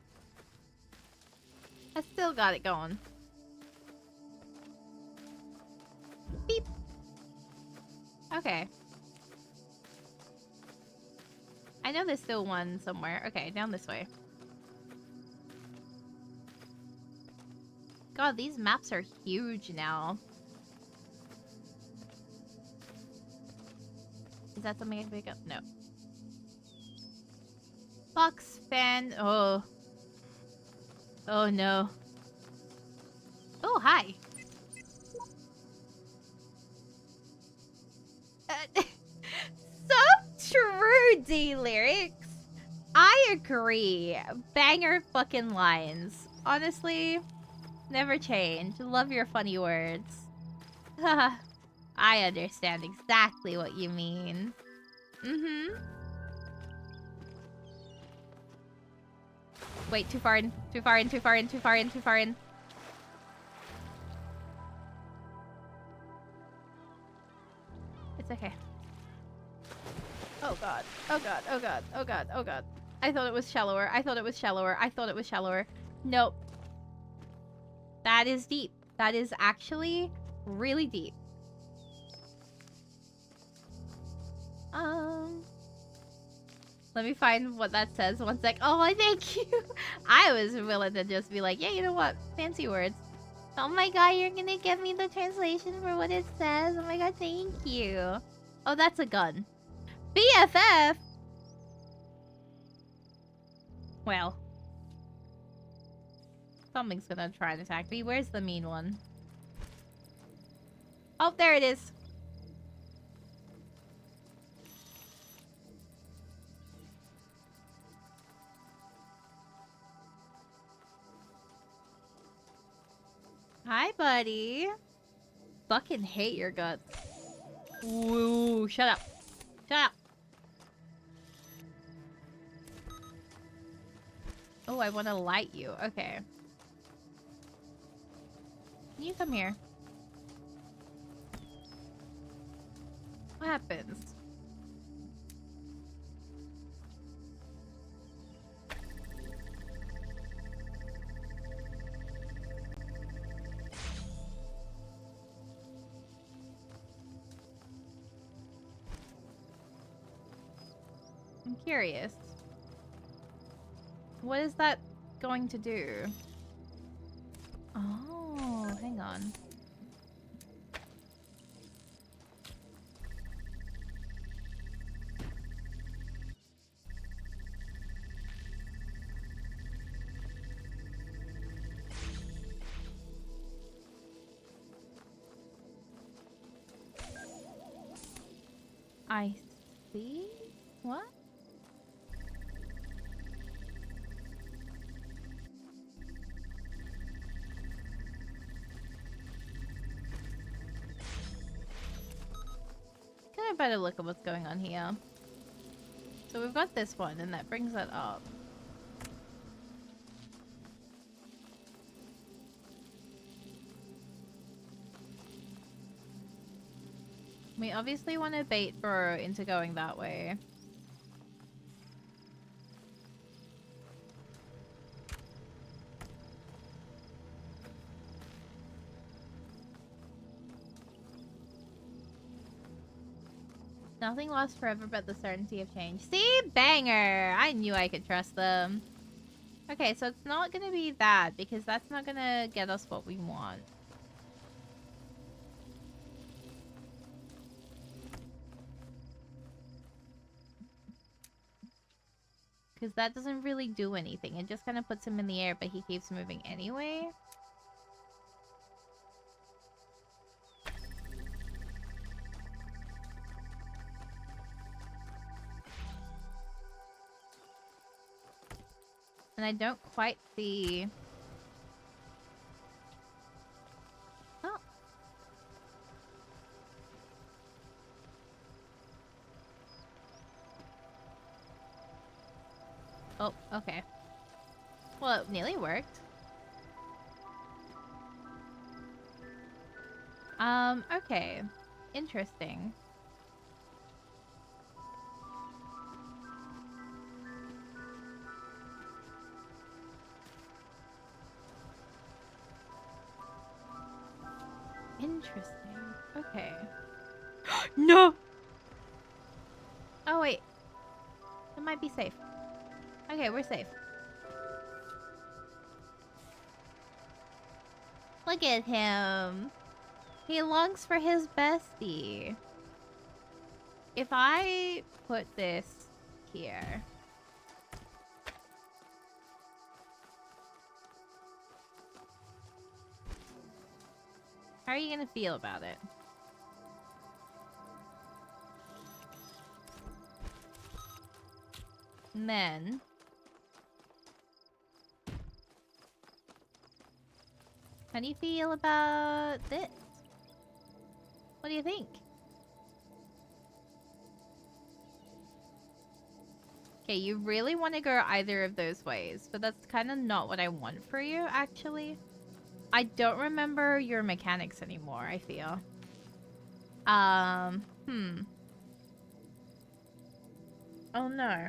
I still got it going. Beep. Okay. I know there's still one somewhere. Okay, down this way. God, these maps are huge now. Is that something I can pick up? No. Box fan. Oh. Oh no. Oh, hi. So true, D-Lyrics. I agree. Banger fucking lines. Honestly, never change. Love your funny words. I understand exactly what you mean. Mm-hmm. Wait, too far in. Too far in, too far in, too far in, too far in. It's okay. Oh God. Oh God. Oh God. Oh God. Oh God. I thought it was shallower. I thought it was shallower. I thought it was shallower. Nope. That is deep. That is actually really deep. Let me find what that says. One sec. Oh, thank you. I was willing to just be like, yeah, you know what? Fancy words. Oh my god, you're gonna give me the translation for what it says. Oh my god, thank you. Oh, that's a gun. BFF? Well. Something's gonna try and attack me. Where's the mean one? Oh, there it is. Hi, buddy. Fucking hate your guts. Ooh, shut up. Shut up. Oh, I want to light you. Okay. Can you come here? What happens? I'm curious. What is that going to do? Oh, hang on. I see? What? Get a better look at what's going on here. So we've got this one, and that brings that up. We obviously want to bait Burrow into going that way. Nothing lasts forever but the certainty of change. See? Banger! I knew I could trust them. Okay, so it's not gonna be that, because that's not gonna get us what we want. Because that doesn't really do anything. It just kind of puts him in the air, but he keeps moving anyway. And I don't quite see... Oh. Oh, okay. Well, it nearly worked. Okay. Interesting. Interesting. Okay. No! Oh, wait. It might be safe. Okay, we're safe. Look at him. He longs for his bestie. If I put this here... How are you gonna feel about it? And then... How do you feel about this? What do you think? Okay, you really want to go either of those ways, but that's kind of not what I want for you, actually. I don't remember your mechanics anymore, I feel. Oh no.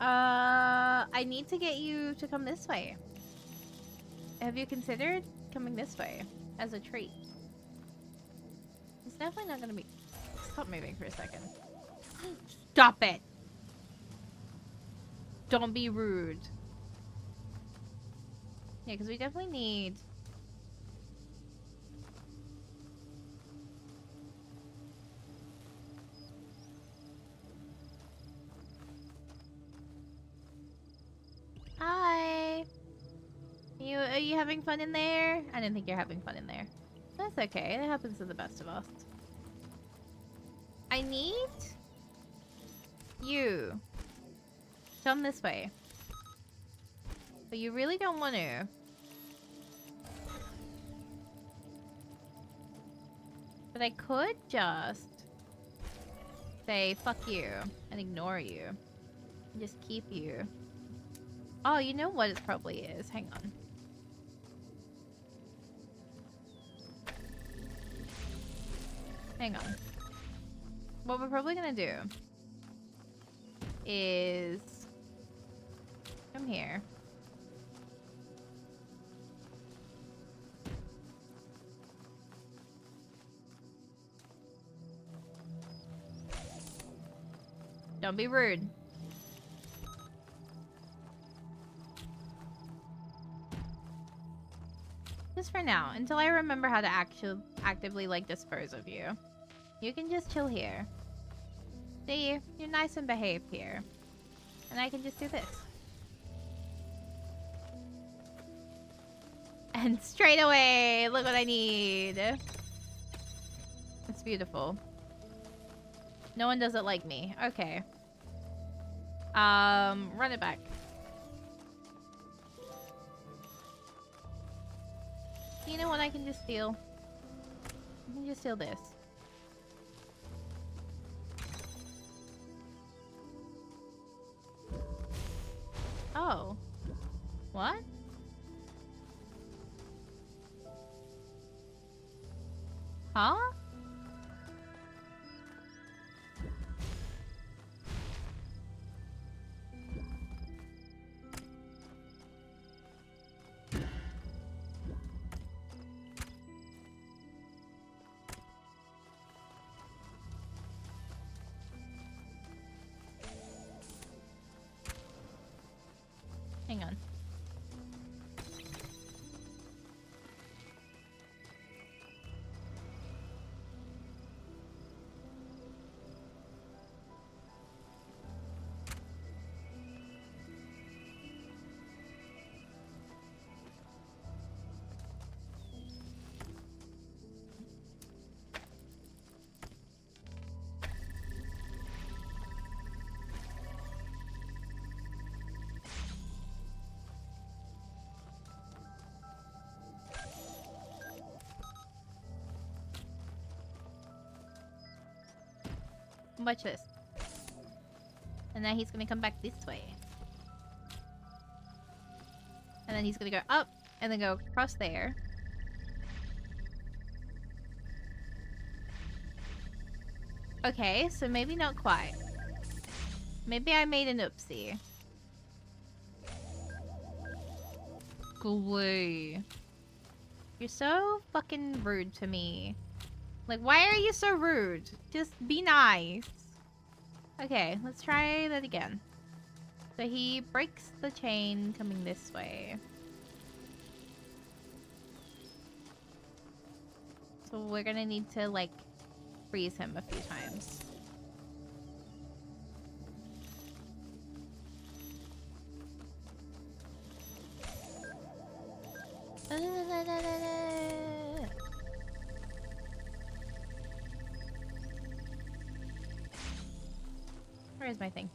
I need to get you to come this way. Have you considered coming this way as a treat? It's definitely not gonna be... Stop moving for a second. Stop it! Don't be rude. Yeah, because we definitely need... Hi! Are you having fun in there? I didn't think you're having fun in there. That's okay. It happens to the best of us. I need... you. Come this way. But you really don't want to. But I could just... say, fuck you. And ignore you. And just keep you. Oh, you know what it probably is. Hang on. Hang on. What we're probably gonna do is come here. Don't be rude. Just for now, until I remember how to actively like dispose of you. You can just chill here. See, you're nice and behaved here. And I can just do this. And straight away, look what I need. It's beautiful. No one does it like me. Okay. Run it back. You know what I can just steal? I can just steal this. Oh. What? Huh? Hang on. Watch this. And then he's gonna come back this way. And then he's gonna go up, and then go across there. Okay, so maybe not quite. Maybe I made an oopsie. Go away. You're so fucking rude to me. Like, why are you so rude? Just be nice. Okay, let's try that again. So he breaks the chain coming this way. So we're gonna need to, like, freeze him a few times. Where is my thing?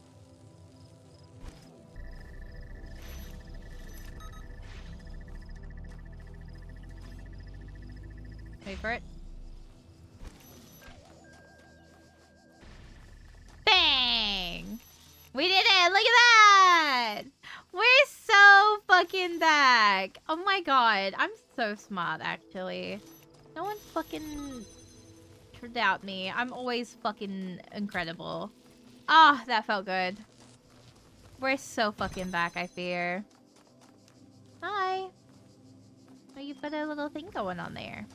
Wait for it. Bang! We did it! Look at that! We're so fucking back! Oh my god, I'm so smart, actually. No one fucking doubt me. I'm always fucking incredible. Ah, that felt good. We're so fucking back, I fear. Hi. Oh, you've got a little thing going on there.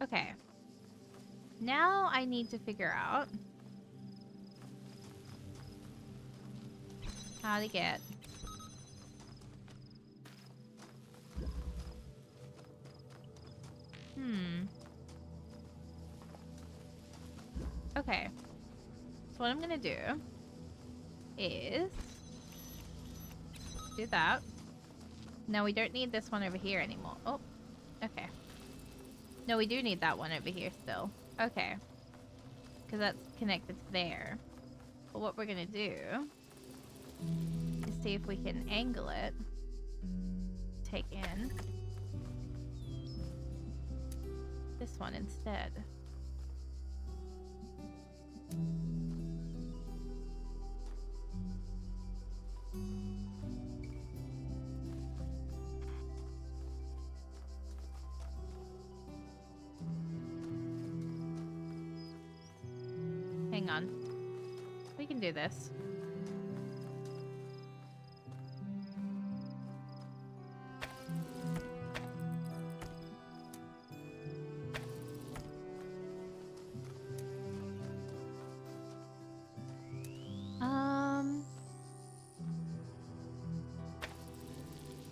Okay. Now I need to figure out how to get Okay. So what I'm gonna do is do that. Now we don't need this one over here anymore. Oh, okay. No, we do need that one over here still. Okay. Because that's connected to there. But what we're gonna do is see if we can angle it. Take in this one instead. Hang on. We can do this.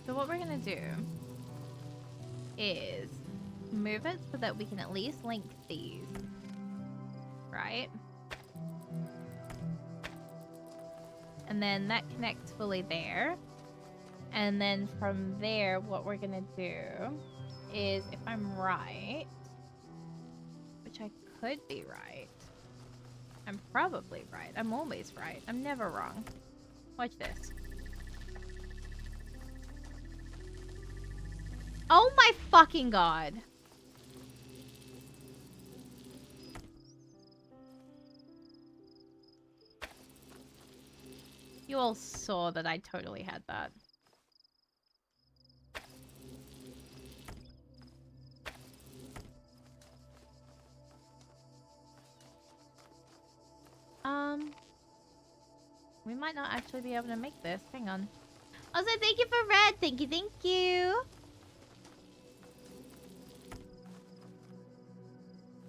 So what we're gonna do is move it so that we can at least link these, right? And then that connects fully there. And then from there, what we're gonna do is, if I'm right, which I could be right, I'm probably right. I'm always right. I'm never wrong. Watch this. Oh my fucking god. You all saw that I totally had that. We might not actually be able to make this. Hang on. Also, thank you for red. Thank you, thank you.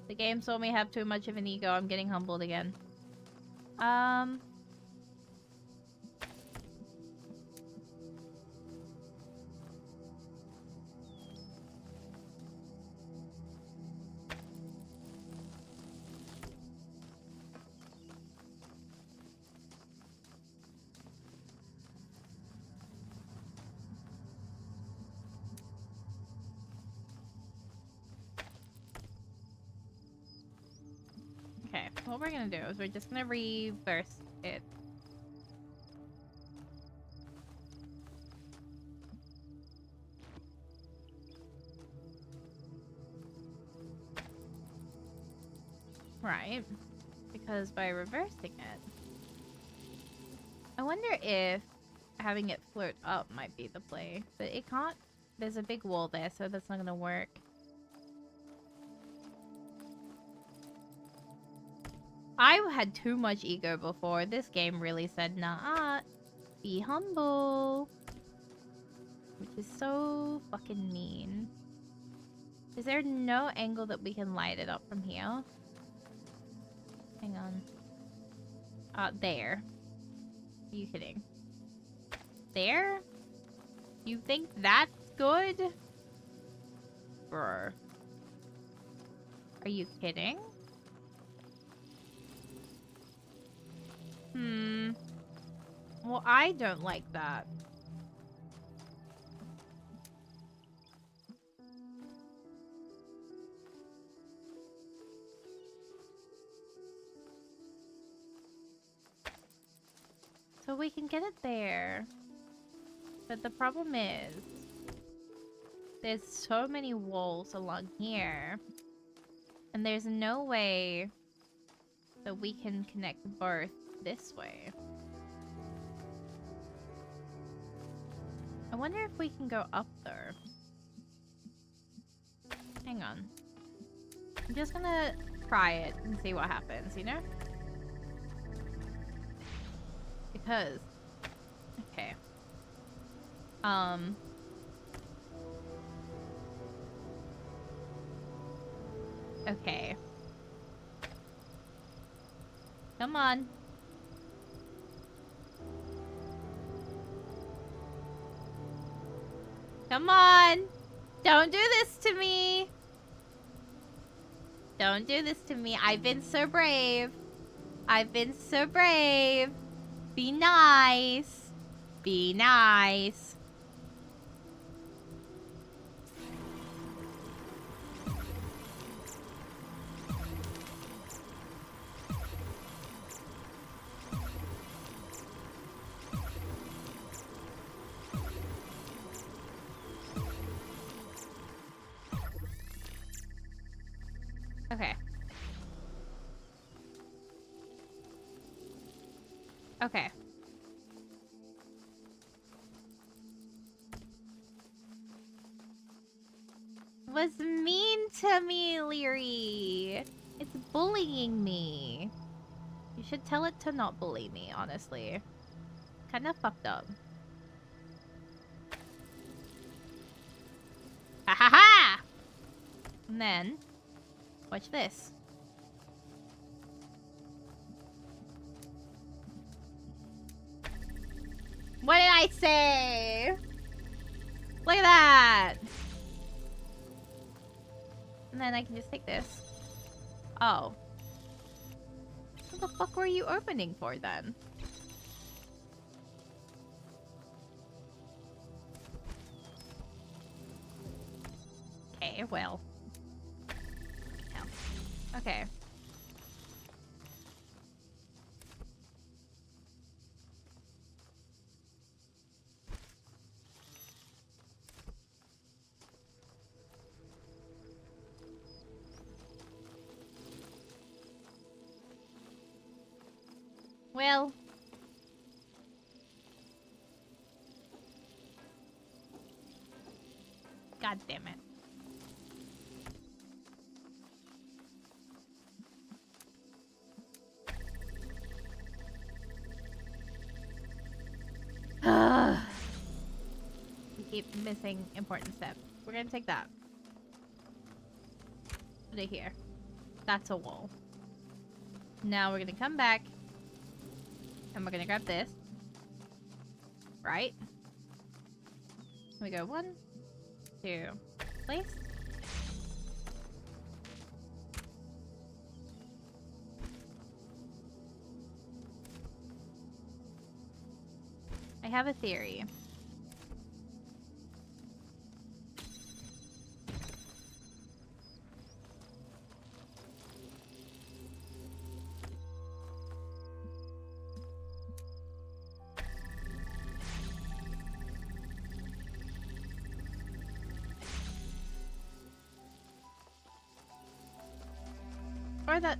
The game saw me have too much of an ego. I'm getting humbled again. Okay, what we're gonna do is we're just gonna reverse it. Right, because by reversing it, I wonder if having it float up might be the play, but it can't. There's a big wall there, so that's not gonna work. I had too much ego before. This game really said, nah, be humble. Which is so fucking mean. Is there no angle that we can light it up from here? Hang on. There. Are you kidding? There? You think that's good? Brr. Are you kidding? Well, I don't like that. So we can get it there. But the problem is, there's so many walls along here. And there's no way that we can connect both this way. I wonder if we can go up there. Hang on. I'm just gonna try it and see what happens, you know? Because... Okay. Okay. Come on. Come on! Don't do this to me! Don't do this to me. I've been so brave. I've been so brave. Be nice. Be nice. Okay. Okay. Was mean to me, Leary. It's bullying me. You should tell it to not bully me, honestly. Kind of fucked up. Ha ha ha! And then, watch this. What did I say? Look at that! And then I can just take this. Oh. What the fuck were you opening for then? Okay, well. Yeah. Okay. Well. God damn it. We keep missing important steps. We're gonna take that. Put it here. That's a wall. Now we're gonna come back. And we're gonna grab this. Right? We go 1, 2, place. I have a theory. Or that...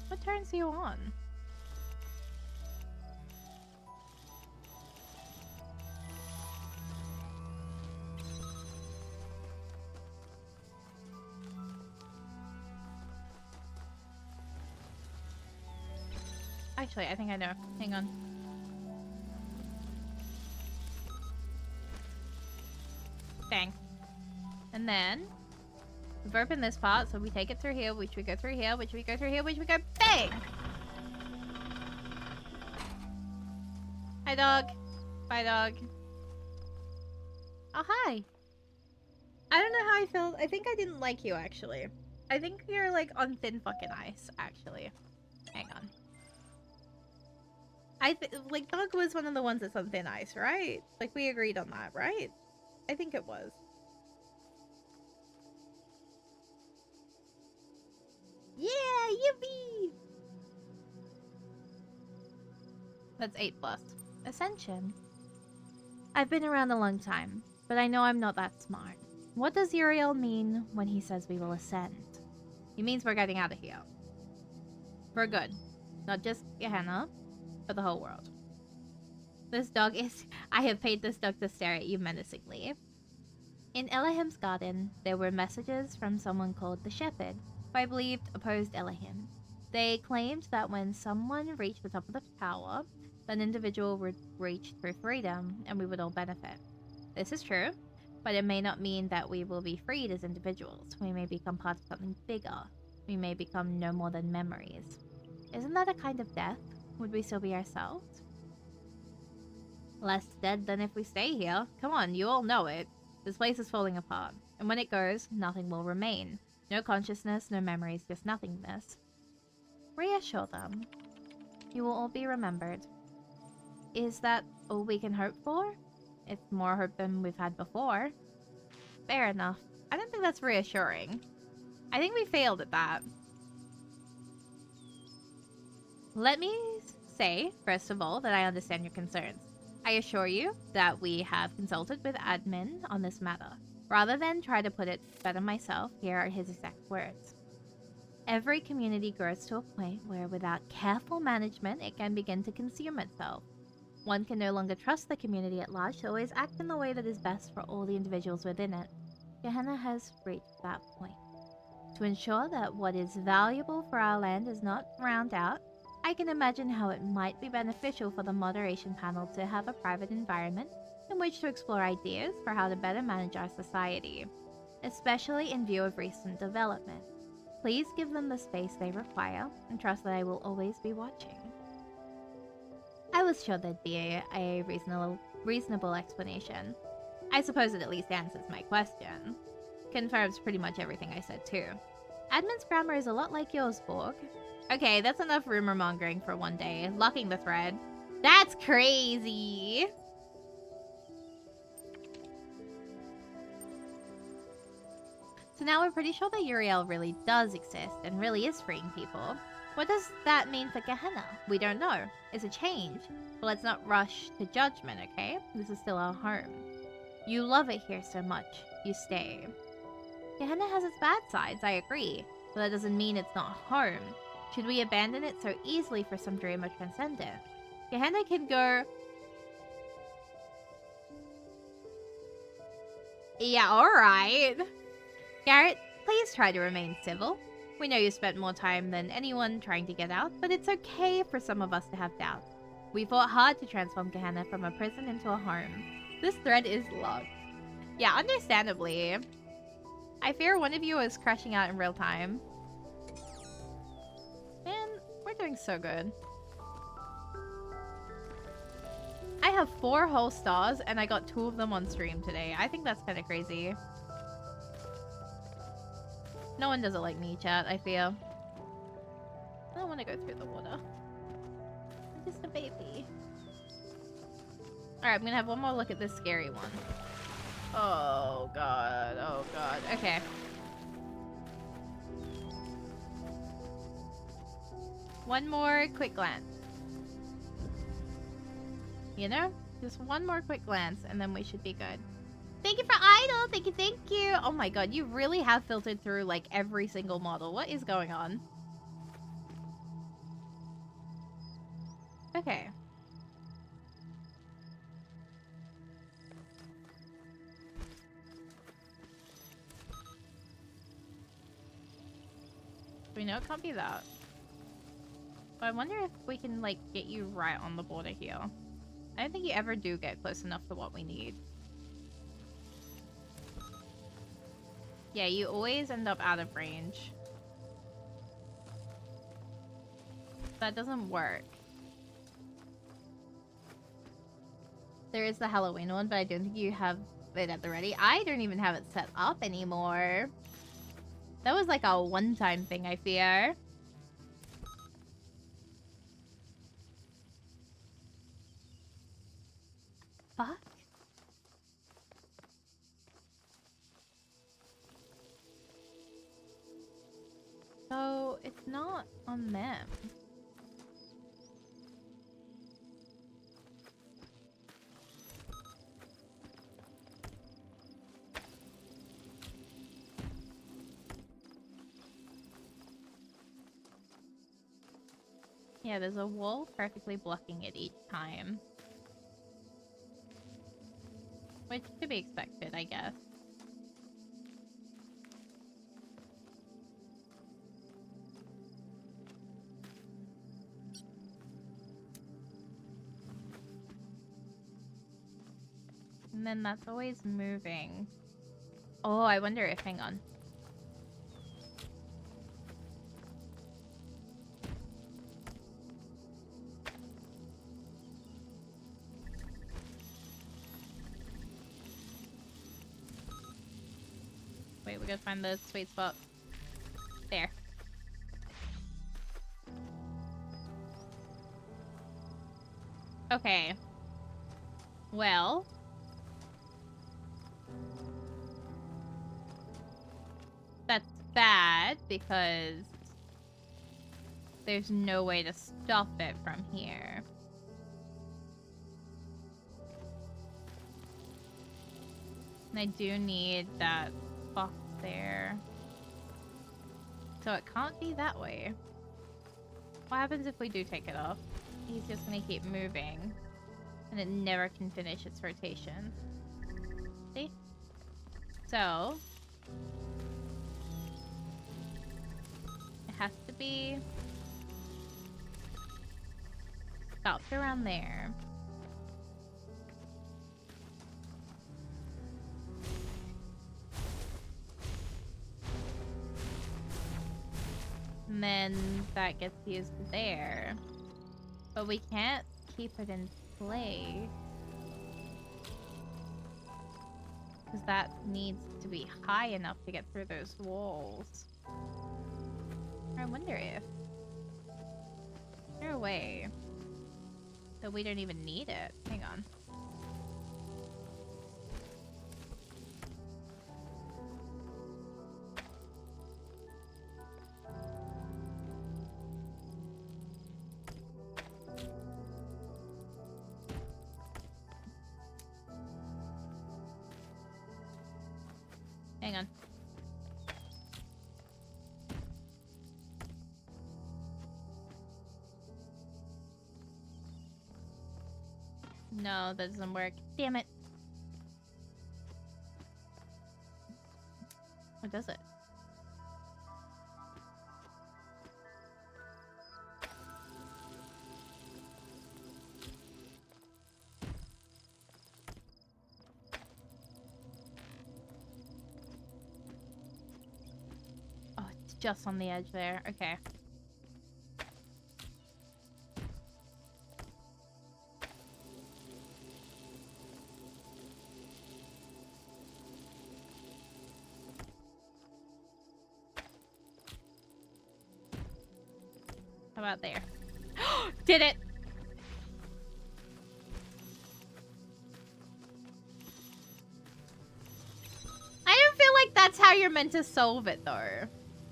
What turns you on? Actually, I think I know. Hang on. Bang. And then we've opened this part, so we take it through here, which we go through here, which we go through here, which we go bang! Hi, dog. Bye, dog. Oh, hi. I don't know how I felt. I think I didn't like you, actually. I think you're, like, on thin fucking ice, actually. Hang on. Like, dog was one of the ones that's on thin ice, right? Like, we agreed on that, right? I think it was. Yeah, yippee! That's 8+. Ascension. I've been around a long time, but I know I'm not that smart. What does Uriel mean when he says we will ascend? He means we're getting out of here. For good. Not just Gehenna, but the whole world. This dog is... I have paid this dog to stare at you menacingly. In Elohim's garden, there were messages from someone called the Shepherd, who I believed opposed Elohim. They claimed that when someone reached the top of the tower, An individual would reach true freedom, and we would all benefit. This is true, but it may not mean that we will be freed as individuals. We may become part of something bigger. We may become no more than memories. Isn't that a kind of death? Would we still be ourselves? Less dead than if we stay here. Come on, you all know it. This place is falling apart, and when it goes, nothing will remain. No consciousness, no memories, just nothingness. Reassure them. You will all be remembered. Is that all we can hope for? It's more hope than we've had before. Fair enough. I don't think that's reassuring. I think we failed at that. Let me say, first of all, that I understand your concerns. I assure you that we have consulted with admin on this matter. Rather than try to put it better myself, here are his exact words. Every community grows to a point where without careful management, it can begin to consume itself. One can no longer trust the community at large to always act in the way that is best for all the individuals within it. Gehenna has reached that point. To ensure that what is valuable for our land is not drowned out, I can imagine how it might be beneficial for the moderation panel to have a private environment in which to explore ideas for how to better manage our society, especially in view of recent development. Please give them the space they require and trust that I will always be watching. I was sure there'd be a reasonable explanation. I suppose it at least answers my question. Confirms pretty much everything I said too. Admin's grammar is a lot like yours, Borg. Okay, that's enough rumor mongering for one day. Locking the thread. That's crazy! So now we're pretty sure that Uriel really does exist and really is freeing people. What does that mean for Gehenna? We don't know. It's a change. But let's not rush to judgment, okay? This is still our home. You love it here so much. You stay. Gehenna has its bad sides, I agree. But that doesn't mean it's not home. Should we abandon it so easily for some dream of transcendence? Gehenna can go... Yeah, alright. Garrett, please try to remain civil. We know you spent more time than anyone trying to get out, but it's okay for some of us to have doubts. We fought hard to transform Gehenna from a prison into a home. This thread is locked. Yeah, understandably. I fear one of you is crashing out in real time. Man, we're doing so good. I have 4 whole stars, and I got 2 of them on stream today. I think that's kind of crazy. No one does it like me, chat, I feel. I don't want to go through the water. I'm just a baby. Alright, I'm gonna have one more look at this scary one. Oh god, oh god. Okay. One more quick glance. You know? Just one more quick glance, and then we should be good. Thank you for Idol! Thank you, thank you! Oh my god, you really have filtered through, like, every single model. What is going on? Okay. We know it can't be that. But I wonder if we can, like, get you right on the border here. I don't think you ever do get close enough to what we need. Yeah, you always end up out of range. That doesn't work. There is the Halloween one, but I don't think you have it at the ready. I don't even have it set up anymore. That was like a one-time thing, I fear. Fuck. So, it's not on them. Yeah, there's a wall perfectly blocking it each time. Which to be expected, I guess. And then that's always moving. Oh, I wonder if... Hang on. Wait, we gotta find the sweet spot. There. Okay. Well. That's bad because there's no way to stop it from here. And I do need that box there. So it can't be that way. What happens if we do take it off? He's just gonna keep moving. And it never can finish its rotation. See? So... it has to be... stopped around there. And then that gets used there. But we can't keep it in place. Because that needs to be high enough to get through those walls. I wonder if... is there a way that we don't even need it? Hang on. Hang on. No, that doesn't work. Damn it. What does it? Oh, it's just on the edge there. Okay. How about there? Did it! I don't feel like that's how you're meant to solve it, though.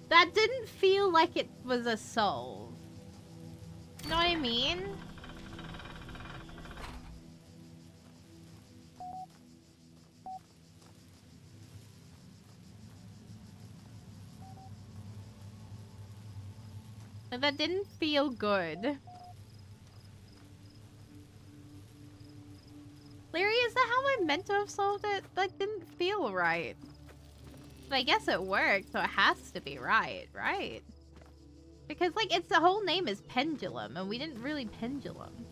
That didn't feel like it was a solve. You know what I mean? But that didn't feel good. Larry, is that how I meant to have solved it? That didn't feel right. But I guess it worked, so it has to be right, right? Because, like, it's the whole name is Pendulum, and we didn't really pendulum.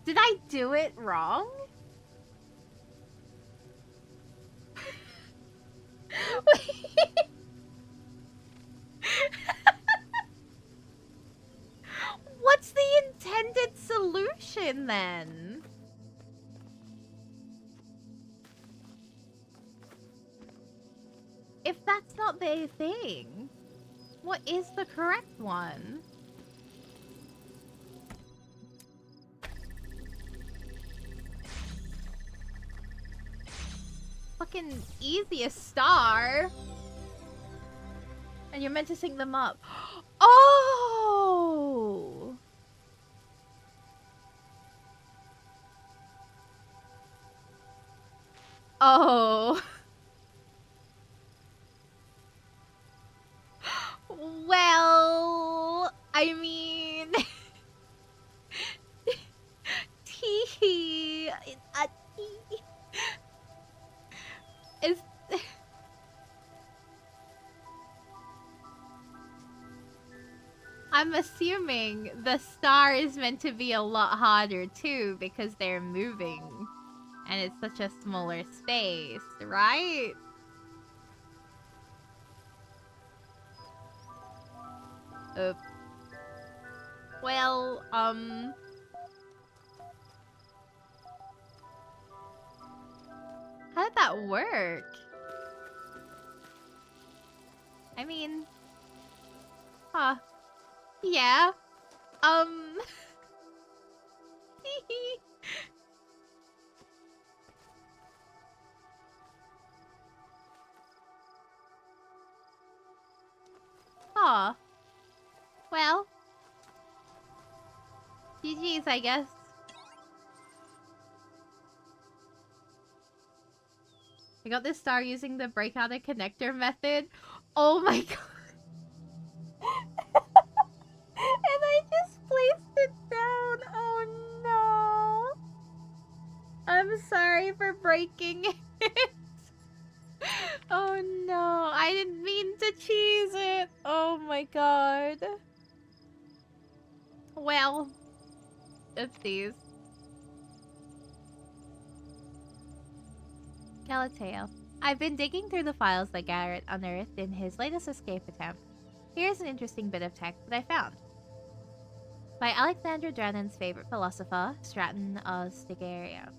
Did I do it wrong? What's the intended solution then? If that's not the thing, what is the correct one? Fucking easiest star. And you're meant to sync them up. Oh! Oh. Well, I mean... Teehee. Is I'm assuming the star is meant to be a lot harder too because they're moving and it's such a smaller space, right? Oop. Well, how did that work? I mean, huh. Yeah. Um. Huh. Well, GG's, I guess. I got this star using the breakout and connector method. Oh my god. And I just placed it down. Oh no. I'm sorry for breaking it. Oh no. I didn't mean to cheese it. Oh my god. Well, oopsies. Galateo. I've been digging through the files that Garrett unearthed in his latest escape attempt. Here's an interesting bit of text that I found. By Alexander Drennan's favorite philosopher, Stratton of Stygia.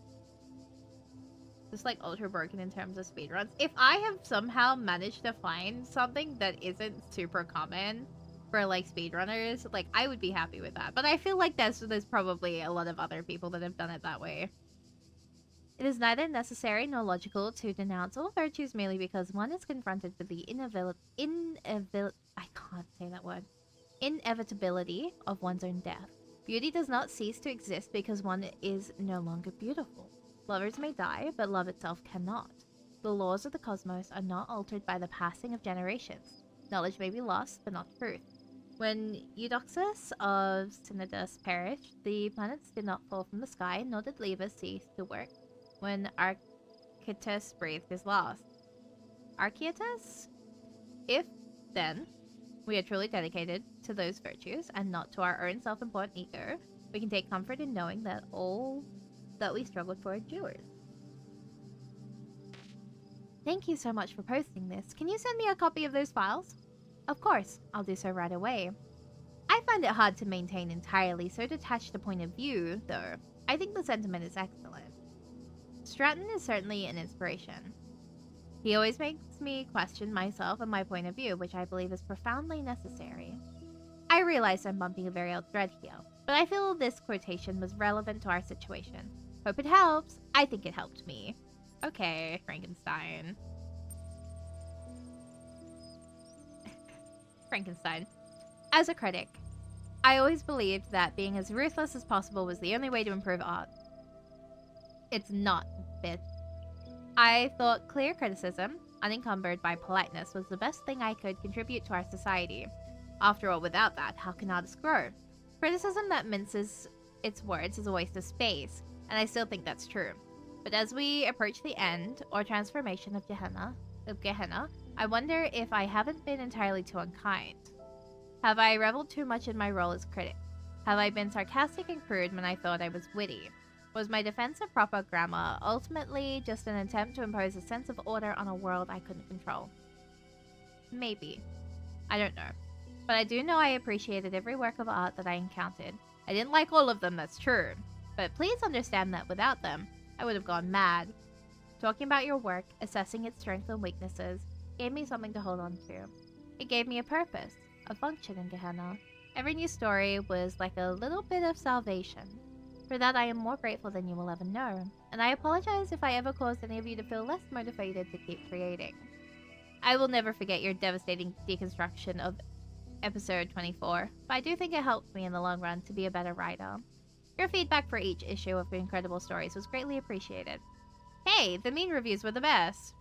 Just like ultra broken in terms of speedruns. If I have somehow managed to find something that isn't super common for like speedrunners, like I would be happy with that. But I feel like there's probably a lot of other people that have done it that way. It is neither necessary nor logical to denounce all virtues merely because one is confronted with the I can't say that word. Inevitability of one's own death. Beauty does not cease to exist because one is no longer beautiful. Lovers may die, but love itself cannot. The laws of the cosmos are not altered by the passing of generations. Knowledge may be lost, but not truth. When Eudoxus of Cnidus perished, the planets did not fall from the sky, nor did Liber cease to work. When Archytas breathed his last. Archytas? If, then, we are truly dedicated to those virtues and not to our own self-important ego, we can take comfort in knowing that all that we struggled for endured. Thank you so much for posting this. Can you send me a copy of those files? Of course, I'll do so right away. I find it hard to maintain entirely so detached a point of view, though. I think the sentiment is excellent. Stratton is certainly an inspiration. He always makes me question myself and my point of view, which I believe is profoundly necessary. I realize I'm bumping a very old thread here, but I feel this quotation was relevant to our situation. Hope it helps. I think it helped me. Okay, Frankenstein. Frankenstein. As a critic, I always believed that being as ruthless as possible was the only way to improve art. It's not, bitch. I thought clear criticism, unencumbered by politeness, was the best thing I could contribute to our society. After all, without that, how can artists grow? Criticism that minces its words is a waste of space, and I still think that's true. But as we approach the end, or transformation of Gehenna, I wonder if I haven't been entirely too unkind. Have I reveled too much in my role as critic? Have I been sarcastic and crude when I thought I was witty? Was my defense of proper grammar ultimately just an attempt to impose a sense of order on a world I couldn't control? Maybe. I don't know. But I do know I appreciated every work of art that I encountered. I didn't like all of them, that's true. But please understand that without them, I would have gone mad. Talking about your work, assessing its strengths and weaknesses, gave me something to hold on to. It gave me a purpose, a function in Gehenna. Every new story was like a little bit of salvation. For that, I am more grateful than you will ever know, and I apologize if I ever caused any of you to feel less motivated to keep creating. I will never forget your devastating deconstruction of episode 24, but I do think it helped me in the long run to be a better writer. Your feedback for each issue of Incredible Stories was greatly appreciated. Hey, the mean reviews were the best.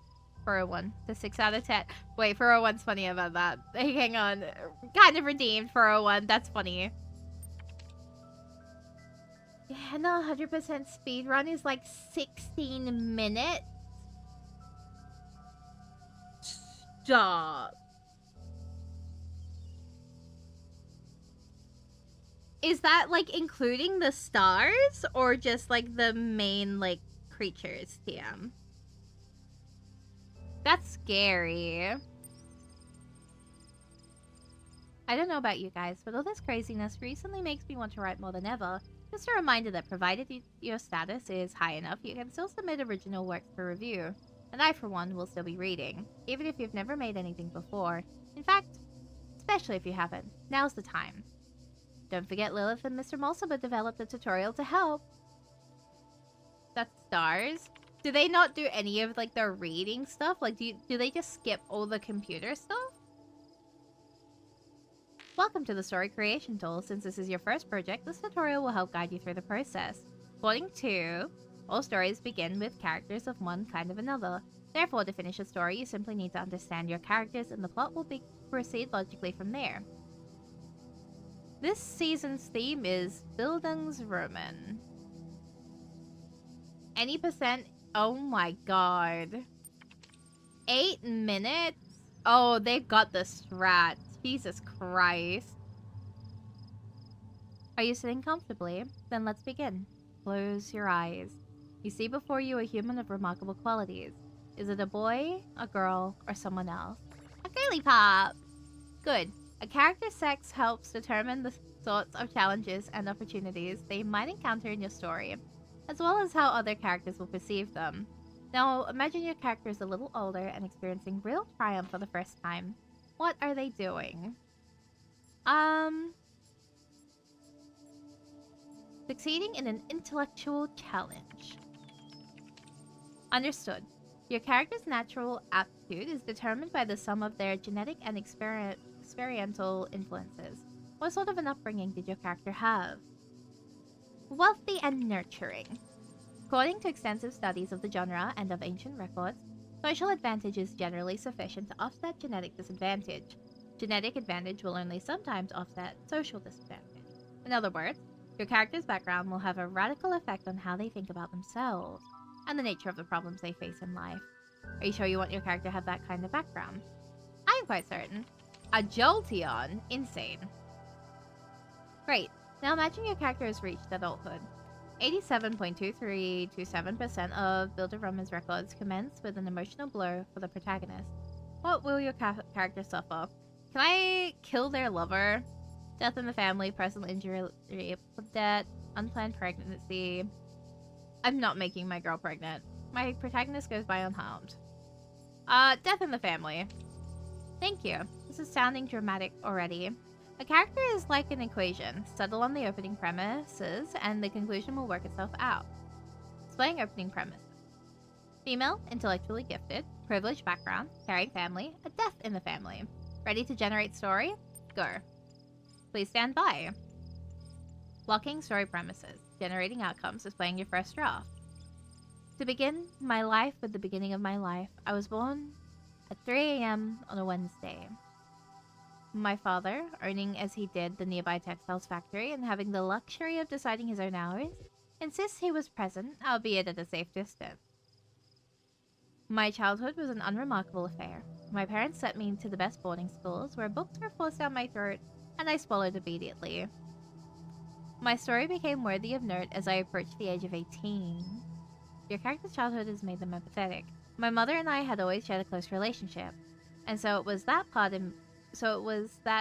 401 to 6 out of 10. Wait, 401's funny about that. Hey, hang on. Kind of redeemed 401. That's funny. Yeah, no, 100% speed run is like 16 minutes. Stop. Is that like including the stars or just like the main like creatures, TM? That's scary. I don't know about you guys, but all this craziness recently makes me want to write more than ever. Just a reminder that provided your status is high enough, you can still submit original works for review. And I, for one, will still be reading, even if you've never made anything before. In fact, especially if you haven't, now's the time. Don't forget Lilith and Mr. Mulciber developed a tutorial to help. That's stars. Do they not do any of like the reading stuff? Like, do they just skip all the computer stuff? Welcome to the story creation tool. Since this is your first project, this tutorial will help guide you through the process. According to, all stories begin with characters of one kind of another. Therefore, to finish a story, you simply need to understand your characters and the plot will proceed logically from there. This season's theme is Bildungsroman. Any percent? Oh my god. 8 minutes? Oh, they've got the strats. Jesus Christ. Are you sitting comfortably? Then let's begin. Close your eyes. You see before you a human of remarkable qualities. Is it a boy, a girl, or someone else? A girly pop! Good. A character's sex helps determine the sorts of challenges and opportunities they might encounter in your story, as well as how other characters will perceive them. Now, imagine your character is a little older and experiencing real triumph for the first time. What are they doing? Succeeding in an intellectual challenge. Understood. Your character's natural aptitude is determined by the sum of their genetic and experiential influences. What sort of an upbringing did your character have? Wealthy and nurturing. According to extensive studies of the genre and of ancient records, social advantage is generally sufficient to offset genetic disadvantage. Genetic advantage will only sometimes offset social disadvantage. In other words, your character's background will have a radical effect on how they think about themselves and the nature of the problems they face in life. Are you sure you want your character to have that kind of background? I am quite certain. A Jolteon? Insane. Great. Now imagine your character has reached adulthood. 87.2327% of Bilderraum's records commence with an emotional blow for the protagonist. What will your character suffer? Can I kill their lover? Death in the family, personal injury, debt, unplanned pregnancy. I'm not making my girl pregnant. My protagonist goes by unharmed. Death in the family. Thank you. This is sounding dramatic already. A character is like an equation. Settle on the opening premises, and the conclusion will work itself out. Displaying opening premises. Female, intellectually gifted, privileged background, carrying family, a death in the family. Ready to generate story? Go. Please stand by. Blocking story premises. Generating outcomes. Displaying your first draft. To begin my life with the beginning of my life, I was born at 3 a.m. on a Wednesday. My father, owning as he did the nearby textiles factory and having the luxury of deciding his own hours, insists he was present, albeit at a safe distance. My childhood was an unremarkable affair. My parents sent me to the best boarding schools, where books were forced down my throat, and I swallowed immediately. My story became worthy of note as I approached the age of 18. Your character's childhood has made them empathetic. My mother and I had always shared a close relationship, and so it was that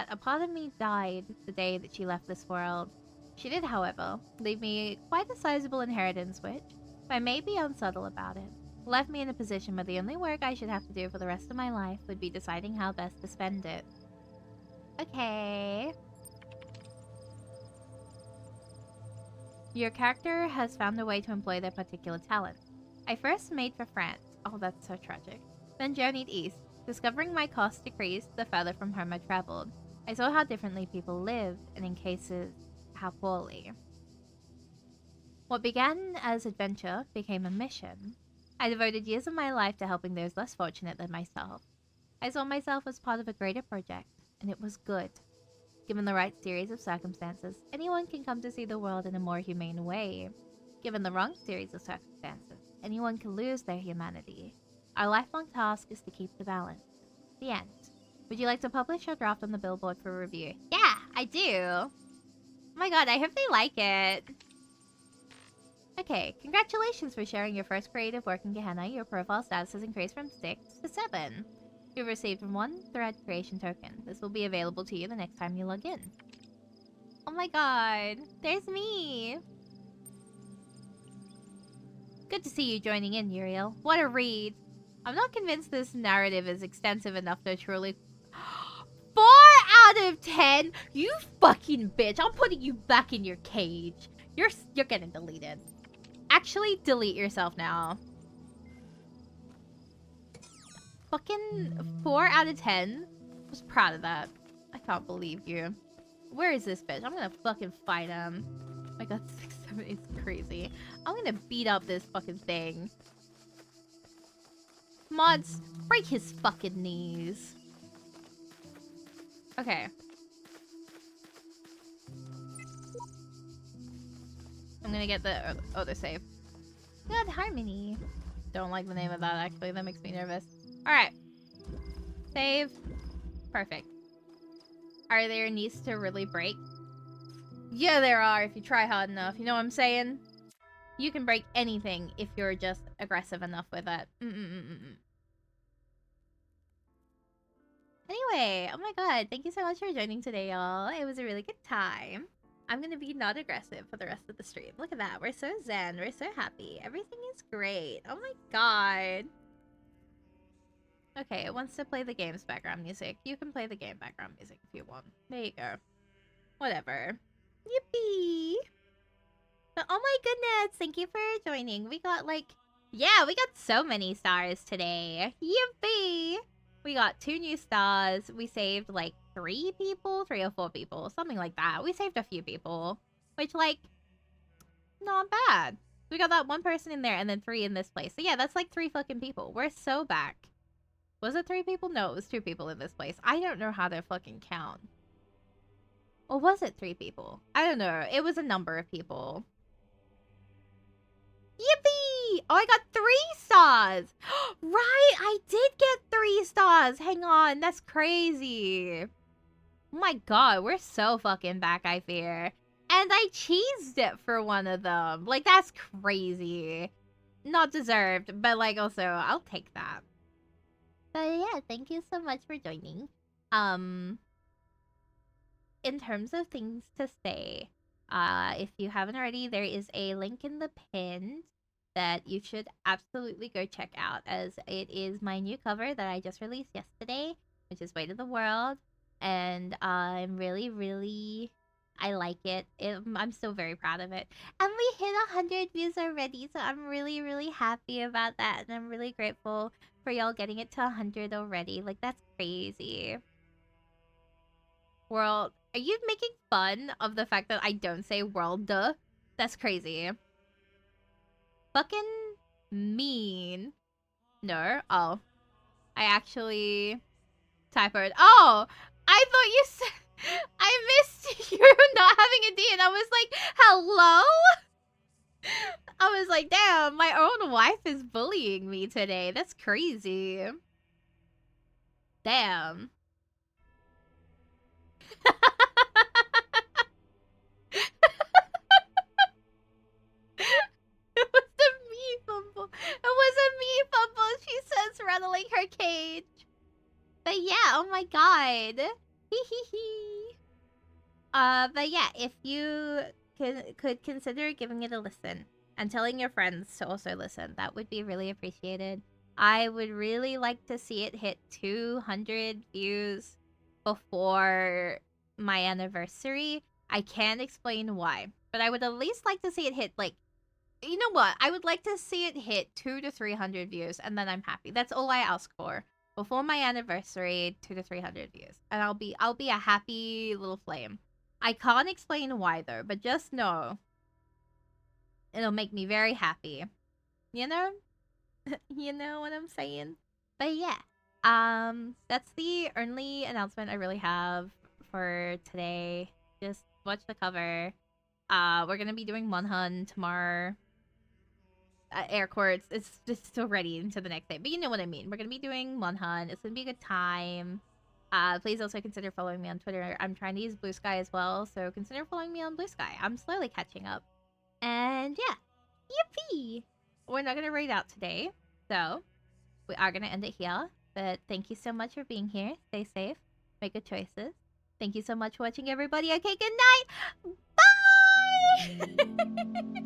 a part of me died the day that she left this world. She did, however, leave me quite a sizable inheritance which, if I may be unsubtle about it, left me in a position where the only work I should have to do for the rest of my life would be deciding how best to spend it. Okay. Your character has found a way to employ their particular talent. I first made for France. Oh, that's so tragic. Then journeyed east. Discovering my costs decreased the further from home I traveled. I saw how differently people lived, and in cases, how poorly. What began as adventure became a mission. I devoted years of my life to helping those less fortunate than myself. I saw myself as part of a greater project, and it was good. Given the right series of circumstances, anyone can come to see the world in a more humane way. Given the wrong series of circumstances, anyone can lose their humanity. Our lifelong task is to keep the balance. The end. Would you like to publish your draft on the billboard for review? Yeah, I do. Oh my god, I hope they like it. Okay, congratulations for sharing your first creative work in Gehenna. Your profile status has increased from 6 to 7. You've received 1 thread creation token. This will be available to you the next time you log in. Oh my god, there's me. Good to see you joining in, Uriel. What a read. I'm not convinced this narrative is extensive enough to truly... 4 out of 10? You fucking bitch. I'm putting you back in your cage. You're getting deleted. Actually, delete yourself now. Fucking 4 out of 10? I was proud of that. I can't believe you. Where is this bitch? I'm gonna fucking fight him. Oh my god, 6, 7, it's crazy. I'm gonna beat up this fucking thing. Mods, break his fucking knees. Okay. I'm gonna get the other save. Good Harmony. Don't like the name of that, actually. That makes me nervous. Alright. Save. Perfect. Are there needs to really break? Yeah, there are if you try hard enough. You know what I'm saying? You can break anything if you're just aggressive enough with it. Anyway, oh my god, thank you so much for joining today, y'all. It was a really good time. I'm gonna be not aggressive for the rest of the stream. Look at that. We're so zen. We're so happy. Everything is great. Oh my god. Okay, it wants to play the game's background music. You can play the game background music if you want. There you go. Whatever. Yippee! But oh my goodness, thank you for joining. We got like... Yeah, we got so many stars today. Yippee! We got 2 new stars. We saved like 3 people? 3 or 4 people. Something like that. We saved a few people. Which like... Not bad. We got that 1 person in there and then 3 in this place. So yeah, that's like 3 fucking people. We're so back. Was it 3 people? No, it was 2 people in this place. I don't know how to fucking count. Or was it 3 people? I don't know. It was a number of people. Yippee! Oh, I got 3 stars! Right! I did get 3 stars! Hang on, that's crazy. Oh my god, we're so fucking back, I fear. And I cheesed it for one of them. Like, that's crazy. Not deserved, but like, also, I'll take that. But yeah, thank you so much for joining. In terms of things to say, if you haven't already, there is a link in the pin that you should absolutely go check out, as it is my new cover that I just released yesterday, which is Weight of the World, and I'm really, I like it. I'm still very proud of it. And we hit 100 views already, so I'm really happy about that, and I'm really grateful for y'all getting it to 100 already. Like, that's crazy. World, are you making fun of the fact that I don't say world? Duh? That's crazy. Fucking mean. No. Oh. I actually typoed. Oh! I thought you said... I missed you not having a D, and I was like, hello? I was like, damn, my own wife is bullying me today. That's crazy. Damn. It was a me fumble. It was a me fumble. She says, rattling her cage. But yeah, oh my god. Hee hee hee. But yeah, if you could consider giving it a listen and telling your friends to also listen, that would be really appreciated. I would really like to see it hit 200 views before my anniversary. I can't explain why, but I would at least like to see it hit, like, you know what? I would like to see it hit 200 to 300 views, and then I'm happy. That's all I ask for. Before my anniversary, 200 to 300 views, and I'll be a happy little flame. I can't explain why though, but just know it'll make me very happy. You know? You know what I'm saying? But yeah, that's the only announcement I really have for today. Just watch the cover. We're gonna be doing Monhun tomorrow. Air quotes. It's just already into the next day, but you know what I mean. We're gonna be doing Monhun. It's gonna be a good time. Please also consider following me on Twitter. I'm trying to use Blue Sky as well, so consider following me on Blue Sky. I'm slowly catching up. And yeah, yippee! We're not gonna raid out today, so we are gonna end it here. But thank you so much for being here. Stay safe. Make good choices. Thank you so much for watching, everybody. Okay, good night. Bye!